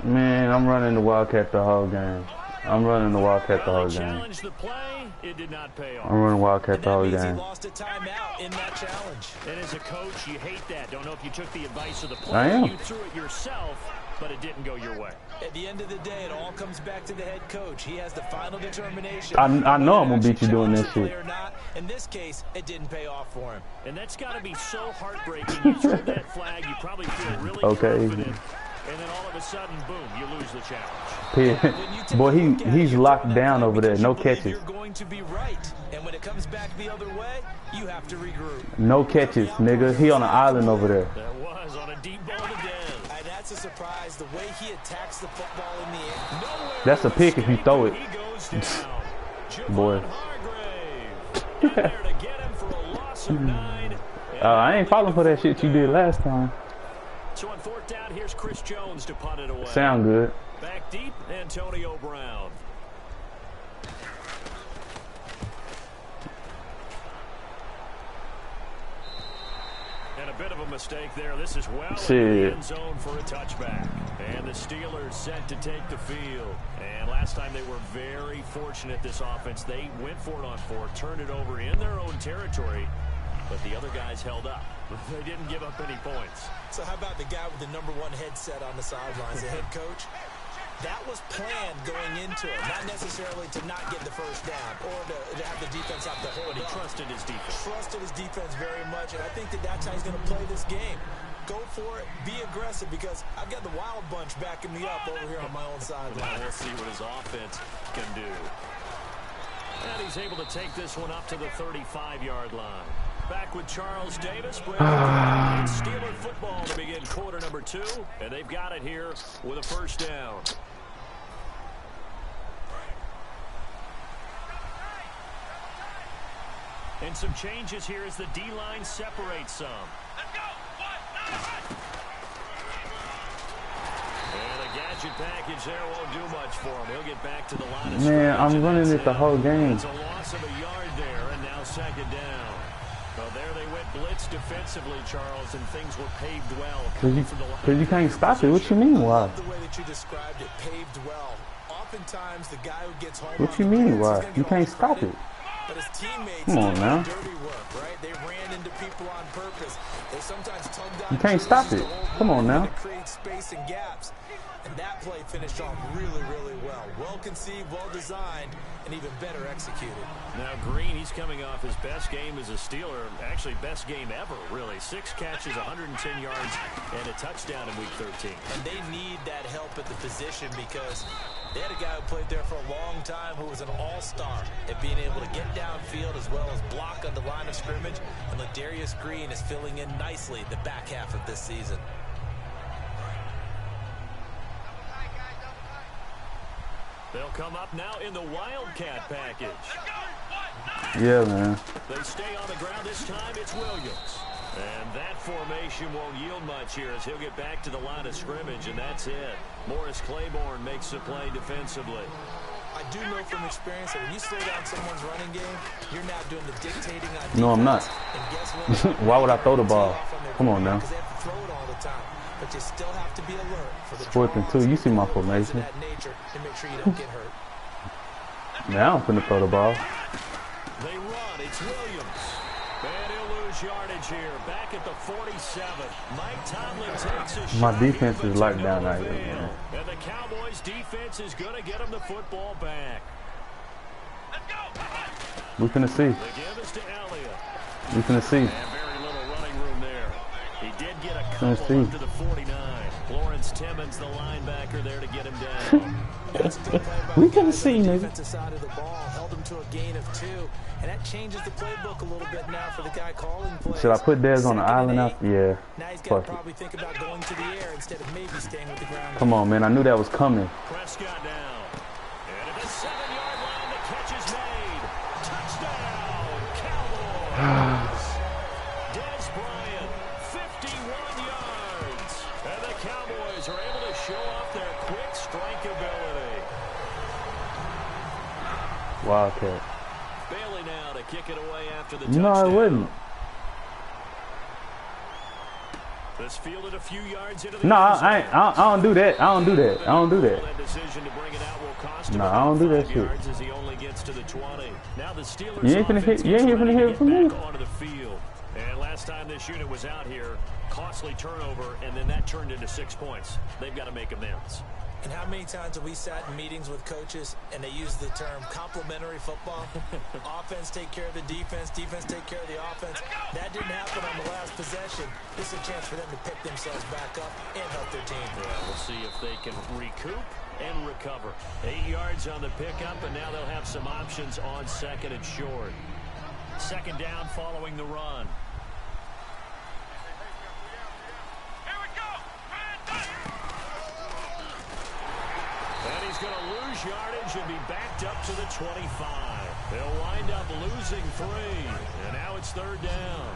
[SPEAKER 3] Man, I'm running the Wildcat the whole game. I'm running the Wildcat the whole game.
[SPEAKER 1] Challenged the play. It did not pay off.
[SPEAKER 3] I'm running Wildcat the whole
[SPEAKER 2] He
[SPEAKER 3] game.
[SPEAKER 2] lost a timeout in that challenge.
[SPEAKER 1] And as a coach, you hate that. Don't know if you took the advice of the
[SPEAKER 3] I
[SPEAKER 1] player.
[SPEAKER 3] am.
[SPEAKER 1] You threw it yourself, but it didn't go your way.
[SPEAKER 2] At the end of the day, it all comes back to the head coach. He has the final determination.
[SPEAKER 3] I know I'm gonna beat you doing this shit.
[SPEAKER 2] Or not. In this case, it didn't pay off for him.
[SPEAKER 1] And that's got to be so heartbreaking. You threw that flag. You probably feel really confident. And then all of a sudden, boom, you lose the challenge.
[SPEAKER 3] Boy, he's locked down over there. No catches.
[SPEAKER 2] You're going to be right. And when it comes back the other way, you have to regroup.
[SPEAKER 3] No catches, nigga. He on an island over there.
[SPEAKER 1] That was on a deep ball to Dez.
[SPEAKER 2] And that's a surprise. The way he attacks the football in the air.
[SPEAKER 3] That's a pick if you throw it.
[SPEAKER 1] He goes down.
[SPEAKER 3] Boy.
[SPEAKER 1] Hargrave. There to get him for a loss of 9.
[SPEAKER 3] I ain't falling for that shit you did last time.
[SPEAKER 1] So on 4th down, here's Chris Jones to punt it away.
[SPEAKER 3] Sound good.
[SPEAKER 1] Back deep, Antonio Brown. And a bit of a mistake there. This is well in the end zone for a touchback. And the Steelers set to take the field. And last time they were very fortunate, this offense. They went for it on 4, turned it over in their own territory, but the other guys held up. They didn't give up any points.
[SPEAKER 2] So how about the guy with the #1 headset on the sidelines, the head coach? That was planned going into it, not necessarily to not get the first down or to have the defense have to hold.
[SPEAKER 1] But he trusted his defense.
[SPEAKER 2] Trusted his defense very much, and I think that's how he's going to play this game. Go for it, be aggressive, because I've got the wild bunch backing me up over here on my own sideline.
[SPEAKER 1] We'll see what his offense can do. And he's able to take this one up to the 35-yard line. Back with Charles Davis. It's Steeler football to begin quarter number 2, and they've got it here with a first down. And some changes here as the D-line separates some.
[SPEAKER 6] Let's go. 1, 9,
[SPEAKER 1] And a gadget package there won't do much for him. He'll get back to the line of
[SPEAKER 3] Man, I'm
[SPEAKER 1] scrimmage,
[SPEAKER 3] running it the whole game.
[SPEAKER 1] It's a loss of a yard there, and now second down. Well, there they went blitz defensively, Charles, and things were paved well.
[SPEAKER 3] Because you can't stop it. What you mean, why?
[SPEAKER 2] I love the way that you described it, paved well. Oftentimes, the guy who gets home.
[SPEAKER 3] What you mean, why? You can't stop it.
[SPEAKER 2] But his teammates
[SPEAKER 3] Come on now.
[SPEAKER 2] dirty work, right? They ran into people on purpose. They sometimes tugged on.
[SPEAKER 3] You can't stop it. Come on now.
[SPEAKER 2] To create space and gaps. And that play finished off really, really well. Well conceived, well designed, and even better executed.
[SPEAKER 1] Now Green, he's coming off his best game as a Steeler. Actually, best game ever, really. 6 catches, 110 yards, and a touchdown in Week 13.
[SPEAKER 2] And they need that help at the position because they had a guy who played there for a long time who was an all-star at being able to get downfield as well as block on the line of scrimmage. And Ladarius Green is filling in nicely the back half of this season.
[SPEAKER 1] They'll come up now in the Wildcat package.
[SPEAKER 3] Yeah, man.
[SPEAKER 1] They stay on the ground this time. It's Williams. And that formation won't yield much here as he'll get back to the line of scrimmage, and that's it. Morris Claiborne makes the play defensively.
[SPEAKER 2] I do know from experience that when you slow down someone's running game, you're now doing the dictating on defense.
[SPEAKER 3] No, I'm not.
[SPEAKER 2] And guess what?
[SPEAKER 3] Why would I throw the ball? Come on now.
[SPEAKER 2] Because they have to throw it all the time. But you still have to be alert for the
[SPEAKER 3] 4th and 2. You see my formation.
[SPEAKER 2] that nature to make sure you don't get hurt.
[SPEAKER 3] Now I'm finna throw the ball.
[SPEAKER 1] They run. It's Williams. And he'll lose yardage here. Back at the 47. Mike Tomlin takes a shot.
[SPEAKER 3] My defense is locked down out here, man.
[SPEAKER 1] And the Cowboys defense is going to get him the football back.
[SPEAKER 6] Let's go.
[SPEAKER 3] We finna see.
[SPEAKER 1] The give is to Elliott.
[SPEAKER 3] We finna see.
[SPEAKER 1] And very little running room there. He did get a couple up to the 49. Lawrence Timmons, the linebacker, there to get him down.
[SPEAKER 3] We can see, nigga.
[SPEAKER 2] Defensive side of the ball held him to a gain of 2, and that changes the playbook a little bit now for the guy calling plays.
[SPEAKER 3] Should I put Dez on the island now? Yeah.
[SPEAKER 2] Now he's got to
[SPEAKER 3] Fuck
[SPEAKER 2] probably think about going to the air instead of maybe staying with the ground.
[SPEAKER 3] Come on, man. I knew that was coming.
[SPEAKER 1] Prescott down. And at the 7-yard line, the catch is made. Touchdown, Cowboys. Dez Bryant, 51 yards. And the Cowboys are able to show off their quick strike ability.
[SPEAKER 3] Wildcat.
[SPEAKER 1] Bailey now to kick it away after the touchdown.
[SPEAKER 3] No, I wouldn't.
[SPEAKER 1] This fielded a few yards into the
[SPEAKER 3] No, I don't do that. I don't do that. I don't do that.
[SPEAKER 1] That decision to bring it out will cost him
[SPEAKER 3] No, I don't do that
[SPEAKER 1] 5
[SPEAKER 3] shit.
[SPEAKER 1] yards as he only gets to the 20. Now the Steelers
[SPEAKER 3] You ain't finna
[SPEAKER 1] offense
[SPEAKER 3] hit. You ain't
[SPEAKER 1] gets ready
[SPEAKER 3] finna
[SPEAKER 1] to
[SPEAKER 3] hit
[SPEAKER 1] get
[SPEAKER 3] from me.
[SPEAKER 1] back onto the field. And last time this unit was out here, costly turnover, and then that turned into 6 points. They've got to make amends.
[SPEAKER 2] And how many times have we sat in meetings with coaches and they use the term complementary football? Offense take care of the defense, defense take care of the offense. That didn't happen on the last possession. This is a chance for them to pick themselves back up and help their team.
[SPEAKER 1] Yeah, we'll see if they can recoup and recover. 8 yards on the pickup, and now they'll have some options on 2nd and short. 2nd down following the run.
[SPEAKER 6] Here we go.
[SPEAKER 1] And he's going to lose yardage and be backed up to the 25. They'll wind up losing 3. And now it's 3rd down.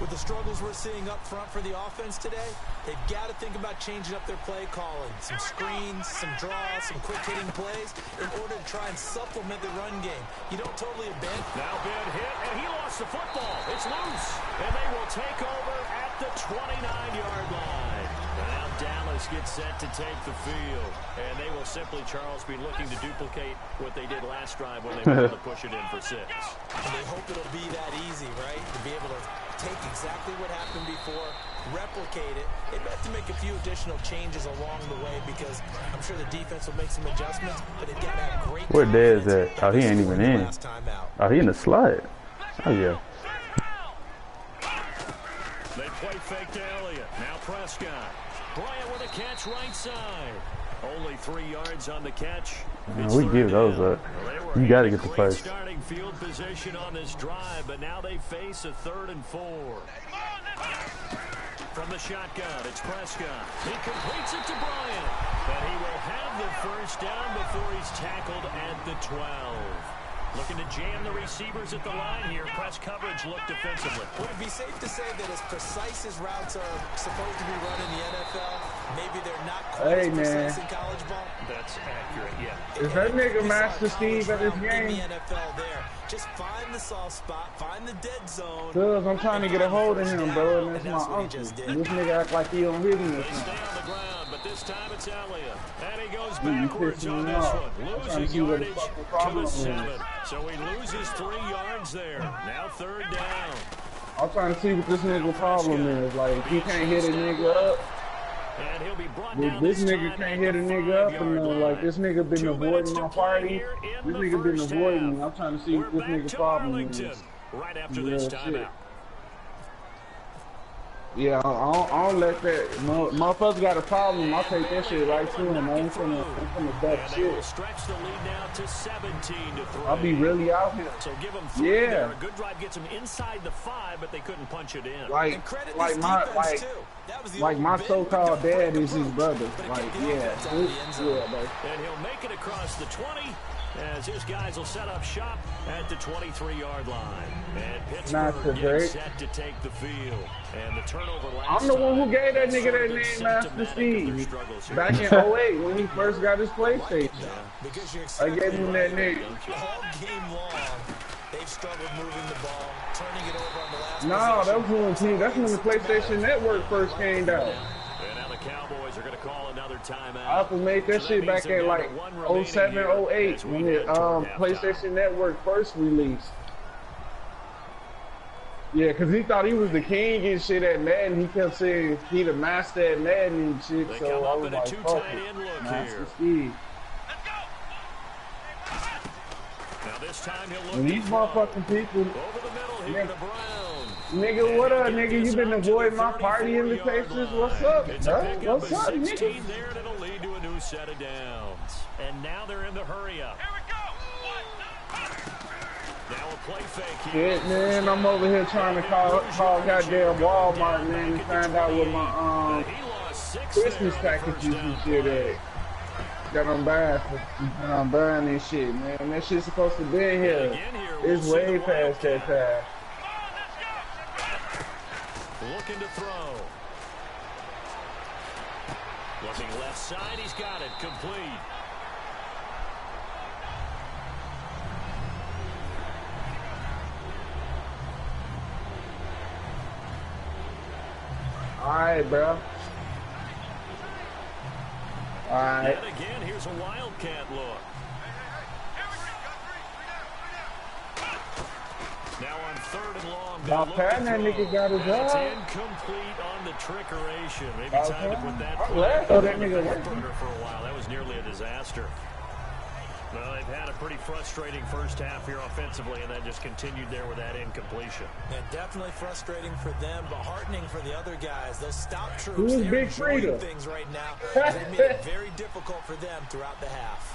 [SPEAKER 2] With the struggles we're seeing up front for the offense today, they've got to think about changing up their play calling. Some screens, some draws, some quick-hitting plays in order to try and supplement the run game. You don't totally abandon.
[SPEAKER 1] Now Ben hit, and he lost the football. It's loose. And they will take over at the 29-yard line. And now Dallas gets set to take the field. And they will simply, Charles, be looking to duplicate what they did last drive when they were able to push it in for 6.
[SPEAKER 2] And they hope it'll be that easy, right? To be able to take exactly what happened before, replicate it. They have to make a few additional changes along the way because I'm sure the defense will make some adjustments, but they've got to have great
[SPEAKER 3] Where Dez
[SPEAKER 2] confidence.
[SPEAKER 3] at? Oh, he ain't even in. Oh, he in the slot. Oh, yeah.
[SPEAKER 1] They play fake to Elliott. Now Prescott. Bryant with a catch right side. Only 3 yards on the catch.
[SPEAKER 3] We give those up. You got to get the first.
[SPEAKER 1] Starting field position on this drive, but now they face a 3rd and 4. From the shotgun, it's Prescott. He completes it to Bryant, but he will have the first down before he's tackled at the 12. Looking to jam the receivers at the line here. Press coverage look defensively.
[SPEAKER 2] Would it be safe to say that as precise as routes are supposed to be run in the NFL, maybe they're not quite as precise in college ball?
[SPEAKER 1] That's accurate, yeah.
[SPEAKER 7] Is that nigga Master Steve at this
[SPEAKER 2] In
[SPEAKER 7] game?
[SPEAKER 2] the NFL there. Just find the soft spot, find the dead zone.
[SPEAKER 7] Cuz I'm trying to get a hold of him, bro, and that's my uncle. This nigga act like he don't hear me or
[SPEAKER 1] They stay
[SPEAKER 7] something.
[SPEAKER 1] on the ground, but this time it's Elliott. And he goes
[SPEAKER 7] You
[SPEAKER 1] backwards
[SPEAKER 7] pissing
[SPEAKER 1] on
[SPEAKER 7] me
[SPEAKER 1] this
[SPEAKER 7] off.
[SPEAKER 1] one.
[SPEAKER 7] I'm trying to
[SPEAKER 1] Losing
[SPEAKER 7] see where the
[SPEAKER 1] yardage
[SPEAKER 7] fucking
[SPEAKER 1] to
[SPEAKER 7] problem
[SPEAKER 1] the
[SPEAKER 7] is.
[SPEAKER 1] 7. So he loses 3 yards there. Now 3rd down.
[SPEAKER 7] I'm trying to see what this nigga problem is. Like, he can't hit a nigga up.
[SPEAKER 1] And he'll be brought down
[SPEAKER 7] This
[SPEAKER 1] this
[SPEAKER 7] nigga
[SPEAKER 1] time
[SPEAKER 7] can't
[SPEAKER 1] at
[SPEAKER 7] hit a
[SPEAKER 1] the
[SPEAKER 7] nigga up,
[SPEAKER 1] 5-yard
[SPEAKER 7] and
[SPEAKER 1] line.
[SPEAKER 7] like this nigga been
[SPEAKER 1] 2 minutes
[SPEAKER 7] avoiding
[SPEAKER 1] to
[SPEAKER 7] my
[SPEAKER 1] play
[SPEAKER 7] party.
[SPEAKER 1] here in
[SPEAKER 7] This
[SPEAKER 1] the
[SPEAKER 7] nigga been
[SPEAKER 1] first
[SPEAKER 7] avoiding me.
[SPEAKER 1] half.
[SPEAKER 7] I'm trying to see
[SPEAKER 1] We're
[SPEAKER 7] what this
[SPEAKER 1] back
[SPEAKER 7] nigga
[SPEAKER 1] to
[SPEAKER 7] problem
[SPEAKER 1] Arlington
[SPEAKER 7] is.
[SPEAKER 1] right after
[SPEAKER 7] Real
[SPEAKER 1] this
[SPEAKER 7] shit.
[SPEAKER 1] timeout.
[SPEAKER 7] Yeah, I don't let that. Motherfuckers got a problem. I'll take that shit right to him. I ain't finna back
[SPEAKER 1] And they will
[SPEAKER 7] shit.
[SPEAKER 1] stretch the lead now to 17-3.
[SPEAKER 7] I'll be really out here.
[SPEAKER 1] So give them 3
[SPEAKER 7] Yeah.
[SPEAKER 1] there. A good drive gets them inside the 5, but they couldn't punch it in.
[SPEAKER 7] Like my
[SPEAKER 2] big
[SPEAKER 7] so-called dad is his brother.
[SPEAKER 2] but it
[SPEAKER 7] Like,
[SPEAKER 2] could be
[SPEAKER 7] yeah,
[SPEAKER 2] offense out of the end zone.
[SPEAKER 7] yeah, bro.
[SPEAKER 1] And he'll make it across the 20 as his guys will set up shop at the 23-yard line. And
[SPEAKER 7] Not so
[SPEAKER 1] Pittsburgh
[SPEAKER 7] great.
[SPEAKER 1] gets set to take the field. And the turnover last
[SPEAKER 7] I'm the one who
[SPEAKER 1] time,
[SPEAKER 7] gave that
[SPEAKER 1] that's
[SPEAKER 7] nigga that
[SPEAKER 1] sort of
[SPEAKER 7] name,
[SPEAKER 1] symptomatic
[SPEAKER 7] Master
[SPEAKER 1] of
[SPEAKER 7] Steve.
[SPEAKER 1] their struggles here.
[SPEAKER 7] Back in 08 when he first got his PlayStation.
[SPEAKER 2] Because you're
[SPEAKER 7] I gave him that name.
[SPEAKER 2] all game long. They've struggled moving the ball, turning it over on the last
[SPEAKER 7] No,
[SPEAKER 2] possession.
[SPEAKER 7] that's when the PlayStation Network first came out.
[SPEAKER 1] And now the Cowboys are going to call another timeout.
[SPEAKER 7] Apple made that
[SPEAKER 1] So
[SPEAKER 7] shit
[SPEAKER 1] means
[SPEAKER 7] back
[SPEAKER 1] they're
[SPEAKER 7] in
[SPEAKER 1] down
[SPEAKER 7] like
[SPEAKER 1] to 1 remaining
[SPEAKER 7] 07,
[SPEAKER 1] here
[SPEAKER 7] 08
[SPEAKER 1] as we
[SPEAKER 7] when
[SPEAKER 1] head
[SPEAKER 7] the
[SPEAKER 1] toward halftime.
[SPEAKER 7] PlayStation Network first released. Yeah, because he thought he was the king and shit at Madden. He kept saying he the master at Madden and shit.
[SPEAKER 1] They
[SPEAKER 7] So
[SPEAKER 1] come
[SPEAKER 7] I
[SPEAKER 1] up
[SPEAKER 7] was
[SPEAKER 1] in a
[SPEAKER 7] like,
[SPEAKER 1] two
[SPEAKER 7] fuck
[SPEAKER 1] tight
[SPEAKER 7] it.
[SPEAKER 1] end look
[SPEAKER 7] Master
[SPEAKER 1] here.
[SPEAKER 7] Steve.
[SPEAKER 1] Now this time he'll look
[SPEAKER 7] And these
[SPEAKER 1] to throw.
[SPEAKER 7] motherfucking people,
[SPEAKER 1] Over the middle here to Brown.
[SPEAKER 7] nigga, what up,
[SPEAKER 1] And
[SPEAKER 7] nigga?
[SPEAKER 1] he
[SPEAKER 7] You
[SPEAKER 1] gets
[SPEAKER 7] been
[SPEAKER 1] out to the
[SPEAKER 7] avoiding my party
[SPEAKER 1] 34-yard
[SPEAKER 7] invitations?
[SPEAKER 1] line.
[SPEAKER 7] What's up,
[SPEAKER 1] It's a
[SPEAKER 7] bro?
[SPEAKER 1] pickup
[SPEAKER 7] What's
[SPEAKER 1] of
[SPEAKER 7] up,
[SPEAKER 1] 16
[SPEAKER 7] nigga?
[SPEAKER 1] there, and it'll lead to a new set of downs. And now they're in the hurry up.
[SPEAKER 6] Here we go.
[SPEAKER 1] Now a play fake here.
[SPEAKER 7] Shit, man, I'm over here trying to call goddamn Walmart, man, and find out what my
[SPEAKER 1] He lost 6
[SPEAKER 7] Christmas
[SPEAKER 1] there on the
[SPEAKER 7] packages
[SPEAKER 1] first
[SPEAKER 7] and
[SPEAKER 1] down
[SPEAKER 7] shit
[SPEAKER 1] play.
[SPEAKER 7] that I'm buying and I'm buying this shit, man. That shit's supposed to be in here.
[SPEAKER 1] Again here, we'll
[SPEAKER 7] It's
[SPEAKER 1] see
[SPEAKER 7] way
[SPEAKER 1] the
[SPEAKER 7] past that
[SPEAKER 1] Wildcat.
[SPEAKER 7] time.
[SPEAKER 1] Looking to throw. Looking left side, he's got it complete.
[SPEAKER 7] Alright, bro. Alright.
[SPEAKER 1] And again, here's a Wildcat look. Now on 3rd and long. they'll
[SPEAKER 7] About
[SPEAKER 1] look
[SPEAKER 7] time
[SPEAKER 1] to
[SPEAKER 7] that
[SPEAKER 1] throw.
[SPEAKER 7] nigga got his
[SPEAKER 1] That's
[SPEAKER 7] job.
[SPEAKER 1] incomplete on the trickeration. Maybe
[SPEAKER 7] About
[SPEAKER 1] time to
[SPEAKER 7] time.
[SPEAKER 1] put that
[SPEAKER 7] I'm
[SPEAKER 1] play
[SPEAKER 7] glad
[SPEAKER 1] on
[SPEAKER 7] that
[SPEAKER 1] the
[SPEAKER 7] nigga
[SPEAKER 1] back
[SPEAKER 7] went.
[SPEAKER 1] burner for a while. That was nearly a disaster. Well, they've had a pretty frustrating first half here offensively, and that just continued there with that incompletion.
[SPEAKER 2] Yeah, definitely frustrating for them, but heartening for the other guys. Those stop troops,
[SPEAKER 7] Who's
[SPEAKER 2] they're
[SPEAKER 7] Big
[SPEAKER 2] enjoying
[SPEAKER 7] Frida?
[SPEAKER 2] things right now. As they made it very difficult for them throughout the half.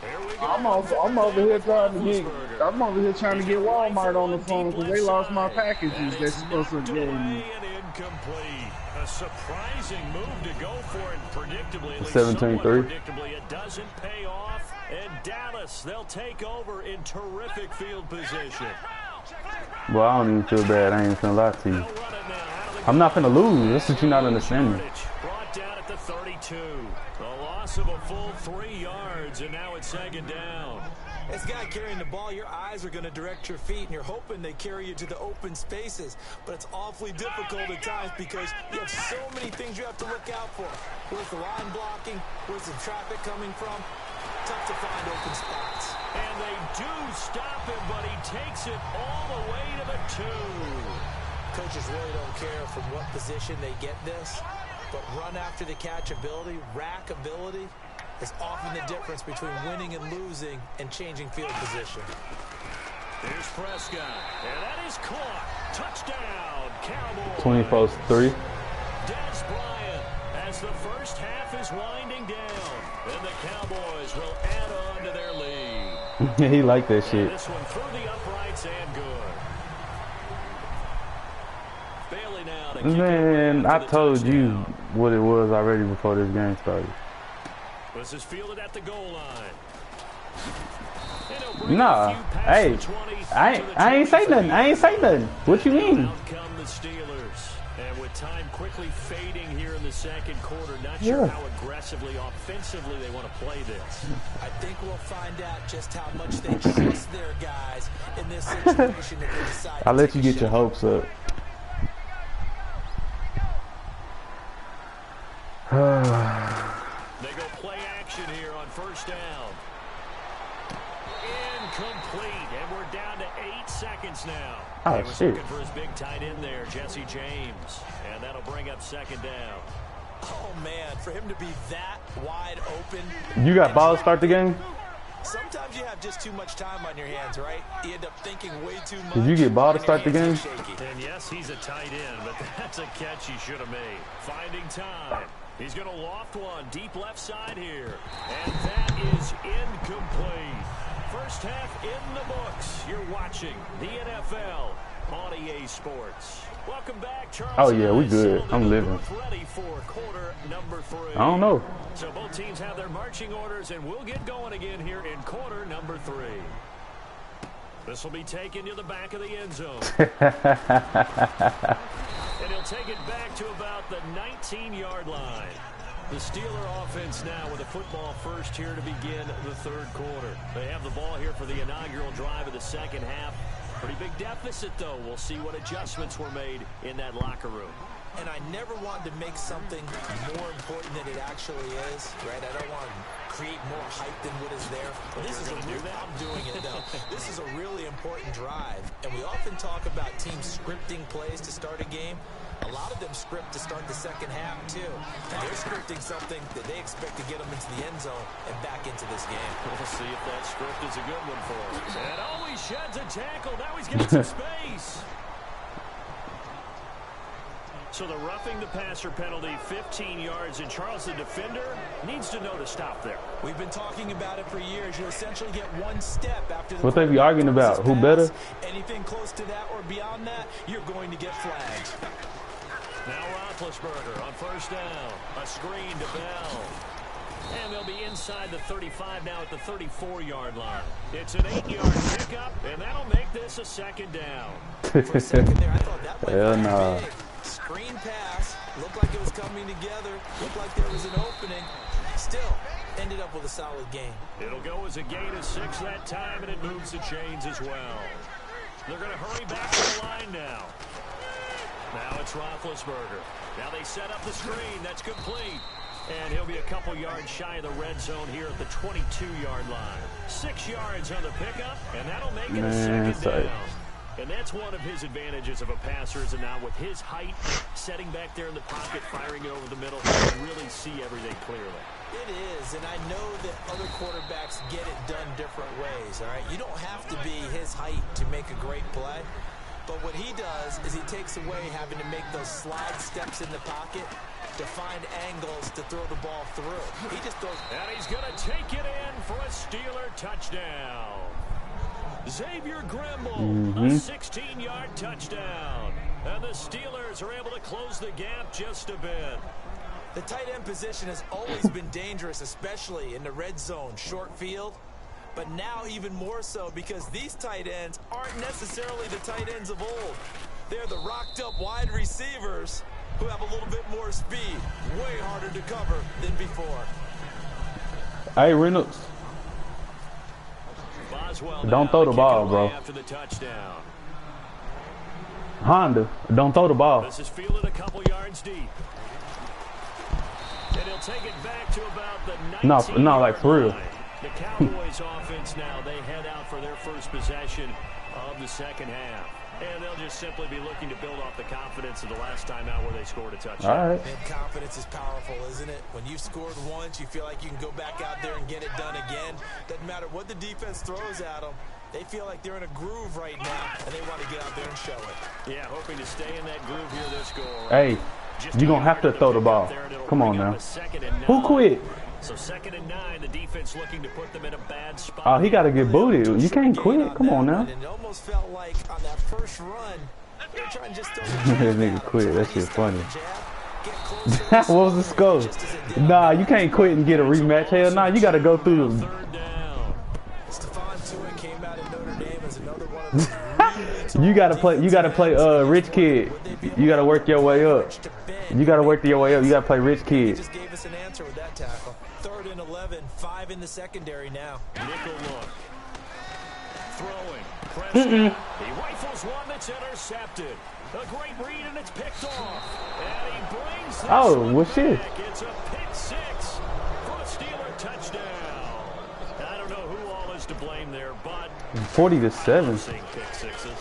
[SPEAKER 1] Here we go.
[SPEAKER 7] I'm over here trying to get Walmart on the phone because they lost my packages they're supposed to get me.
[SPEAKER 1] And incomplete. A surprising move to go for it predictably. At least
[SPEAKER 3] 17-3.
[SPEAKER 1] somewhat predictably, it doesn't pay off. And Dallas, they'll take over in terrific field position.
[SPEAKER 3] Well, I don't even feel bad. I ain't finna lie to you.
[SPEAKER 1] They'll run it now. Out of the
[SPEAKER 3] I'm not finna lose. That's what you're not understanding.
[SPEAKER 1] Brought down at the 32. The loss loss of a full 3 yards, and now it's second down.
[SPEAKER 2] As guy carrying the ball, your eyes are going to direct your feet, and you're hoping they carry you to the open spaces. But it's awfully difficult at times because you have so many things you have to look out for. Where's the line blocking? Where's the traffic coming from? Tough to find open spots.
[SPEAKER 1] And they do stop him, but he takes it all the way to the 2.
[SPEAKER 2] Coaches really don't care from what position they get this, but run after the catch ability, rack ability, is often the difference between winning and losing and changing field position.
[SPEAKER 1] Here's Prescott, and that is caught. Touchdown, Cowboys.
[SPEAKER 3] 24-3.
[SPEAKER 1] Des Bryant, as the first half is winding down, and the Cowboys will add on to their lead.
[SPEAKER 3] He liked that shit.
[SPEAKER 1] And this one through the uprights and good. Bailey now to kick
[SPEAKER 3] Man,
[SPEAKER 1] it
[SPEAKER 3] I
[SPEAKER 1] to the
[SPEAKER 3] told you
[SPEAKER 1] touchdown.
[SPEAKER 3] what it was already before this game started.
[SPEAKER 1] This is fielded at the goal line. And he'll bring
[SPEAKER 3] Nah,
[SPEAKER 1] a few past
[SPEAKER 3] hey,
[SPEAKER 1] the 20
[SPEAKER 3] I ain't say nothing. I ain't say nothing. What you mean?
[SPEAKER 1] Out come the Steelers. And with time quickly fading here in the second quarter, not sure how aggressively, offensively they want to play this.
[SPEAKER 2] I think we'll find out just how much they trust their guys in this situation if they decide
[SPEAKER 3] I'll
[SPEAKER 2] to
[SPEAKER 3] let
[SPEAKER 2] take
[SPEAKER 3] you
[SPEAKER 2] a
[SPEAKER 3] get your
[SPEAKER 2] shot.
[SPEAKER 3] hopes up.
[SPEAKER 1] They go play action here on first down. Incomplete, and we're down to 8 seconds now.
[SPEAKER 3] Oh,
[SPEAKER 1] He was
[SPEAKER 3] shit.
[SPEAKER 1] looking for his big tight end there, Jesse James, and that'll bring up second down.
[SPEAKER 2] Oh, man, for him to be that wide open.
[SPEAKER 3] You got ball to start the game?
[SPEAKER 2] Sometimes you have just too much time on your hands, right? You end up thinking way too much.
[SPEAKER 3] Did you get ball to
[SPEAKER 2] and
[SPEAKER 3] start the
[SPEAKER 2] your
[SPEAKER 3] game?
[SPEAKER 2] hands get shaky.
[SPEAKER 1] And yes, he's a tight end, but that's a catch he should have made. Finding time. He's going to loft one deep left side here. And that is incomplete. First half in the books. You're watching the NFL on EA Sports. Welcome back, Charles.
[SPEAKER 3] Oh, yeah, we
[SPEAKER 1] and I
[SPEAKER 3] good.
[SPEAKER 1] settled
[SPEAKER 3] I'm
[SPEAKER 1] in,
[SPEAKER 3] living.
[SPEAKER 1] both ready for quarter number 3.
[SPEAKER 3] I don't know.
[SPEAKER 1] So both teams have their marching orders, and we'll get going again here in quarter number 3. This will be taken to the back of the end zone. And he'll take it back to about the 19-yard line. The Steeler offense now with a football first here to begin the third quarter. They have the ball here for the inaugural drive of the second half. Pretty big deficit, though. We'll see what adjustments were made in that locker room.
[SPEAKER 2] And I never wanted to make something more important than it actually is, right? I don't want to create more hype than what is there. But this is I'm doing it, though. This is a really important drive. And we often talk about teams scripting plays to start a game. A lot of them script to start the second half, too. And they're scripting something that they expect to get them into the end zone and back into this game.
[SPEAKER 1] We'll see if that script is a good one for him. And always sheds a tackle. Now he's got some space. So the roughing the passer penalty, 15 yards, and Charles, the defender, needs to know to stop there.
[SPEAKER 2] We've been talking about it for years. You essentially get one step after the
[SPEAKER 3] What they be arguing about? Who better?
[SPEAKER 2] Anything close to that or beyond that, you're going to get flagged.
[SPEAKER 1] Now Roethlisberger on first down. A screen to Bell. And they'll be inside the 35 now at the 34-yard line. It's an 8-yard pickup, and that'll make this a second down.
[SPEAKER 2] For a second there, I thought that might
[SPEAKER 3] Hell
[SPEAKER 2] be
[SPEAKER 3] nah.
[SPEAKER 2] big. Screen pass. Looked like it was coming together. Looked like there was an opening. Still, ended up with a solid game.
[SPEAKER 1] It'll go as a gain of 6 that time, and it moves the chains as well. They're going to hurry back to the line now. Now it's Roethlisberger. Now they set up the screen. That's complete. And he'll be a couple yards shy of the red zone here at the 22-yard line. 6 yards on the pickup, and that'll make it a second down. And that's one of his advantages of a passer, is now with his height, setting back there in the pocket, firing it over the middle, he can really see everything clearly.
[SPEAKER 2] It is, and I know that other quarterbacks get it done different ways, all right? You don't have to be his height to make a great play. But what he does is he takes away having to make those slide steps in the pocket to find angles to throw the ball through. He just throws.
[SPEAKER 1] And he's going to take it in for a Steeler touchdown. Xavier Grimble, a 16-yard touchdown. And the Steelers are able to close the gap just a bit.
[SPEAKER 2] The tight end position has always been dangerous, especially in the red zone, short field. But now even more so because these tight ends aren't necessarily the tight ends of old. They're the rocked-up wide receivers who have a little bit more speed, way harder to cover than before.
[SPEAKER 3] Hey, Reynolds.
[SPEAKER 1] Boswell
[SPEAKER 3] Don't throw the ball, bro.
[SPEAKER 1] After the touchdown.
[SPEAKER 3] Honda, don't throw the ball.
[SPEAKER 1] This is fielded a couple yards deep. And he'll take it back to about the 19
[SPEAKER 3] No, like for real.
[SPEAKER 1] The Cowboys offense now, they head out for their first possession of the second half. And they'll just simply be looking to build off the confidence of the last time out where they scored a touchdown.
[SPEAKER 3] All right.
[SPEAKER 2] And confidence is powerful, isn't it? When you've scored once, you feel like you can go back out there and get it done again. Doesn't matter what the defense throws at them. They feel like they're in a groove right now, and they want to get out there and show it.
[SPEAKER 1] Yeah, hoping to stay in that groove here this go around.
[SPEAKER 3] Hey, you're going to have to throw the ball. Come on now. Who quit?
[SPEAKER 1] So 2nd and 9, the defense looking to put them in a bad spot.
[SPEAKER 3] Oh, he got to get booted. You can't quit. Come on now.
[SPEAKER 2] And it almost felt like on that first run, they're trying just to
[SPEAKER 3] That nigga quit. That shit funny. What was the score? Nah, you can't quit and get a rematch. Hell nah, you got to go through them. You gotta play rich kid. You gotta work your way up. You gotta work your way up. You gotta play rich kid.
[SPEAKER 2] Just gave us an answer with that tackle. 3rd and 11, 5 in the secondary now.
[SPEAKER 1] Nickel look. Throwing. Preston. He rifles one that's intercepted. A great read and it's picked off. And he brings this
[SPEAKER 3] well shit.
[SPEAKER 1] It's a pick 6 for a Steeler touchdown. I don't know who all is to blame there, but
[SPEAKER 3] 40-7.
[SPEAKER 1] seeing pick 6s.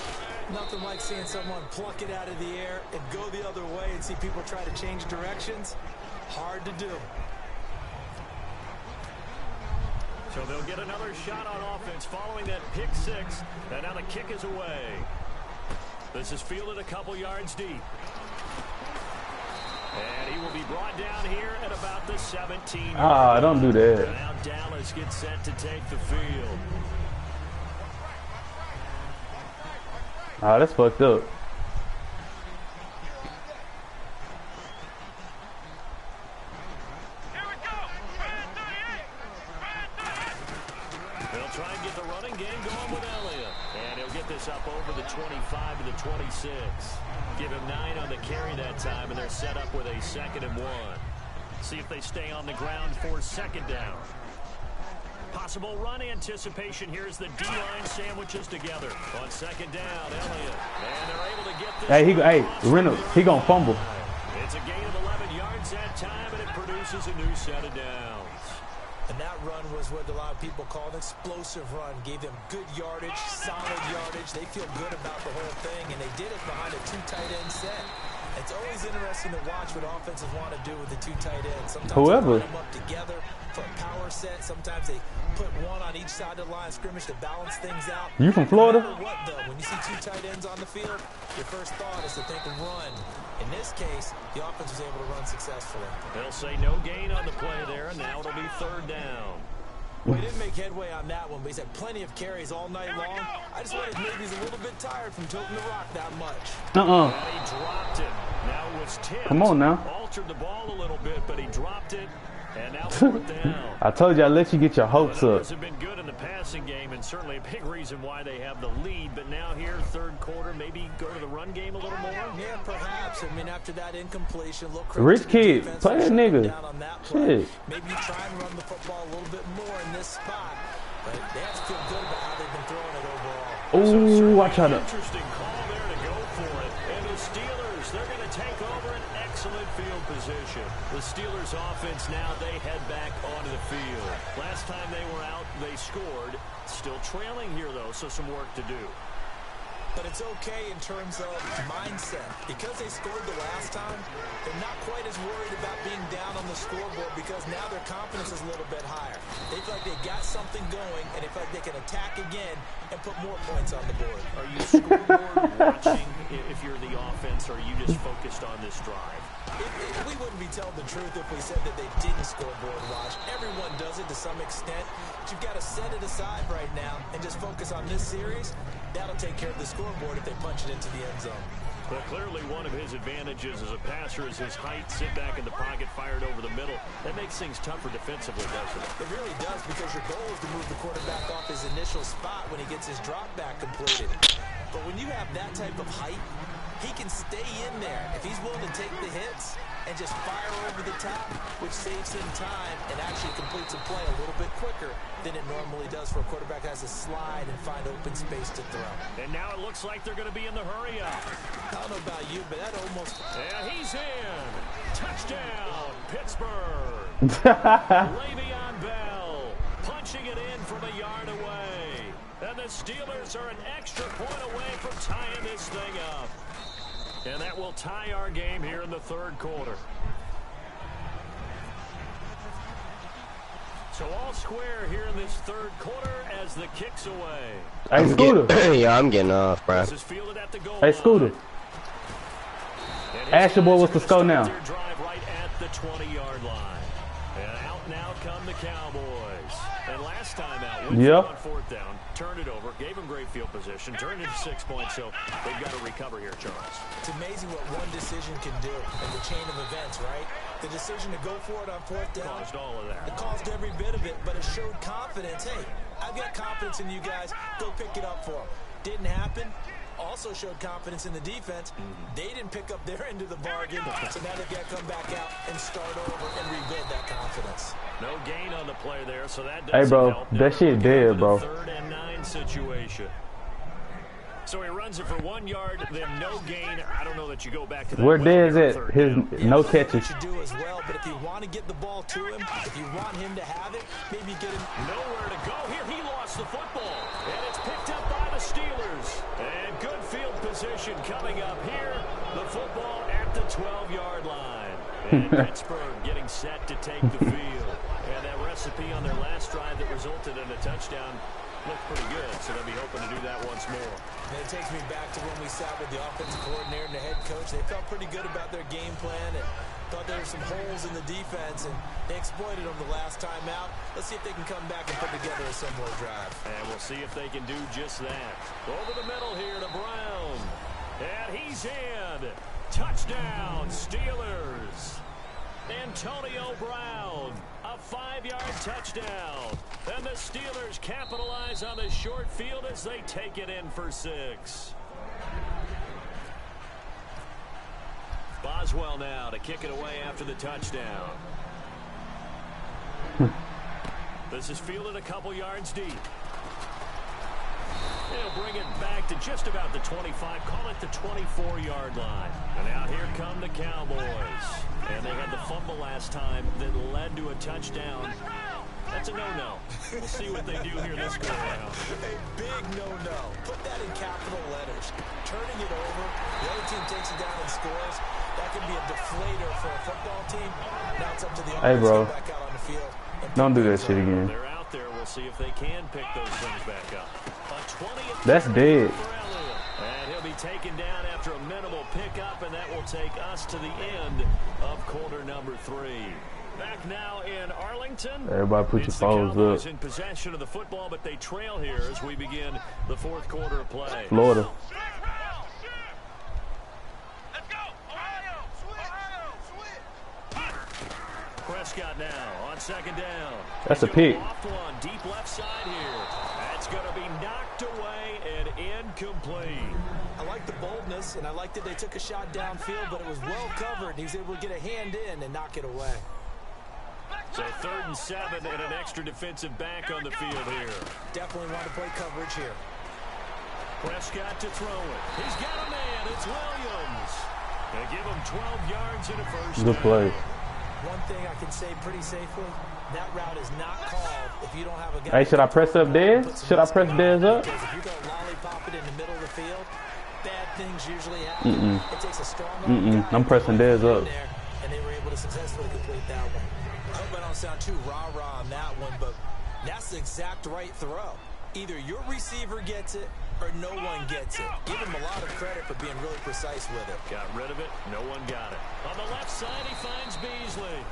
[SPEAKER 2] Nothing like seeing someone pluck it out of the air and go the other way and see people try to change directions. Hard to do.
[SPEAKER 1] So they'll get another shot on offense following that pick 6. And now the kick is away. This is fielded a couple yards deep. And he will be brought down here at about the 17.
[SPEAKER 3] Don't do that.
[SPEAKER 1] Now Dallas gets set to take the field.
[SPEAKER 3] That's fucked up.
[SPEAKER 1] They'll try and get the running game going with Elliott. And he'll get this up over the 25 to the 26. Give him 9 on the carry that time, and they're set up with a 2nd and 1. See if they stay on the ground for 2nd down. Possible run anticipation. Here's the D-line sandwiches together. On 2nd down, Elliott. And they're able to get this.
[SPEAKER 3] Hey, Reynolds, he gonna fumble.
[SPEAKER 1] It's a gain of 11 yards that time, and it produces a new set of downs.
[SPEAKER 2] And that run was what a lot of people call an explosive run. Gave them good yardage, solid yardage. They feel good about the whole thing, and they did it behind a 2 tight end set. It's always interesting to watch what offenses want to do with the 2 tight ends. Sometimes they line them up together for a power set. Sometimes they put one on each side of the line of scrimmage to balance things out.
[SPEAKER 3] You from Florida?
[SPEAKER 2] No matter what, though, when you see 2 tight ends on the field, your first thought is to think of run. In this case, the offense was able to run successfully.
[SPEAKER 1] They'll say no gain on the play there, and now it'll be 3rd down.
[SPEAKER 2] Well, he didn't make headway on that one, but he's had plenty of carries all night long. I just wondered maybe he's a little bit tired from tilting the rock that much.
[SPEAKER 1] And he dropped it. Now it was tipped.
[SPEAKER 3] Come on now.
[SPEAKER 1] Altered the ball a little bit, but he dropped it. And now 4th down.
[SPEAKER 3] I told you I'd let you get your hopes up.
[SPEAKER 1] Have been good in the passing game, and certainly a big reason why they have the lead. But now here, 3rd quarter, maybe go to the run game a little more.
[SPEAKER 2] Yeah, perhaps. I mean, after that incompletion, look.
[SPEAKER 3] Rich kid, play a nigga. Shit.
[SPEAKER 2] Maybe you try and run the football a little bit more in this spot, but they have to feel good about how they've been throwing it overall.
[SPEAKER 3] Ooh, watch out.
[SPEAKER 1] Interesting call there to go for it. And the Steelers, they're going to take over an excellent field position. The Steelers offense now, they head back onto the field. Last time they were out, they scored. Still trailing here, though, so some work to do.
[SPEAKER 2] But it's okay in terms of mindset. Because they scored the last time, they're not quite as worried about being down on the scoreboard because now their confidence is a little bit higher. They feel like they got something going, and they feel like they can attack again and put more points on the board.
[SPEAKER 1] Are you scoreboard watching if you're the offense, or are you just focused on this drive?
[SPEAKER 2] We wouldn't be telling the truth if we said that they didn't scoreboard watch. Everyone does it to some extent. But you've got to set it aside right now and just focus on this series. That'll take care of the scoreboard if they punch it into the end zone.
[SPEAKER 1] Well, clearly one of his advantages as a passer is his height. Sit back in the pocket, fired over the middle. That makes things tougher defensively, doesn't it?
[SPEAKER 2] It really does, because your goal is to move the quarterback off his initial spot when he gets his drop back completed. But when you have that type of height, He can stay in there if he's willing to take the hits and just fire over the top, which saves him time and actually completes a play a little bit quicker than it normally does for a quarterback that has to slide and find open space to throw.
[SPEAKER 1] And now it looks like they're going to be in the hurry up.
[SPEAKER 2] I don't know about you, but that almost...
[SPEAKER 1] And he's in. Touchdown, Pittsburgh. Le'Veon Bell punching it in from a yard away. And the Steelers are an extra point away from tying this thing up. And that will tie our game here in the third quarter. So all square here in this third quarter as the kick's away.
[SPEAKER 3] Hey, Scooter.
[SPEAKER 8] Yeah, I'm getting off, bro.
[SPEAKER 1] This is fielded at the goal
[SPEAKER 3] Hey, Scooter. Ask your boy what's the score now.
[SPEAKER 1] Drive right at the 20-yard line. And out now come the Cowboys. And last time out, on fourth down, turned it over, gave them great field position, turned it to 6 points, so they've got to recover here, Charles.
[SPEAKER 2] It's amazing what one decision can do in the chain of events, right? The decision to go for it on fourth down.
[SPEAKER 1] Caused all of that.
[SPEAKER 2] It caused every bit of it, but it showed confidence. Hey, I've got confidence in you guys. Go pick it up for them. Didn't happen. Also showed confidence in the defense. They didn't pick up their end of the bargain, so now they've got to come back out and start over and rebuild that confidence.
[SPEAKER 1] No gain on the play there, so that doesn't
[SPEAKER 3] Hey, bro,
[SPEAKER 1] help.
[SPEAKER 3] that shit dead, bro.
[SPEAKER 1] Third and 9 situation. So he runs it for 1 yard, then no gain. I don't know that you go back to that.
[SPEAKER 3] Where Dez at? His no catches.
[SPEAKER 2] You do as well, but if you want to get the ball to him, if you want him to have it, maybe get him
[SPEAKER 1] nowhere to go. Here he lost the football, and it's picked up by the Steelers. And good field position coming up here. The football at the 12-yard line. And Pittsburgh getting set to take the field. And that recipe on their last drive that resulted in a touchdown looked pretty good, so they'll be hoping to do that once more.
[SPEAKER 2] And it takes me back to when we sat with the offensive coordinator and the head coach. They felt pretty good about their game plan and thought there were some holes in the defense, and they exploited them the last time out. Let's see if they can come back and put together a similar drive.
[SPEAKER 1] And we'll see if they can do just that. Over the middle here to Brown. And he's in. Touchdown, Steelers. Antonio Brown, a 5-yard touchdown. And the Steelers capitalize on the short field as they take it in for 6. Boswell now to kick it away after the touchdown. This is fielded a couple yards deep. They'll bring it back to just about the 25, call it the 24-yard line. And now here come the Cowboys. And they had the fumble last time that led to a touchdown. That's a no-no. We'll see what they do here this go-around.
[SPEAKER 2] A big no-no. Put that in capital letters. Turning it over, the other team takes it down and scores. That could be a deflator for a football team. Now it's up to the offense to get back out on the field.
[SPEAKER 3] Don't do that shit again.
[SPEAKER 1] They're out there. We'll see if they can pick those things back up.
[SPEAKER 3] That's dead.
[SPEAKER 1] And he'll be taken down after a minimal pickup, and that will take us to the end of quarter number 3. Back now in Arlington.
[SPEAKER 3] Everybody put your phones
[SPEAKER 1] Cowboys
[SPEAKER 3] up.
[SPEAKER 1] in possession of the football, but they trail here as we begin the fourth quarter of play.
[SPEAKER 3] Florida.
[SPEAKER 6] Let's go! Ohio!
[SPEAKER 1] Prescott now on second down.
[SPEAKER 3] That's a pick.
[SPEAKER 1] Off one, deep left side here. That's going to be knocked away and incomplete.
[SPEAKER 2] I like the boldness, and I like that they took a shot downfield, but it was well covered. He's able to get a hand in and knock it away.
[SPEAKER 1] So 3rd and 7 and an extra defensive back on the field here.
[SPEAKER 2] Definitely want to play coverage here.
[SPEAKER 1] Prescott to throw it. He's got a man. It's Williams. They give him 12 yards and a first
[SPEAKER 3] Good play.
[SPEAKER 2] One thing I can say pretty safely, that route is not called if you don't have a guy.
[SPEAKER 3] Hey, should I press up Dez? Should I press Dez up?
[SPEAKER 2] Because if you go lollipop it in the middle of the field, bad things usually happen. It takes a strong
[SPEAKER 3] I'm pressing Dez up.
[SPEAKER 2] And they were able to successfully complete that one. I hope I don't sound too rah-rah on that one, but that's the exact right throw. Either your receiver gets it or no one gets it. Give him a lot of credit for being really precise with it.
[SPEAKER 1] Got rid of it. No one got it. On the left side, he finds Beasley.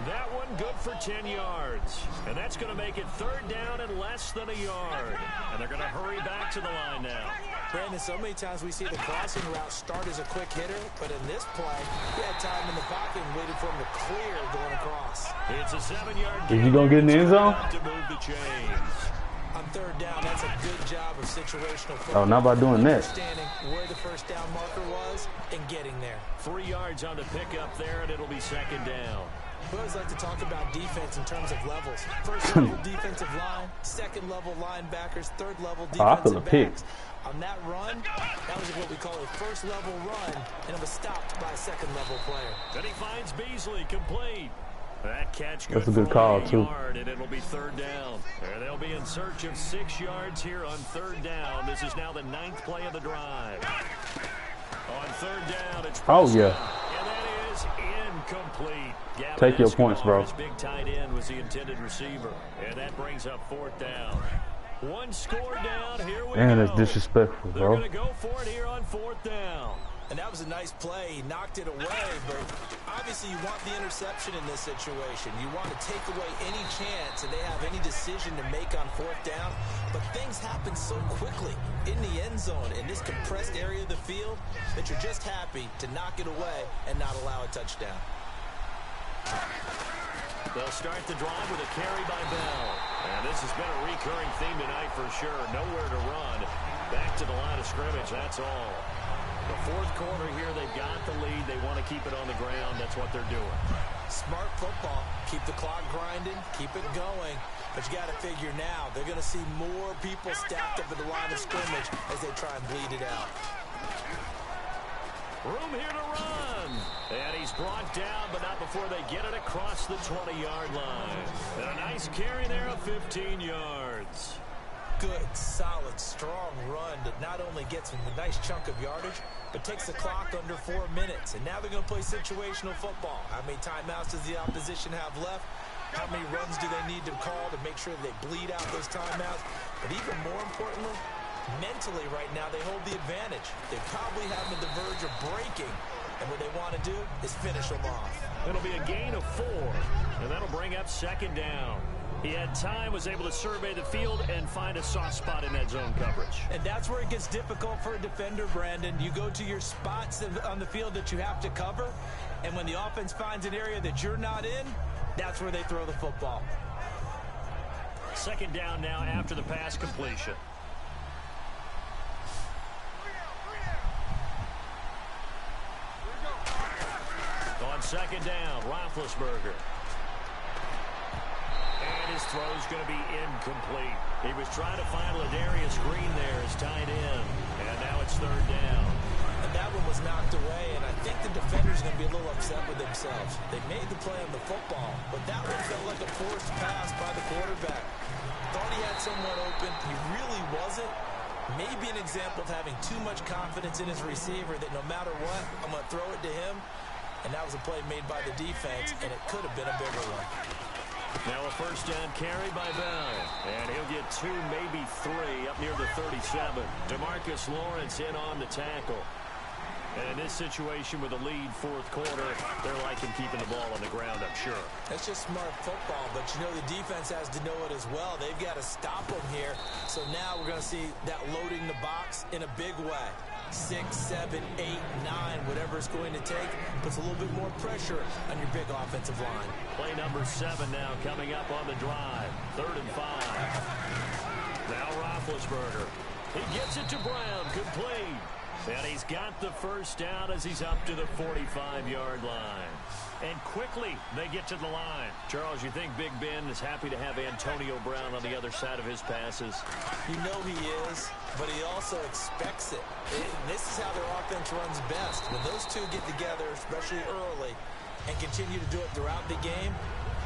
[SPEAKER 1] That one good for 10 yards. And that's going to make it 3rd down and less than a yard. And they're going to hurry back to the line now.
[SPEAKER 2] Brandon, so many times we see the crossing route start as a quick hitter, but in this play, he had time in the pocket and waited for him to clear going across.
[SPEAKER 1] It's a 7-yard
[SPEAKER 3] Is he going to get in the end zone?
[SPEAKER 1] To move the chains.
[SPEAKER 2] On third down, that's a good job of situational football.
[SPEAKER 3] Oh, not by doing that.
[SPEAKER 2] Understanding where the first down marker was and getting there.
[SPEAKER 1] 3 yards on the pickup there, and it'll be second down.
[SPEAKER 2] We always like to talk about defense in terms of levels. First level defensive line, second level linebackers, third level defensive backs. On that run, that was what we call a first level run, and it was stopped by a second level player.
[SPEAKER 1] Then he finds Beasley complete. That catch
[SPEAKER 3] That's a good call, too.
[SPEAKER 1] And it'll be third down. And they'll be in search of 6 yards here on third down. This is now the 9th play of the drive. On third down, it's
[SPEAKER 3] oh, yeah.
[SPEAKER 1] And that is incomplete. Gavin
[SPEAKER 3] Take your
[SPEAKER 1] Escobar,
[SPEAKER 3] points, bro.
[SPEAKER 1] his big tight end was the intended receiver. And that brings up fourth down. One score down. Here we go.
[SPEAKER 3] Man, that's disrespectful,
[SPEAKER 1] They're
[SPEAKER 3] bro.
[SPEAKER 1] going to go for it here on fourth down.
[SPEAKER 2] And that was a nice play. He knocked it away, but obviously you want the interception in this situation. You want to take away any chance and they have any decision to make on fourth down. But things happen so quickly in the end zone, in this compressed area of the field, that you're just happy to knock it away and not allow a touchdown.
[SPEAKER 1] They'll start the drive with a carry by Bell. And this has been a recurring theme tonight for sure. Nowhere to run. Back to the line of scrimmage, that's all. The fourth quarter here, they've got the lead. They want to keep it on the ground. That's what they're doing.
[SPEAKER 2] Smart football. Keep the clock grinding. Keep it going. But you got to figure now, they're going to see more people stacked up at the line of scrimmage as they try and bleed it out.
[SPEAKER 1] Room here to run. And he's brought down, but not before they get it across the 20-yard line. And a nice carry there of 15 yards.
[SPEAKER 2] Good, solid, strong run that not only gets them a nice chunk of yardage, but takes the clock under 4 minutes. And now they're going to play situational football. How many timeouts does the opposition have left? How many runs do they need to call to make sure they bleed out those timeouts? But even more importantly, mentally right now, they hold the advantage. They probably have them at the verge of breaking. And what they want to do is finish them off.
[SPEAKER 1] It'll be a gain of 4. And that'll bring up second down. He had time, was able to survey the field and find a soft spot in that zone coverage.
[SPEAKER 2] And that's where it gets difficult for a defender, Brandon. You go to your spots on the field that you have to cover, and when the offense finds an area that you're not in, that's where they throw the football.
[SPEAKER 1] Second down now after the pass completion. On second down, Roethlisberger. And his throw's going to be incomplete. He was trying to find Ladarius Green there as tight end. And now it's third down.
[SPEAKER 2] And that one was knocked away, and I think the defender's going to be a little upset with themselves. They made the play on the football, but that one felt like a forced pass by the quarterback. Thought he had someone open. He really wasn't. Maybe an example of having too much confidence in his receiver that no matter what, I'm going to throw it to him. And that was a play made by the defense, and it could have been a bigger one.
[SPEAKER 1] Now a first down carry by Bell. And he'll get 2, maybe 3 up near the 37. DeMarcus Lawrence in on the tackle. And in this situation with a lead fourth quarter, they're liking keeping the ball on the ground, I'm sure.
[SPEAKER 2] That's just smart football, but you know the defense has to know it as well. They've got to stop them here. So now we're going to see that loading the box in a big way. 6, 7, 8, 9, whatever it's going to take, puts a little bit more pressure on your big offensive line.
[SPEAKER 1] Play number 7 now coming up on the drive. 3rd and 5. Now Roethlisberger. He gets it to Brown, complete. And he's got the first down as he's up to the 45-yard line. And quickly they get to the line. Charles, you think Big Ben is happy to have Antonio Brown on the other side of his passes?
[SPEAKER 2] You know he is, but he also expects it. This is how their offense runs best. When those two get together, especially early, and continue to do it throughout the game,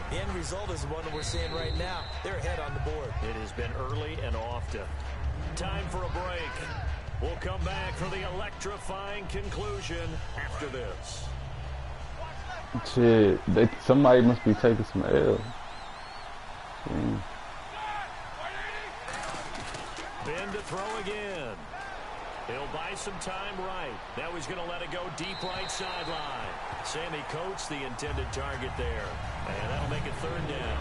[SPEAKER 2] the end result is the one that we're seeing right now. They're ahead on the board.
[SPEAKER 1] It has been early and often. Time for a break. We'll come back for the electrifying conclusion after this.
[SPEAKER 3] Shit, somebody must be taking some L.
[SPEAKER 1] Ben to throw again. He'll buy some time right. Now he's going to let it go deep right sideline. Sammy Coates, the intended target there. And that'll make it third down.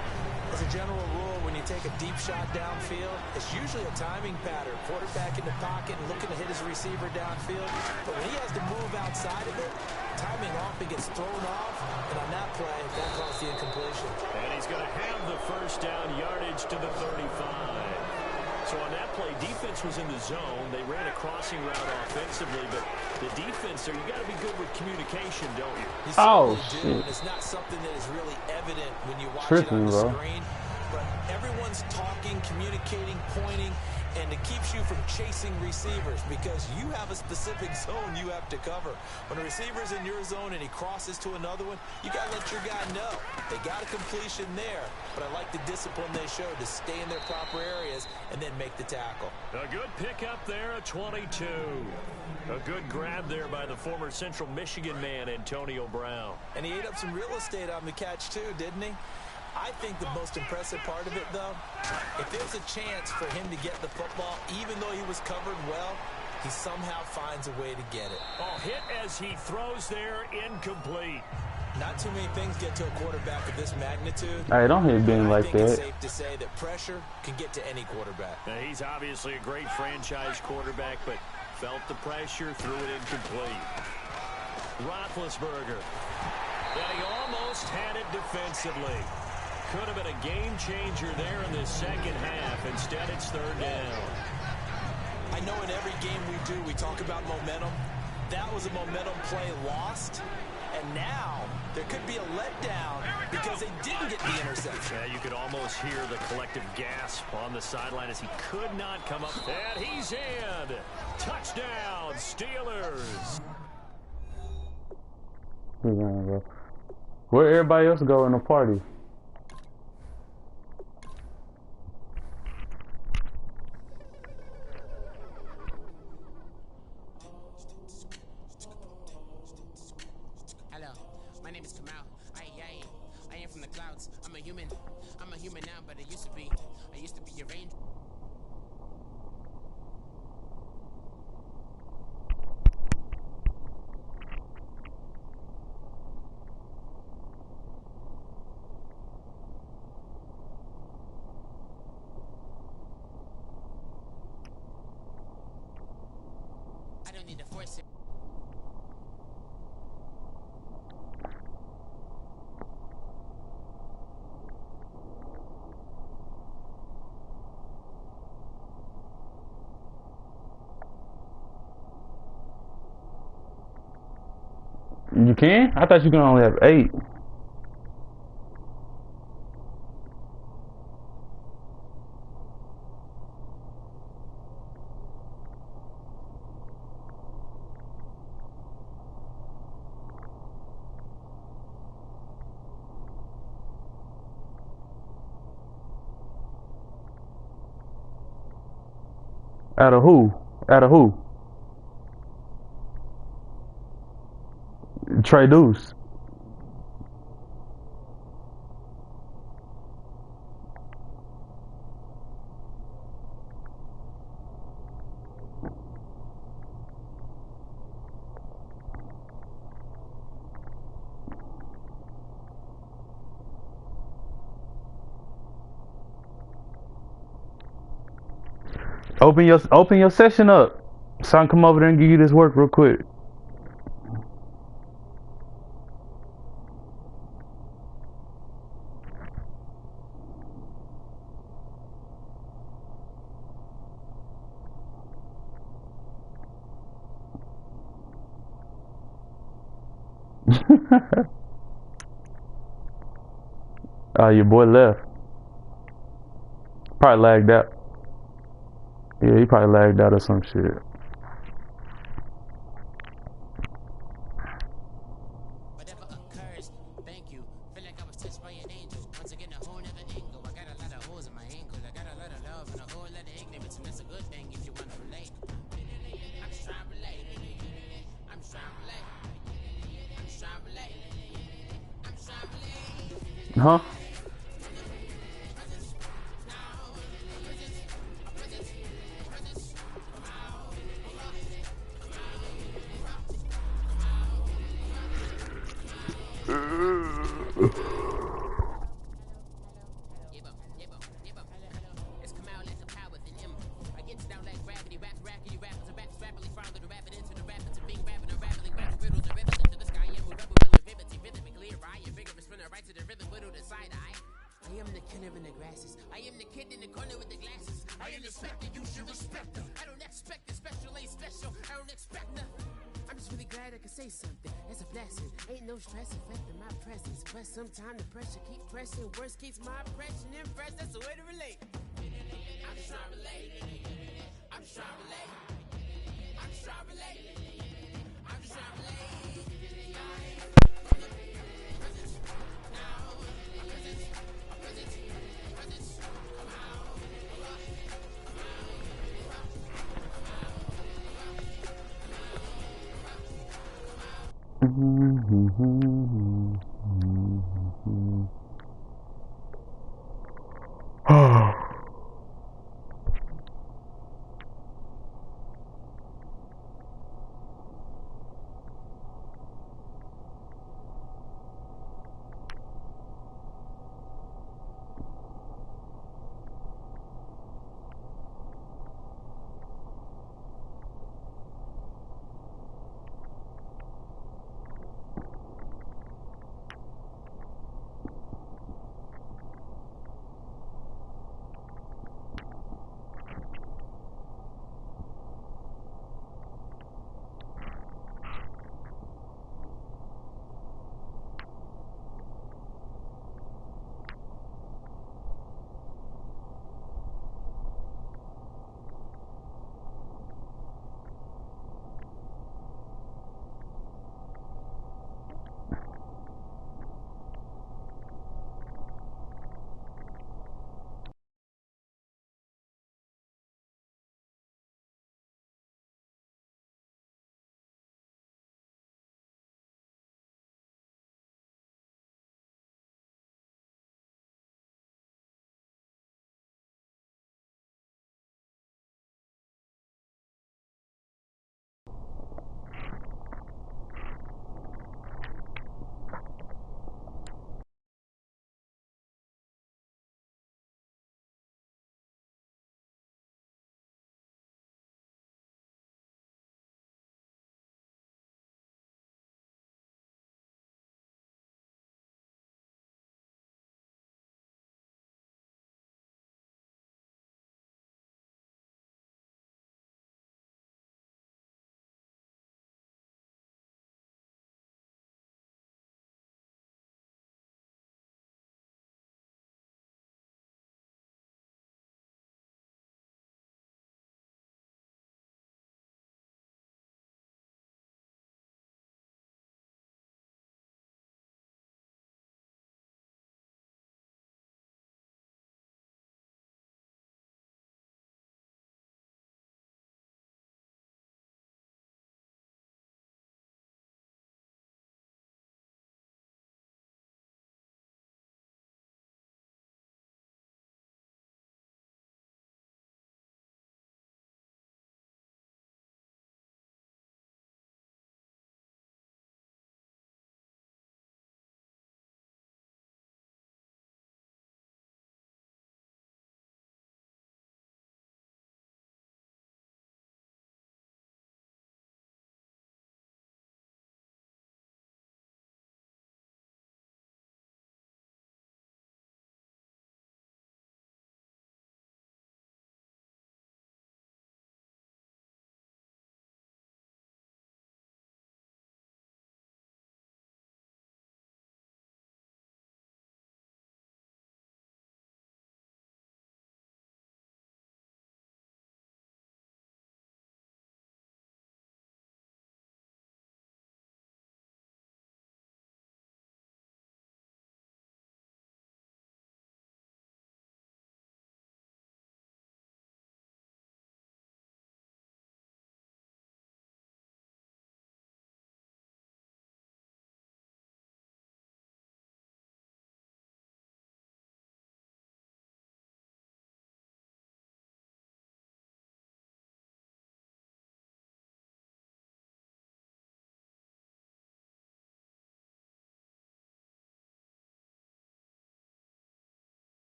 [SPEAKER 2] As a general rule, when you take a deep shot downfield, it's usually a timing pattern. Quarterback in the pocket and looking to hit his receiver downfield. But when he has to move outside of it, timing often gets thrown off. And on that play, that caused the incompletion.
[SPEAKER 1] And he's going to have the first down yardage to the 35. So on that play, defense was in the zone. They ran a crossing route offensively, but the defense there, you got to be good with communication, don't you?
[SPEAKER 3] Oh,
[SPEAKER 2] shit.
[SPEAKER 3] shit.
[SPEAKER 2] It's not something that is really evident when you watch it on the screen. But everyone's talking, communicating, pointing, and it keeps you from chasing receivers because you have a specific zone you have to cover. When a receiver's in your zone and he crosses to another one, you got to let your guy know. They got a completion there, but I like the discipline they showed to stay in their proper areas and then make the tackle.
[SPEAKER 1] A good pickup there at 22. A good grab there by the former Central Michigan man, Antonio Brown.
[SPEAKER 2] And he ate up some real estate on the catch too, didn't he? I think the most impressive part of it, though, if there's a chance for him to get the football, even though he was covered well, he somehow finds a way to get it.
[SPEAKER 1] Oh, hit as he throws there, incomplete.
[SPEAKER 2] Not too many things get to a quarterback of this magnitude.
[SPEAKER 3] Hey, don't hit Ben like that.
[SPEAKER 2] I think it's safe to say that pressure can get to any quarterback.
[SPEAKER 1] Now, he's obviously a great franchise quarterback, but felt the pressure, threw it incomplete. Roethlisberger. And he almost had it defensively. Could have been a game changer there in the second half. Instead, it's third down.
[SPEAKER 2] I know in every game we do, we talk about momentum. That was a momentum play lost. And now there could be a letdown because they didn't get the interception.
[SPEAKER 1] Yeah, you could almost hear the collective gasp on the sideline as he could not come up. And he's in. Touchdown, Steelers.
[SPEAKER 3] Where everybody else go in the party?
[SPEAKER 8] I don't need to force it.
[SPEAKER 3] You can? I thought you can only have 8. Out of who? Out of who? Treyduxe. Open your session up so I can come over there and give you this work real quick. Your boy left. Probably lagged out. Yeah, he probably lagged out or some shit.
[SPEAKER 8] Whatever occurs, thank you. Feel like I was touched by an angel. Once again, a whole nother angle. I got a lot of holes in my ankles. I got a lot of love and a whole lot of ignorance, and that's a good thing if you want to relate. I'm just trying to relate. I'm just trying to relate. I'm just trying to relate. I'm just trying to relate.
[SPEAKER 3] Huh?
[SPEAKER 8] It's come out like a power within him. I get down like gravity, rackety rappers and raps rapidly follow the rapid into the rapids and being rapping and rattling rapping riddles and rivers into the sky. I am a rebel, villain, vividly, rhythmically, right, and vigorous, spinner right to the rhythm, widow to side eye. I am the killer in the grasses. I am the kid in the corner with the glasses. I am the specter, you should respect her. I don't expect the special, ain't special. I don't expect nothing. I'm just really glad I could say something. That's a blessing. Ain't no stress affecting my presence. But sometimes the pressure keep pressing. Worst keeps my impression impressed. That's the way to relate. I'm just trying to relate. I'm just trying to relate. I'm just trying to relate. I'm just trying to relate.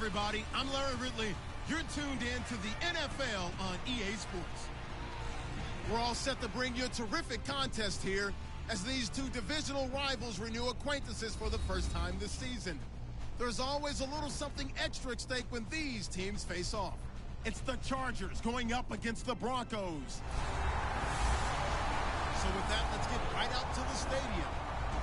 [SPEAKER 5] everybody. I'm Larry Ridley. You're tuned in to the NFL on EA Sports. We're all set to bring you a terrific contest here as these two divisional rivals renew acquaintances for the first time this season. There's always a little something extra at stake when these teams face off. It's the Chargers going up against the Broncos. So with that, let's get right out to the stadium.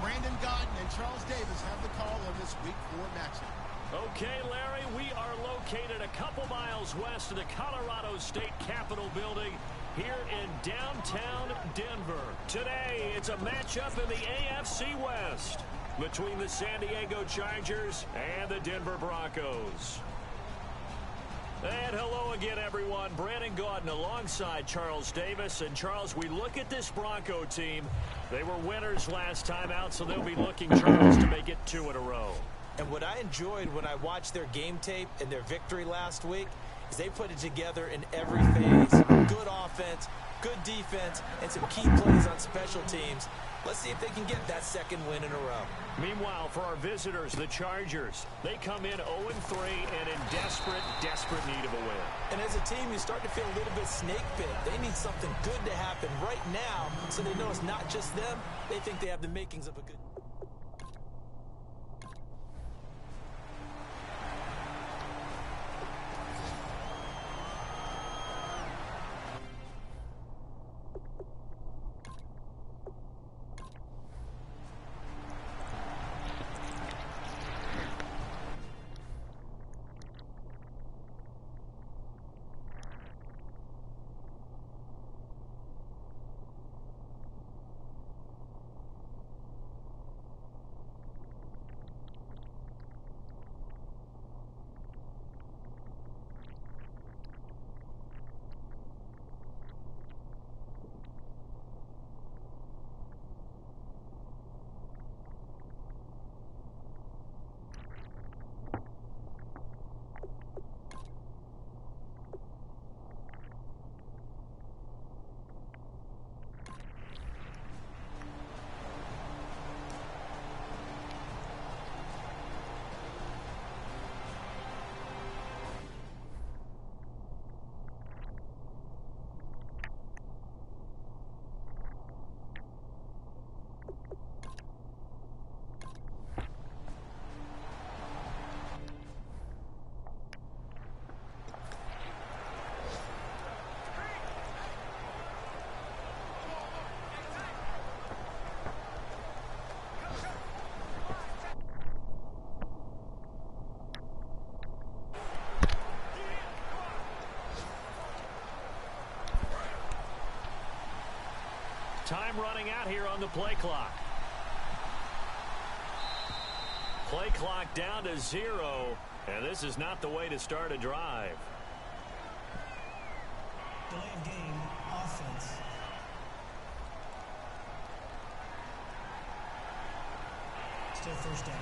[SPEAKER 5] Brandon Godden and Charles Davis have the call on this Week 4 matchup.
[SPEAKER 1] Okay, Larry, we are located a couple miles west of the Colorado State Capitol building here in downtown Denver. Today, it's a matchup in the AFC West between the San Diego Chargers and the Denver Broncos. And hello again, everyone. Brandon Gaudin alongside Charles Davis. And, Charles, we look at this Bronco team. They were winners last time out, so they'll be looking, Charles, to make it 2 in a row.
[SPEAKER 2] And what I enjoyed when I watched their game tape and their victory last week is they put it together in every phase. Good offense, good defense, and some key plays on special teams. Let's see if they can get that second win in a row.
[SPEAKER 1] Meanwhile, for our visitors, the Chargers, they come in 0-3 and in desperate need of a win.
[SPEAKER 2] And as a team, you start to feel a little bit snake bit. They need something good to happen right now so they know it's not just them. They think they have the makings of a good...
[SPEAKER 1] Time running out here on the play clock. Play clock down to 0, and this is not the way to start a drive.
[SPEAKER 9] Delay of game, offense. Still first down.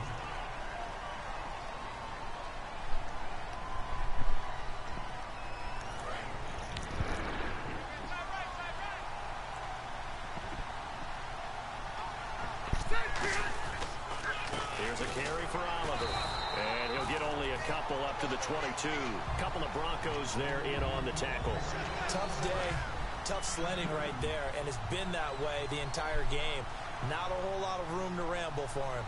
[SPEAKER 1] Here's a carry for Oliver. And he'll get only a couple up to the 22. Couple of Broncos there in on the tackle.
[SPEAKER 2] Tough day, tough sledding right there, and it's been that way the entire game. Not a whole lot of room to ramble for him.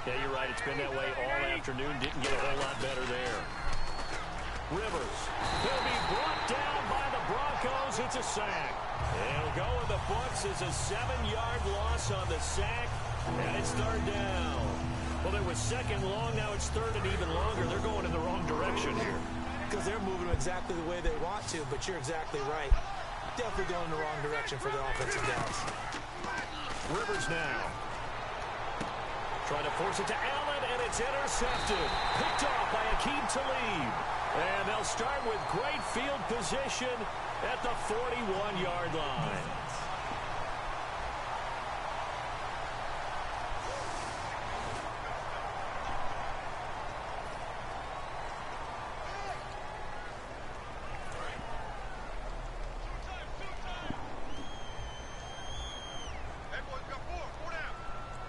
[SPEAKER 1] Yeah, you're right. It's been that way all afternoon. Didn't get a whole lot better there. Rivers. He'll be brought down by the Broncos. It's a sack. It'll go in the books as a 7-yard loss on the sack, and it's 3rd down. Well, there was 2nd long. Now it's 3rd and even longer. They're going in the wrong direction here.
[SPEAKER 2] Because they're moving exactly the way they want to, but you're exactly right. Definitely going in the wrong direction for the offensive downs.
[SPEAKER 1] Rivers now. Trying to force it to Allen, and it's intercepted. Picked off by Akeem Talib. And they'll start with great field position at the 41-yard line.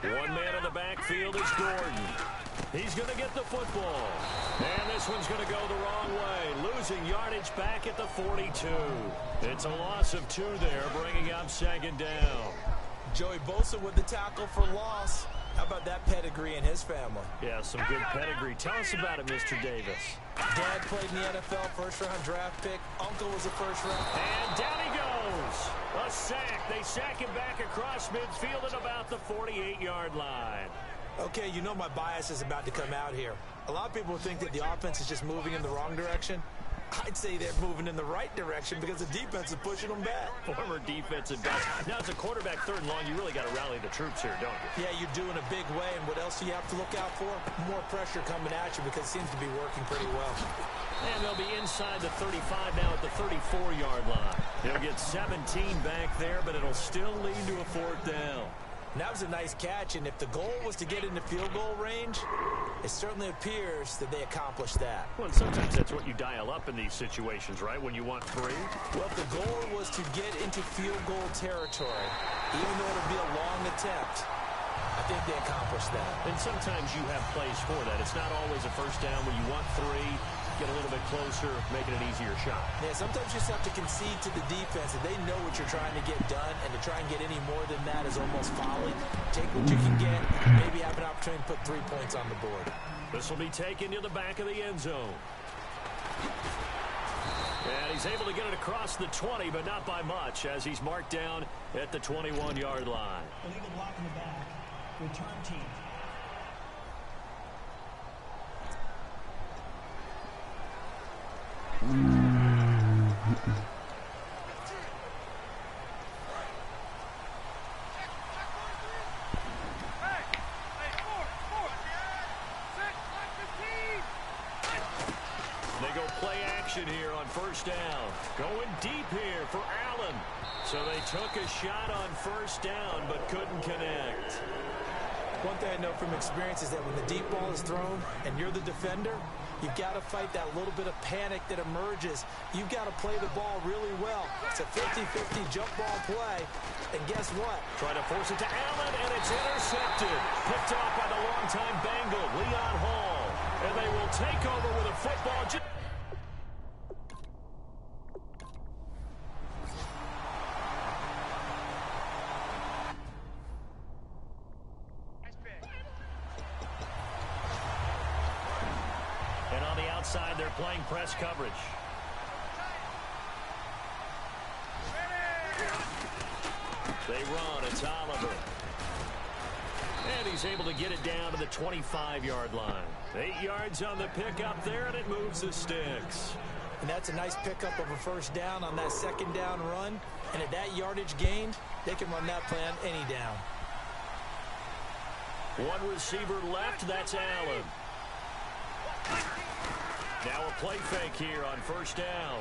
[SPEAKER 1] One man in the backfield is Gordon. He's going to get the football. And this this one's going to go the wrong way. Losing yardage back at the 42. It's a loss of 2 there, bringing up second down.
[SPEAKER 2] Joey Bosa with the tackle for loss. How about that pedigree in his family?
[SPEAKER 1] Yeah, some good pedigree. Tell us about it, Mr. Davis.
[SPEAKER 2] Dad played in the NFL, first-round draft pick. Uncle was a first-round.
[SPEAKER 1] And down he goes. A sack. They sack him back across midfield at about the 48-yard line.
[SPEAKER 2] Okay, you know my bias is about to come out here. A lot of people think that the offense is just moving in the wrong direction. I'd say they're moving in the right direction because the defense is pushing them back.
[SPEAKER 1] Former defensive back. Now, as a quarterback, 3rd and long, you really got to rally the troops here, don't you?
[SPEAKER 2] Yeah, you do in a big way. And what else do you have to look out for? More pressure coming at you because it seems to be working pretty well.
[SPEAKER 1] And they'll be inside the 35 now at the 34-yard line. They'll get 17 back there, but it'll still lead to a 4th down.
[SPEAKER 2] And that was a nice catch, and if the goal was to get into field goal range, it certainly appears that they accomplished that.
[SPEAKER 1] Well, and sometimes that's what you dial up in these situations, right, when you want 3?
[SPEAKER 2] Well, if the goal was to get into field goal territory, even though it'll be a long attempt, I think they accomplished that.
[SPEAKER 1] And sometimes you have plays for that. It's not always a first down when you want 3. Get a little bit closer, making an easier shot.
[SPEAKER 2] Yeah, sometimes you just have to concede to the defense, and they know what you're trying to get done, and to try and get any more than that is almost folly. Take what you can get, maybe have an opportunity to put 3 points on the board.
[SPEAKER 1] This will be taken to the back of the end zone. And he's able to get it across the 20, but not by much, as he's marked down at the 21-yard line.
[SPEAKER 9] Illegal block in the back. Return team.
[SPEAKER 1] They go play action here on first down. Going deep here for Allen. So they took a shot on first down, but couldn't connect.
[SPEAKER 2] One thing I know from experience is that when the deep ball is thrown and you're the defender, you've got to fight that little bit of panic that emerges. You've got to play the ball really well. It's a 50-50 jump ball play. And guess what?
[SPEAKER 1] Try to force it to Allen, and it's intercepted. Picked off by the longtime Bengal, Leon Hall. And they will take over with a football. And on the outside, they're playing press coverage. They run. It's Oliver. And he's able to get it down to the 25-yard line. 8 yards on the pickup there, and it moves the sticks.
[SPEAKER 2] And that's a nice pickup of a first down on that second down run. And at that yardage gained, they can run that plan any down.
[SPEAKER 1] One receiver left. That's Allen. Now a play fake here on first down.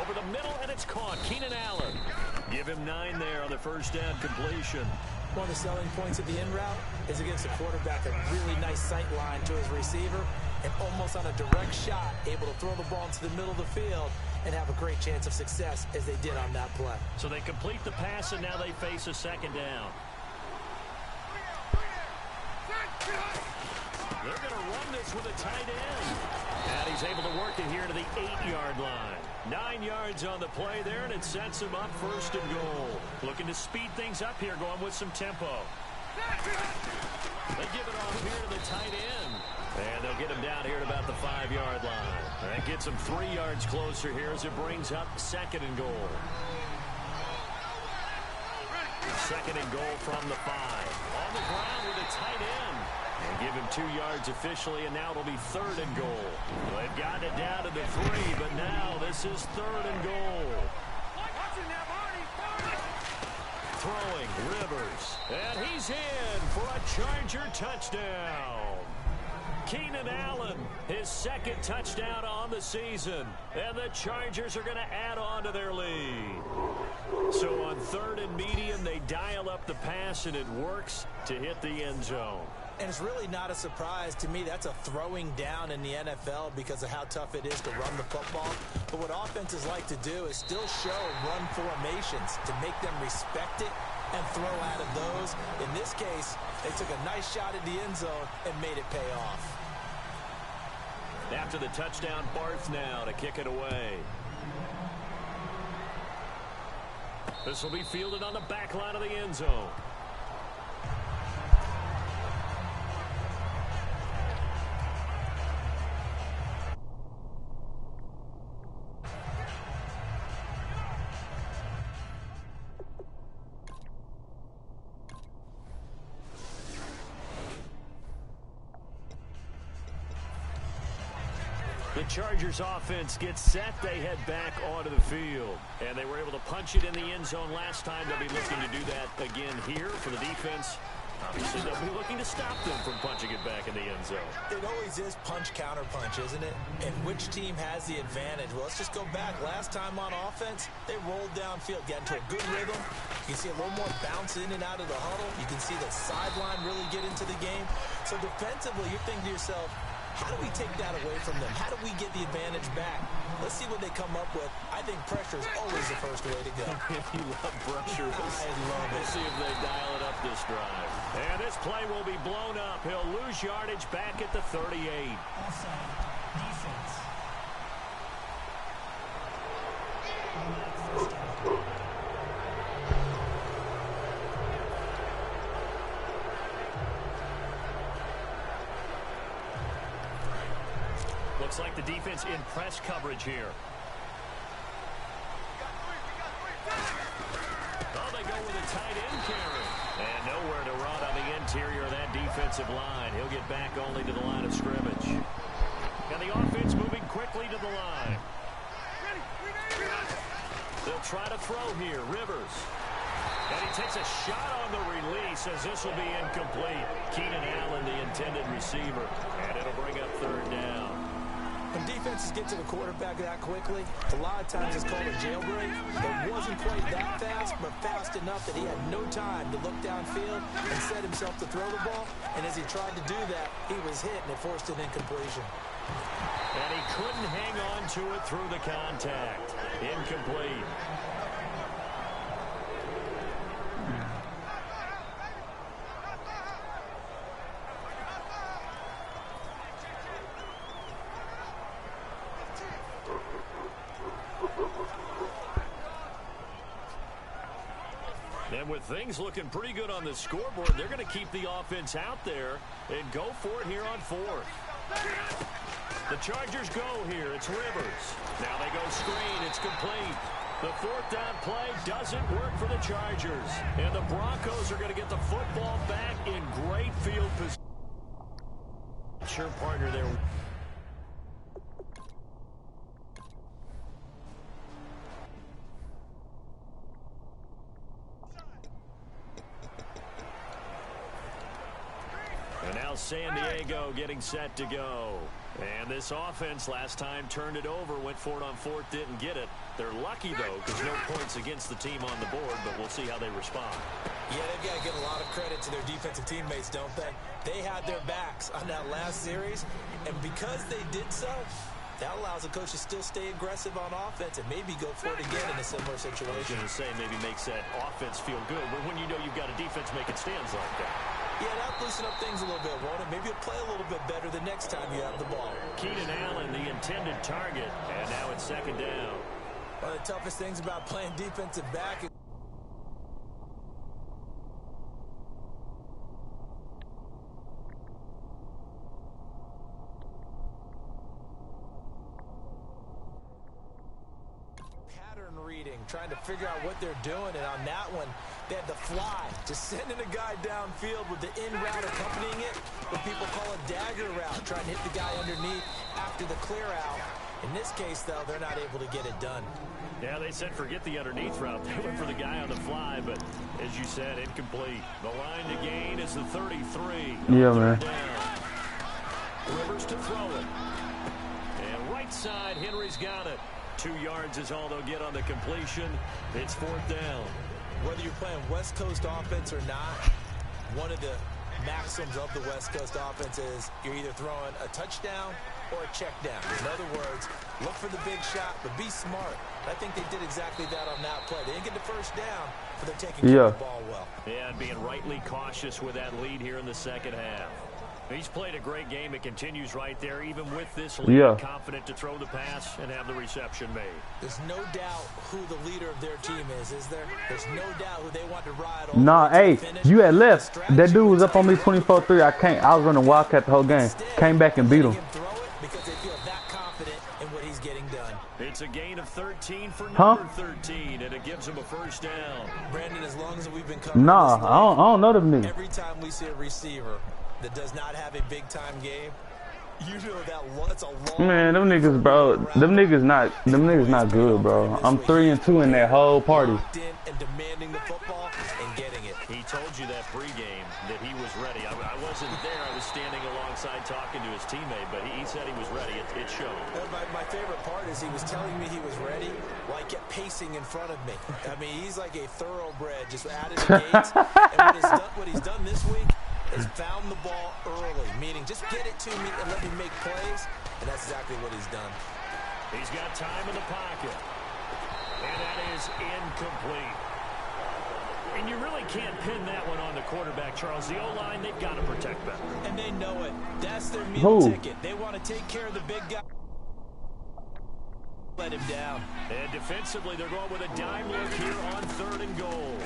[SPEAKER 1] Over the middle, and it's caught. Keenan Allen. Give him 9 there on the first down completion.
[SPEAKER 2] One of the selling points of the in route is against a quarterback, a really nice sight line to his receiver, and almost on a direct shot, able to throw the ball into the middle of the field and have a great chance of success as they did on that play.
[SPEAKER 1] So they complete the pass, and now they face a second down. They're going to run this with a tight end. And he's able to work it here to the 8-yard line. 9 yards on the play there, and it sets him up first and goal. Looking to speed things up here, going with some tempo. They give it off here to the tight end. And they'll get him down here at about the 5-yard line. That gets him 3 yards closer here as it brings up second and goal. Second and goal from the 5. On the ground with a tight end. And give him 2 yards officially, and now it'll be third and goal. They've gotten it down to the 3, but now this is third and goal. Throwing, Rivers. And he's in for a Charger touchdown. Keenan Allen, his second touchdown on the season. And the Chargers are going to add on to their lead. So on third and medium, they dial up the pass, and it works to hit the end zone.
[SPEAKER 2] And it's really not a surprise to me. That's a throwing down in the NFL because of how tough it is to run the football. But what offenses like to do is still show run formations to make them respect it and throw out of those. In this case, they took a nice shot at the end zone and made it pay off.
[SPEAKER 1] After the touchdown, Barth now to kick it away. This will be fielded on the back line of the end zone. The Chargers offense gets set. They head back onto the field. And they were able to punch it in the end zone last time. They'll be looking to do that again here for the defense. Obviously, they'll be looking to stop them from punching it back in the end zone.
[SPEAKER 2] It always is punch, counter punch, isn't it? And which team has the advantage? Well, let's just go back. Last time on offense, they rolled downfield, got into a good rhythm. You can see a little more bounce in and out of the huddle. You can see the sideline really get into the game. So defensively, you're thinking to yourself, how do we take that away from them? How do we get the advantage back? Let's see what they come up with. I think pressure is always the first way to go.
[SPEAKER 1] You love pressure.
[SPEAKER 2] I love it.
[SPEAKER 1] We'll see if they dial it up this drive. And this play will be blown up. He'll lose yardage back at the 38.
[SPEAKER 9] Offside. Defense. Automatic first down.
[SPEAKER 1] Looks like the defense in press coverage here. Oh, they go with a tight end carry. And nowhere to run on the interior of that defensive line. He'll get back only to the line of scrimmage. And the offense moving quickly to the line. They'll try to throw here. Rivers. And he takes a shot on the release as this will be incomplete. Keenan Allen, the intended receiver. And it'll bring up third down.
[SPEAKER 2] When defenses get to the quarterback that quickly, a lot of times it's called a jailbreak. It wasn't quite that fast, but fast enough that he had no time to look downfield and set himself to throw the ball. And as he tried to do that, he was hit, and it forced an incompletion.
[SPEAKER 1] And he couldn't hang on to it through the contact. Incomplete. And with things looking pretty good on the scoreboard, they're going to keep the offense out there and go for it here on fourth. The Chargers go here. It's Rivers. Now they go screen. It's complete. The fourth down play doesn't work for the Chargers. And the Broncos are going to get the football back in great field position. Sure partner there. And now San Diego getting set to go. And this offense last time turned it over, went for it on fourth, didn't get it. They're lucky, though, because no points against the team on the board, but we'll see how they respond.
[SPEAKER 2] Yeah, they've got to give a lot of credit to their defensive teammates, don't they? They had their backs on that last series, and because they did so, that allows the coach to still stay aggressive on offense and maybe go for it again in a similar situation.
[SPEAKER 1] I was going to say maybe makes that offense feel good, but when you know you've got a defense making stands like that.
[SPEAKER 2] Yeah, that'll loosen up things a little bit, won't it? Maybe you'll play a little bit better the next time you have the ball.
[SPEAKER 1] Keenan Allen, the intended target, and now it's second down.
[SPEAKER 2] One of the toughest things about playing defensive back is pattern reading, trying to figure out what they're doing, and on that one, they had the fly, just sending a guy downfield with the in route accompanying it, what people call a dagger route, trying to hit the guy underneath after the clear out. In this case, though, they're not able to get it done.
[SPEAKER 1] Yeah, they said forget the underneath route. They went for the guy on the fly, but as you said, incomplete. The line to gain is the 33.
[SPEAKER 3] Yeah, man.
[SPEAKER 1] Rivers to throw it. And right side, Henry's got it. 2 yards is all they'll get on the completion. It's fourth down.
[SPEAKER 2] Whether you're playing West Coast offense or not, one of the maxims of the West Coast offense is you're either throwing a touchdown or a check down. In other words, look for the big shot, but be smart. I think they did exactly that on that play. They didn't get the first down, but they're taking care of the ball well.
[SPEAKER 1] Yeah, and being rightly cautious with that lead here in the second half. He's played a great game. It continues right there, even with this lead, confident to throw the pass and have the reception made.
[SPEAKER 2] There's no doubt who the leader of their team is there? There's no doubt who they want to ride all
[SPEAKER 3] Nah,
[SPEAKER 2] the way to
[SPEAKER 3] hey,
[SPEAKER 2] the finish.
[SPEAKER 3] you had left. That dude was up on me 24-3. I was running Wildcat the whole game. Came back and beat him.
[SPEAKER 2] Throw it because they feel that confident in what he's getting done.
[SPEAKER 1] It's a gain of 13 for number 13, and it gives him a first down.
[SPEAKER 2] Brandon, as long as we've been covering
[SPEAKER 3] Nah,
[SPEAKER 2] this league,
[SPEAKER 3] I don't know them niggas.
[SPEAKER 2] every time we see a receiver that does not have a big-time game, you know that's a long...
[SPEAKER 3] Man, them niggas, bro. Them niggas not good, bro. I'm 3-2 in that whole party.
[SPEAKER 2] And demanding the football and getting it.
[SPEAKER 1] He told you that pregame that he was ready. I wasn't there. I was standing alongside talking to his teammate, but he said he was ready. It showed.
[SPEAKER 2] My favorite part is he was telling me he was ready, like kept pacing in front of me. I mean, he's like a thoroughbred, just out of the gates. And what he's done this week is found the ball early, meaning just get it to me and let me make plays, and that's exactly what he's done.
[SPEAKER 1] He's got time in the pocket, and that is incomplete. And you really can't pin that one on the quarterback, Charles. The O-line, they've got to protect better.
[SPEAKER 2] And they know it. That's their meal ticket. They want to take care of the big guy. Let him down.
[SPEAKER 1] And defensively, they're going with a dime look here on 3rd and goal.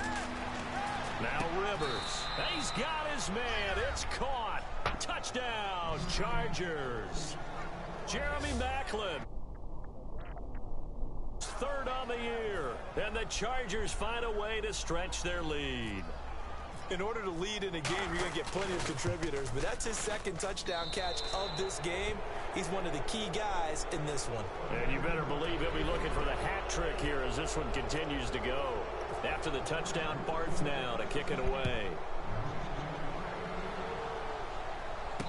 [SPEAKER 1] Now Rivers. He's got his man. It's caught. Touchdown, Chargers. Jeremy Maclin. 3rd on the year. And the Chargers find a way to stretch their lead.
[SPEAKER 2] In order to lead in a game, you're going to get plenty of contributors. But that's his 2nd touchdown catch of this game. He's one of the key guys in this one.
[SPEAKER 1] And you better believe he'll be looking for the hat trick here as this one continues to go. After the touchdown, Barth now to kick it away.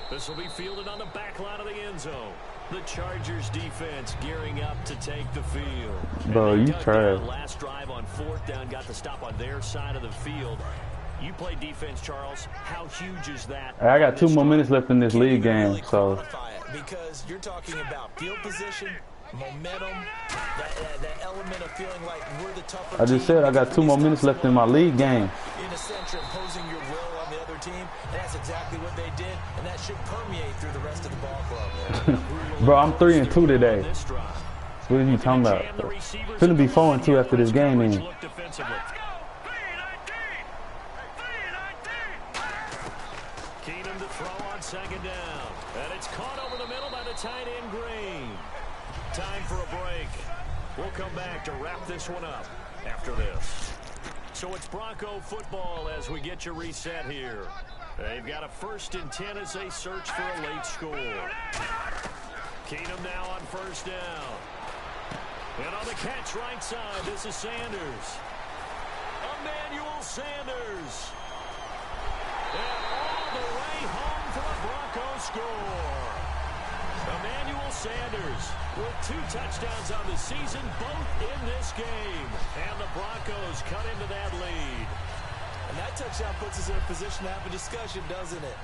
[SPEAKER 1] This will be fielded on the back line of the end zone. The Chargers defense gearing up to take the field.
[SPEAKER 3] Bro, you trash.
[SPEAKER 1] Last drive on 4th down got the stop on their side of the field. You play defense, Charles. How huge is that?
[SPEAKER 3] I got 2 more minutes left in this league game, so.
[SPEAKER 2] Because you're talking about field position, momentum, that element of feeling like we're the tougher
[SPEAKER 3] I just said I got 2 more minutes left in my league game.
[SPEAKER 2] In a sense, you're imposing your will on the other team, and that's exactly what they did, and that should permeate through the rest of the ball club.
[SPEAKER 3] Bro, I'm 3-2 today. What are you talking about? Finna be 4-2 after this game, man.
[SPEAKER 1] Keenum to throw on 2nd down, and it's caught over the middle by the tight end Green. Time for a break. We'll come back to wrap this one up after this. So it's Bronco football as we get you reset here. They've got a 1st and 10 as they search for a late score. Keenum now on 1st down. And on the catch right side, this is Sanders. Emmanuel Sanders. And all the way home for a Bronco score. Emmanuel Sanders with 2 touchdowns on the season, both in this game. And the Broncos cut into that lead.
[SPEAKER 2] And that touchdown puts us in a position to have a discussion, doesn't it?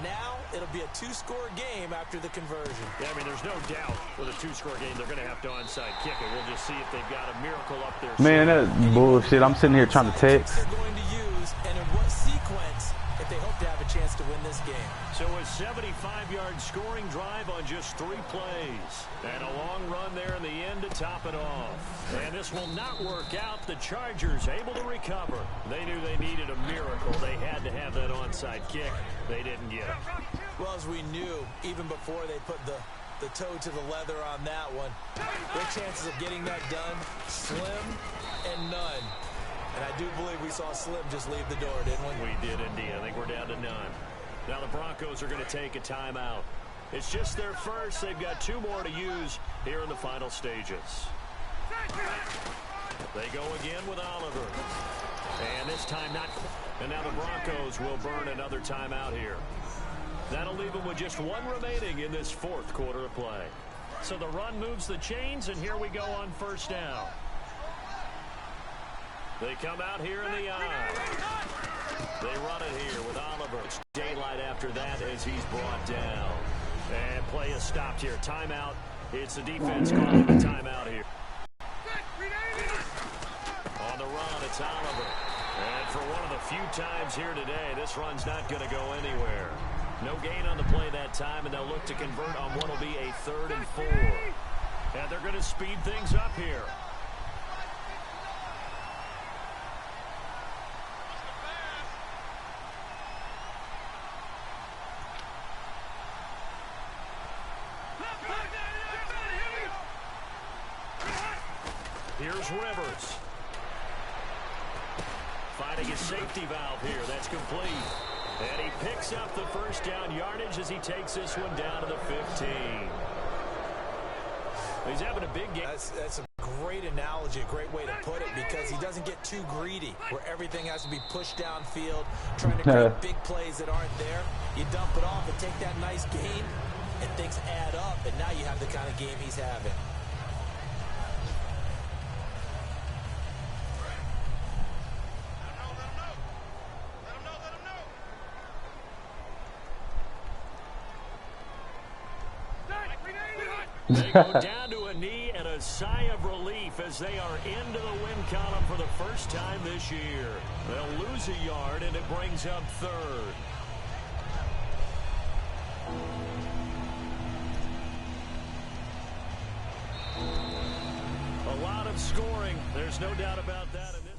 [SPEAKER 2] Now it'll be a 2-score game after the conversion.
[SPEAKER 1] Yeah, I mean, there's no doubt with a 2-score game they're going to have to onside kick it. We'll just see if they've got a miracle up there.
[SPEAKER 3] Man, that's bullshit. I'm sitting here trying to text.
[SPEAKER 2] They're going to use and in what sequence if they hope to have a chance to win this game.
[SPEAKER 1] So a 75-yard scoring drive on just 3 plays. And a long run there in the end to top it off. And this will not work out. The Chargers able to recover. They knew they needed a miracle. They had to have that onside kick. They didn't get it.
[SPEAKER 2] Well, as we knew, even before they put the toe to the leather on that one, their chances of getting that done, slim and none. And I do believe we saw Slim just leave the door, didn't we?
[SPEAKER 1] We did indeed. I think we're down to none. Now the Broncos are going to take a timeout. It's just their first. They've got 2 more to use here in the final stages. They go again with Oliver. And this time not. And now the Broncos will burn another timeout here. That'll leave them with just 1 remaining in this 4th quarter of play. So the run moves the chains, and here we go on 1st down. They come out here in the eye. They run it here with Oliver. It's daylight after that as he's brought down. And play is stopped here. Timeout. It's the defense calling the timeout here. On the run, it's Oliver. And for one of the few times here today, this run's not going to go anywhere. No gain on the play that time, and they'll look to convert on what will be a 3rd and 4. And they're going to speed things up here. Here's Rivers. Finding his safety valve here. That's complete. And he picks up the first down yardage as he takes this one down to the 15. He's having a big game.
[SPEAKER 2] That's a great analogy, a great way to put it, because he doesn't get too greedy where everything has to be pushed downfield, trying to create big plays that aren't there. You dump it off and take that nice gain, and things add up, and now you have the kind of game he's having.
[SPEAKER 1] They go down to a knee and a sigh of relief as they are into the win column for the first time this year. They'll lose a yard, and it brings up 3rd. A lot of scoring. There's no doubt about that in this.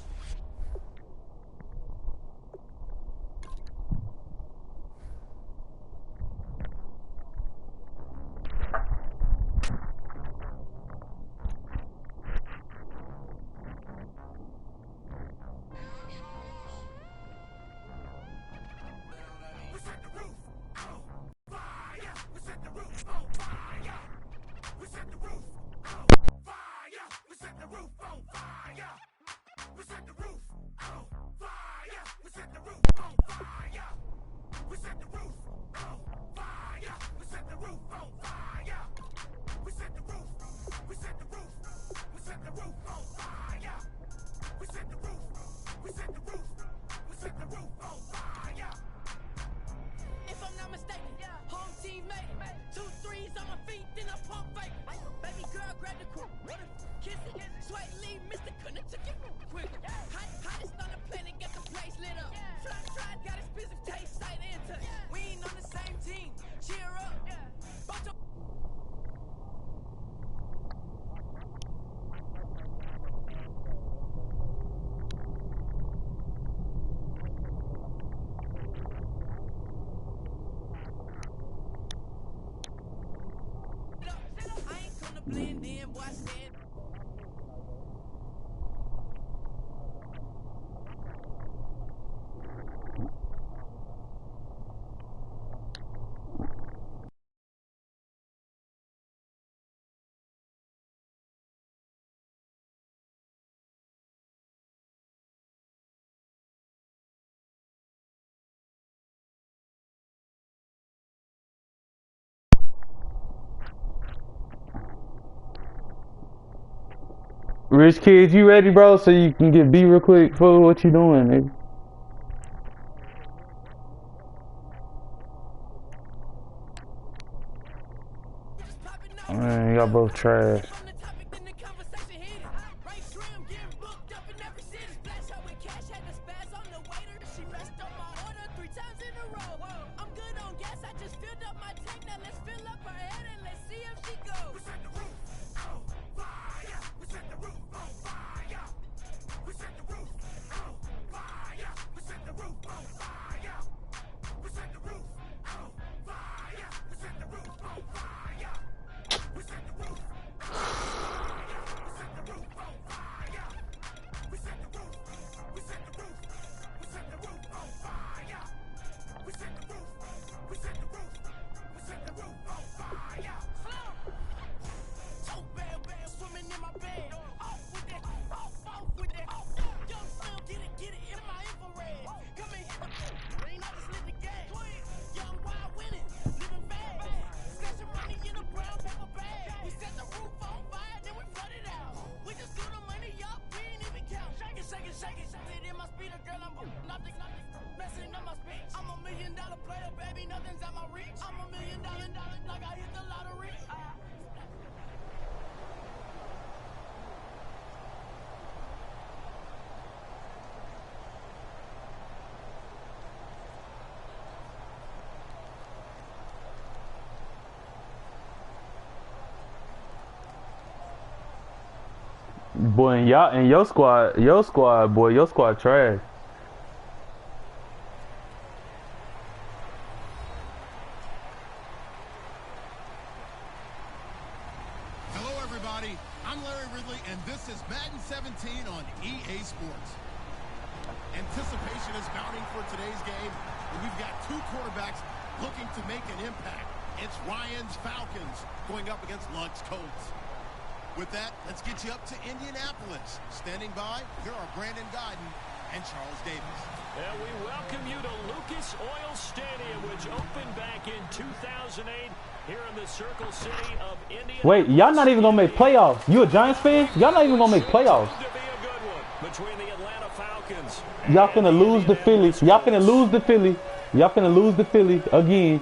[SPEAKER 10] Blend in, watch that.
[SPEAKER 3] Rich Kids, you ready, bro? So you can get B real quick. Fool, what you doing, nigga? Man, y'all both trash. Boy, and y'all and your squad, boy, your squad trash.
[SPEAKER 5] Hello, everybody. I'm Larry Ridley, and this is Madden 17 on EA Sports. Anticipation is mounting for today's game, and we've got two quarterbacks looking to make an impact. It's Ryan's Falcons going up against Luck's Colts. With that, let's get you up to Indianapolis. Standing by, here are Brandon Godden and Charles Davis.
[SPEAKER 1] And we welcome you to Lucas Oil Stadium, which opened back in 2008 here in the Circle City of Indianapolis.
[SPEAKER 3] Wait, y'all not even gonna make playoffs. You a Giants fan? Y'all not even gonna make playoffs.
[SPEAKER 1] Between the Atlanta Falcons.
[SPEAKER 3] Y'all finna lose the Philly. Y'all finna lose the Philly. Y'all finna lose the Philly again.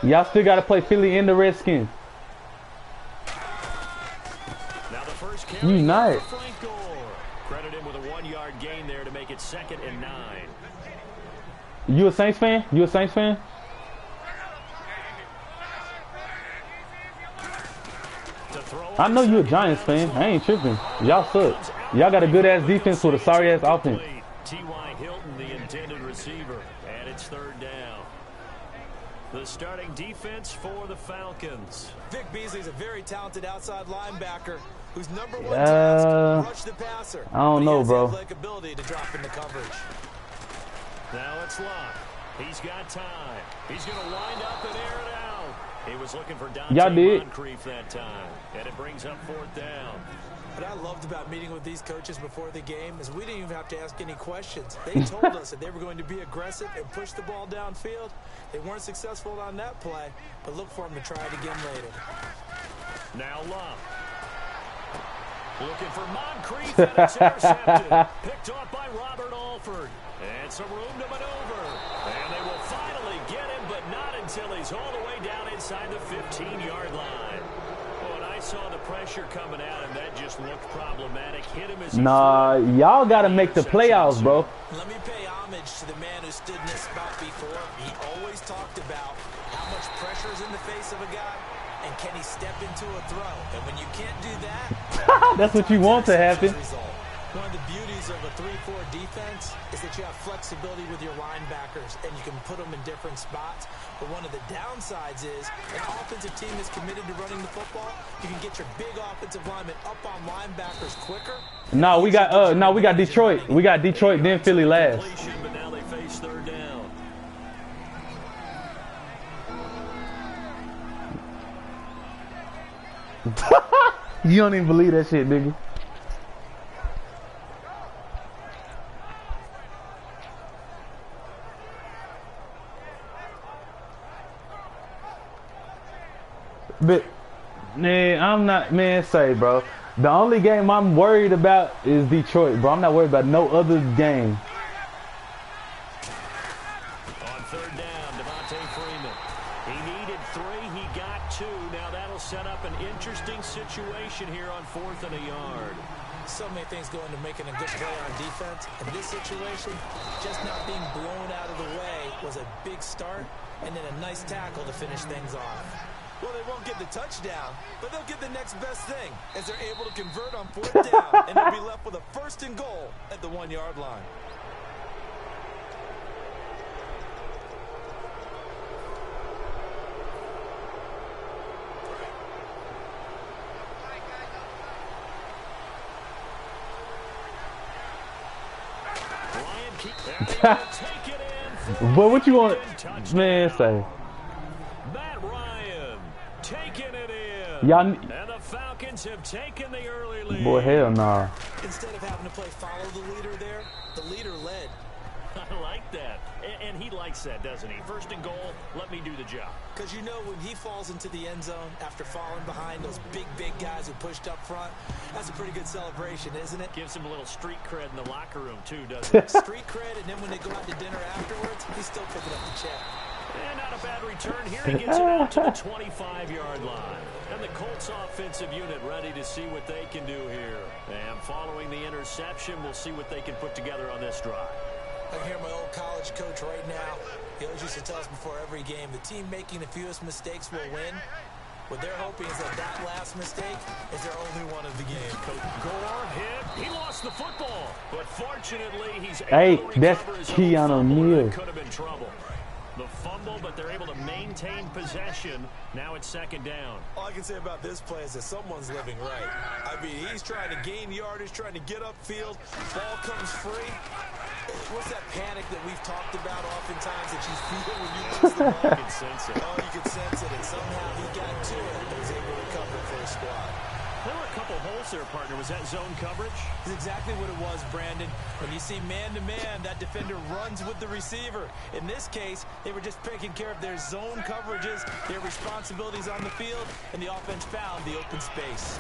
[SPEAKER 3] Y'all still gotta play Philly and the Redskins.
[SPEAKER 1] Now the first
[SPEAKER 3] You not.
[SPEAKER 1] Credit him with a 1-yard gain there to make it 2nd and 9.
[SPEAKER 3] You a Saints fan? You a Saints fan? I know you a Giants fan. I ain't tripping. Y'all suck. Y'all got a good ass defense with a sorry ass offense.
[SPEAKER 1] T.Y. Hilton, the intended receiver, and it's 3rd down. The starting defense for the Falcons.
[SPEAKER 2] Vic Beasley's a very talented outside linebacker whose number one task, rush the passer.
[SPEAKER 3] I don't know, bro.
[SPEAKER 2] Athletic ability to drop into coverage.
[SPEAKER 1] Now it's Luck. He's got time. He's going to wind up and air it out. He was looking for Dante Moncrief that time, and it brings up 4th down.
[SPEAKER 2] What I loved about meeting with these coaches before the game is we didn't even have to ask any questions. They told us that they were going to be aggressive and push the ball downfield. They weren't successful on that play, but look for them to try it again later.
[SPEAKER 1] Now Luck. Looking for Moncrief, and it's intercepted. Picked off by Robert Alford. And some room to maneuver. And they will finally get him, but not until he's all the way down inside the 15-yard line. When I saw the pressure coming at him, that just looked problematic. Hit him as he
[SPEAKER 3] y'all got to make the playoffs, bro.
[SPEAKER 2] Let me pay homage to the man who stood in this spot before. He always talked about how much pressure is in the face of a guy, and can he step into a throw? And when you can't do that,
[SPEAKER 3] that's what you want to happen.
[SPEAKER 2] One of the beauties of a 3-4 defense is that you have flexibility with your linebackers and you can put them in different spots. But one of the downsides is an offensive team is committed to running the football. You can get your big offensive linemen up on linebackers quicker.
[SPEAKER 3] No, we got Detroit. We got Detroit, then Philly last.
[SPEAKER 1] But now they face 3rd down.
[SPEAKER 3] You don't even believe that shit, nigga. But, man, I'm not, man, say, bro. The only game I'm worried about is Detroit, bro. I'm not worried about no other game.
[SPEAKER 1] On 3rd down, Devontae Freeman. He needed 3, he got 2. Now that'll set up an interesting situation here on 4th and a yard.
[SPEAKER 2] So many things go into making a good play on defense. In this situation, just not being blown out of the way was a big start, and then a nice tackle to finish things off. Well, they won't get the touchdown, but they'll get the next best thing as they're able to convert on 4th down, and they'll be left with a 1st and goal at the 1-yard line.
[SPEAKER 3] But what you want, man, say?
[SPEAKER 1] Matt Ryan taking it in.
[SPEAKER 3] Y'all,
[SPEAKER 1] and the Falcons have taken the early lead.
[SPEAKER 3] Boy, hell nah.
[SPEAKER 2] Instead of having to play follow the leader there, the leader led.
[SPEAKER 1] I like that. And he likes that, doesn't he? 1st and goal, let me do the job.
[SPEAKER 2] Because you know when he falls into the end zone after falling behind those big guys who pushed up front, that's a pretty good celebration, isn't it?
[SPEAKER 1] Gives him a little street cred in the locker room, too, doesn't it?
[SPEAKER 2] Street cred, and then when they go out to dinner afterwards, he's still picking up the check.
[SPEAKER 1] And not a bad return here. He gets it out to the 25-yard line. And the Colts offensive unit ready to see what they can do here. And following the interception, we'll see what they can put together on this drive.
[SPEAKER 2] I can hear my old college coach right now. He always used to tell us before every game, the team making the fewest mistakes will win. What they're hoping is that last mistake is their only one of the game.
[SPEAKER 1] Gore hit. He lost the football, but fortunately, he's
[SPEAKER 3] Hey,
[SPEAKER 1] able to
[SPEAKER 3] that's
[SPEAKER 1] recover his
[SPEAKER 3] Keanu
[SPEAKER 1] own fumble.
[SPEAKER 3] Neal.
[SPEAKER 1] That could have been trouble. The fumble, but they're able to maintain possession. Now it's second down.
[SPEAKER 2] All I can say about this play is that someone's living right. I mean, he's trying to gain yardage, trying to get upfield. Ball comes free. What's that panic that we've talked about oftentimes that you feel when you lose the ball?
[SPEAKER 1] You can sense it.
[SPEAKER 2] Oh, you can sense it, and somehow he got to it and was able to recover for his squad.
[SPEAKER 1] There were a couple holes there, partner. Was that zone coverage?
[SPEAKER 2] That's exactly what it was, Brandon. When you see man-to-man, that defender runs with the receiver. In this case, they were just taking care of their zone coverages, their responsibilities on the field, and the offense found the open space.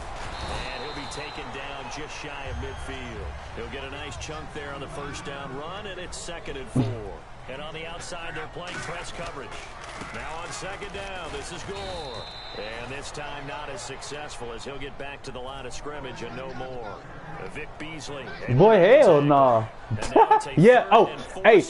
[SPEAKER 1] And he'll be taken down just shy of midfield. He'll get a nice chunk there on the first down run, and it's 2nd and 4. And on the outside, they're playing press coverage. Now on second down, this is Gore. And this time not as successful as he'll get back to the line of scrimmage and no more. Vic Beasley.
[SPEAKER 3] Boy, hell no. Yeah, oh, hey.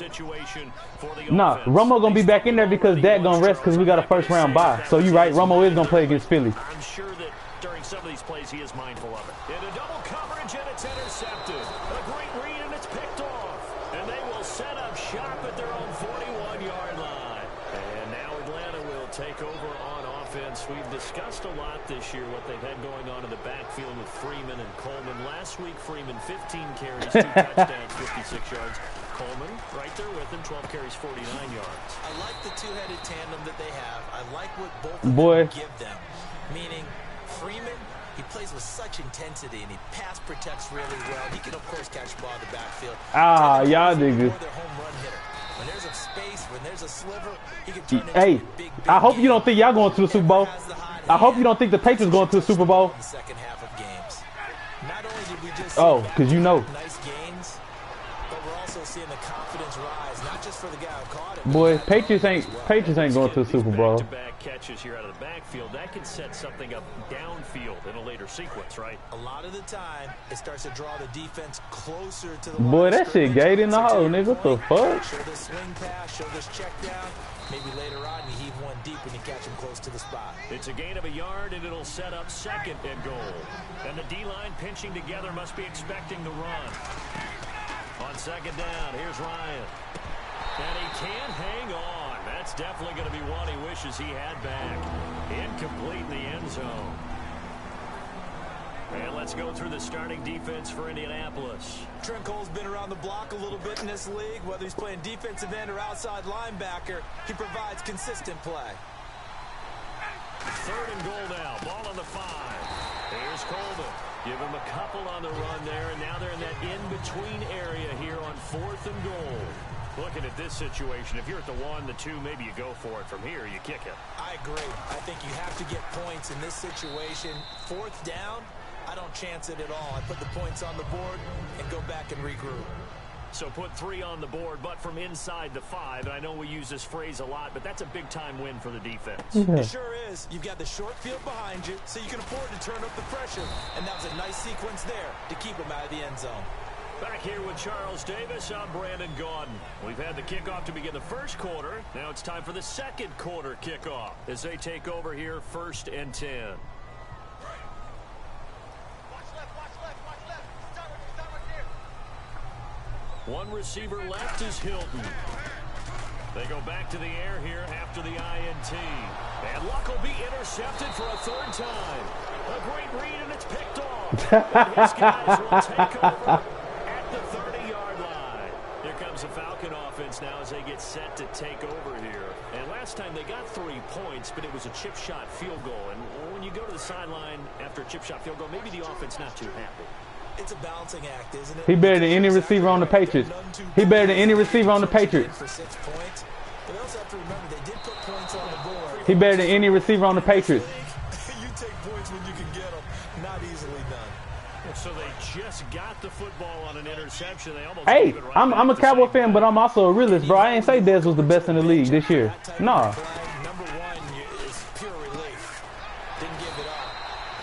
[SPEAKER 3] Nah, Romo gonna be back in there because Dak gonna rest because we got a first round bye. So you right, Romo is gonna play against Philly.
[SPEAKER 1] I'm sure that during some of these plays he is mindful of it. Into double coverage and it's intercepted. A great read and it's picked off. And they will set up shop at their own 41-yard line. And now Atlanta will take over on offense. We've discussed a lot this year what they've had going on in the backfield with Freeman and Coleman. Last week, Freeman 15 carries, 2 touchdowns, 56 yards. Coleman right there with him, 12 carries, 49 yards.
[SPEAKER 2] I like the two-headed tandem that they have. I like what both of them give them. Meaning, Freeman, he plays with such intensity and he pass protects really well. He can, of course, catch the ball in the backfield.
[SPEAKER 3] Ah, y'all niggas.
[SPEAKER 2] When there's a space, when there's a sliver, he can turn into
[SPEAKER 3] Hey,
[SPEAKER 2] a big
[SPEAKER 3] I hope you don't think y'all going to the Super Bowl. I hope you don't think the Patriots going to the Super Bowl.
[SPEAKER 2] In the second half of games. Not only did we just
[SPEAKER 3] Oh, because you know.
[SPEAKER 2] Nice gains, but we're also seeing the confidence rise, not just for the guy who caught it.
[SPEAKER 3] Boy, Patriots ain't going to the Super Bowl.
[SPEAKER 1] Back-to-back catches here out of the backfield. That can set something up downfield in a later sequence, right?
[SPEAKER 2] A lot of the time, it starts to draw the defense closer to the
[SPEAKER 3] Boy, that shit gate in the hole, nigga. What the fuck?
[SPEAKER 2] Show this swing pass, show this check down. Maybe later on, you heave one deep when you catch him close to the spot.
[SPEAKER 1] It's a gain of a yard, and it'll set up 2nd and goal. And the D-line pinching together must be expecting the run. On 2nd down, here's Ryan. And he can't hang on. That's definitely going to be one he wishes he had back. Incomplete in the end zone. And let's go through the starting defense for Indianapolis.
[SPEAKER 2] Trent Cole's been around the block a little bit in this league. Whether he's playing defensive end or outside linebacker, he provides consistent play.
[SPEAKER 1] 3rd and goal now. Ball on the 5. Here's Coleman. Give him a couple on the run there, and now they're in that in-between area here on 4th and goal. Looking at this situation, if you're at the 1, the 2, maybe you go for it. From here, you kick it.
[SPEAKER 2] I agree. I think you have to get points in this situation. 4th down, I don't chance it at all. I put the points on the board and go back and regroup.
[SPEAKER 1] So put 3 on the board, but from inside the 5. And I know we use this phrase a lot, but that's a big-time win for the defense.
[SPEAKER 2] It sure is. You've got the short field behind you, so you can afford to turn up the pressure. And that was a nice sequence there to keep them out of the end zone.
[SPEAKER 1] Back here with Charles Davis, I'm Brandon Gaudin. We've had the kickoff to begin the first quarter. Now it's time for the second quarter kickoff as they take over here 1st and 10. One receiver left is Hilton. They go back to the air here after the INT. And Luck will be intercepted for a 3rd time. A great read, and it's picked off. And his guys will take over at the 30-yard line. Here comes the Falcon offense now as they get set to take over here. And last time they got 3 points, but it was a chip shot field goal. And when you go to the sideline after a chip shot field goal, maybe the offense not too happy.
[SPEAKER 2] It's a balancing act, isn't it?
[SPEAKER 3] He better than any receiver on the Patriots. He better than any receiver on the Patriots.
[SPEAKER 2] For 6 points. But they also have to remember they did put points on the board.
[SPEAKER 3] He better than any receiver on the Patriots.
[SPEAKER 2] You take points when you can get them. Not easily done.
[SPEAKER 1] So they just got the football on an interception. They almost
[SPEAKER 3] Hey,
[SPEAKER 1] gave it right
[SPEAKER 3] I'm
[SPEAKER 1] back
[SPEAKER 3] a
[SPEAKER 1] the
[SPEAKER 3] Cowboy
[SPEAKER 1] same
[SPEAKER 3] fan,
[SPEAKER 1] way.
[SPEAKER 3] but I'm also a realist, bro. I ain't say Dez was the best in the league this year. Nah.
[SPEAKER 2] Number 1 is pure relief. Didn't give it up.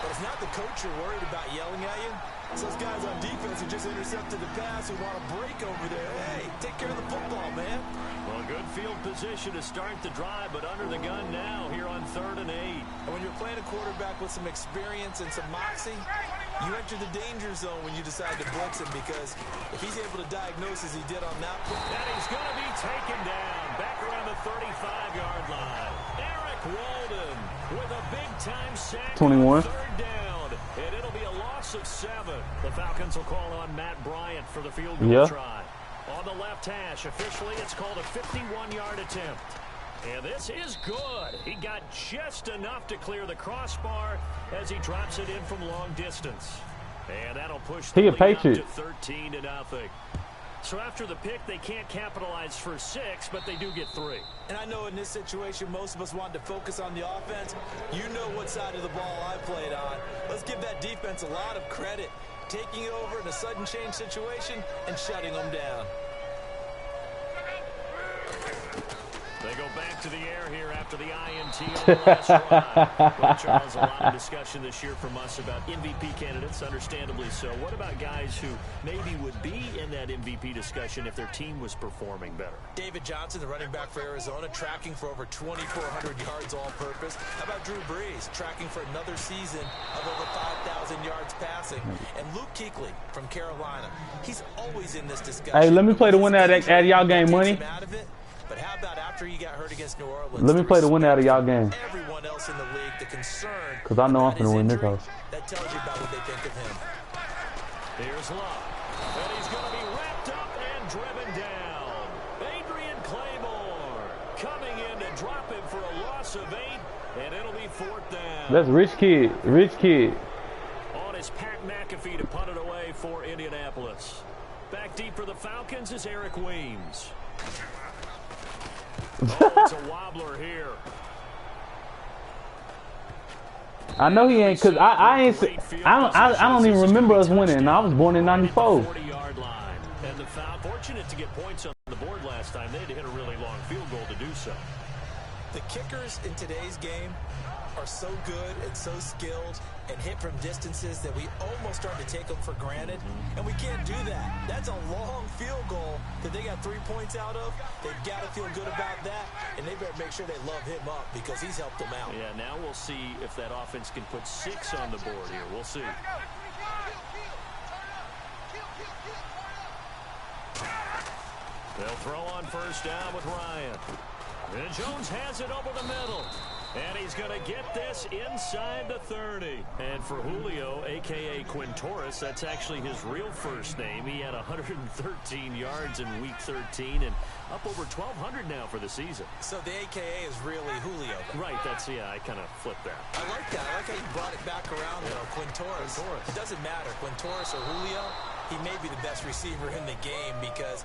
[SPEAKER 2] But it's not the coach you're worried about yelling at you. It's those guys on defense who just intercepted the pass who want to break over there. Hey, take care of the football, man.
[SPEAKER 1] Well, good field field position to start the drive, but under the gun now here on 3rd and 8.
[SPEAKER 2] And when you're playing a quarterback with some experience and some moxie, you enter the danger zone when you decide to blitz him, because if he's able to diagnose as he did on that play.
[SPEAKER 1] And he's going to be taken down back around the 35-yard line. Eric Walden with a big-time sack
[SPEAKER 3] 21.
[SPEAKER 1] on 3rd down. And it'll be a loss of 7. The Falcons will call on Matt Bryant for the field goal try. On the left hash, officially, it's called a 51-yard attempt. And this is good. He got just enough to clear the crossbar as he drops it in from long distance. And that'll push the lead up to 13-0. So after the pick, they can't capitalize for 6, but they do get 3.
[SPEAKER 2] And I know in this situation, most of us wanted to focus on the offense. You know what side of the ball I played on. Let's give that defense a lot of credit, taking it over in a sudden change situation and shutting them down.
[SPEAKER 1] They go back to the air here after the INT on the last drive. Well, Charles, a lot of discussion this year from us about MVP candidates, understandably so. What about guys who maybe would be in that MVP discussion if their team was performing better?
[SPEAKER 2] David Johnson, the running back for Arizona, tracking for over 2,400 yards all-purpose. How about Drew Brees, tracking for another season of over 5,000 yards passing? And Luke Kuechly from Carolina, he's always in this discussion.
[SPEAKER 3] Hey, let me play the winner out of y'all game money.
[SPEAKER 2] But how about after he got hurt against New Orleans?
[SPEAKER 3] Let me play the winner out of y'all game.
[SPEAKER 2] Everyone else in the league, the concern.
[SPEAKER 3] Because I know I'm going to win this house.
[SPEAKER 2] That tells you about what they think of him.
[SPEAKER 1] Here's Love. And he's going to be wrapped up and driven down. Adrian Claymore coming in to drop him for a loss of 8. And it'll be 4th down.
[SPEAKER 3] That's Rich Kid. Rich Kid.
[SPEAKER 1] On his Pat McAfee to punt it away for Indianapolis. Back deep for the Falcons is Eric Weems. Oh, it's a wobbler here.
[SPEAKER 3] I know he ain't, cause I don't even remember us winning. I was born in '94.
[SPEAKER 1] 40-yard line, and the foul. Fortunate to get points on the board last time. They had to hit a really long field goal to do so.
[SPEAKER 2] The kickers in today's game are so good and so skilled and hit from distances that we almost start to take them for granted, and we can't do that. That's a long field goal that they got 3 points out of. They've got to feel good about that, and they better make sure they love him up because he's helped them out.
[SPEAKER 1] Yeah, now we'll see if that offense can put 6 on the board here. We'll see. They'll throw on 1st down with Ryan. And Jones has it over the middle. And he's going to get this inside the 30. And for Julio, a.k.a. Quintorris, that's actually his real first name. He had 113 yards in Week 13 and up over 1,200 now for the season.
[SPEAKER 2] So the a.k.a. is really Julio, then.
[SPEAKER 1] Right, that's, yeah, I kind of flipped that.
[SPEAKER 2] I like that. I like how you brought it back around, though. Quintorris. It doesn't matter. Quintorris or Julio, he may be the best receiver in the game because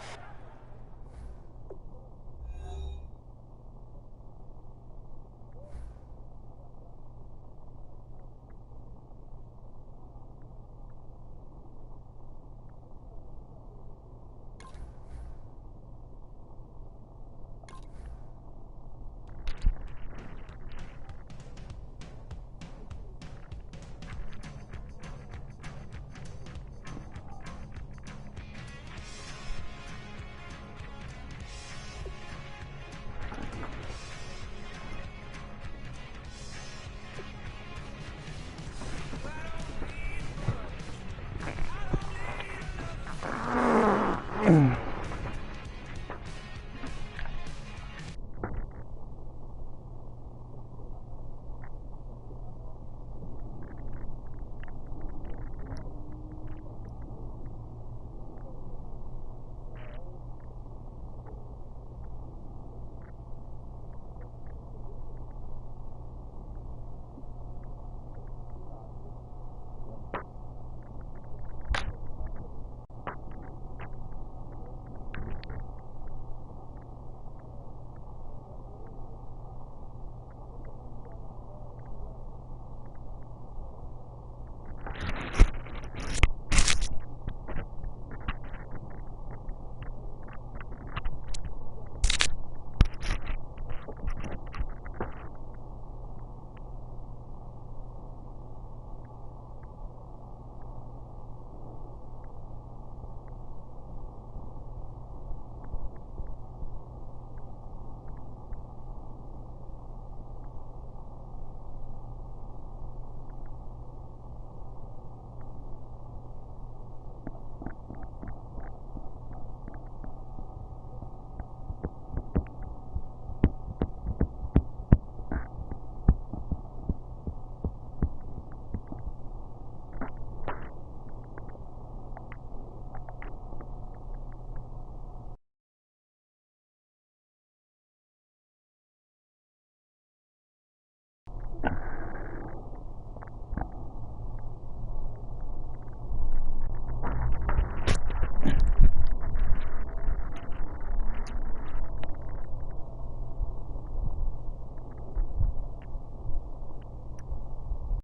[SPEAKER 3] Bye.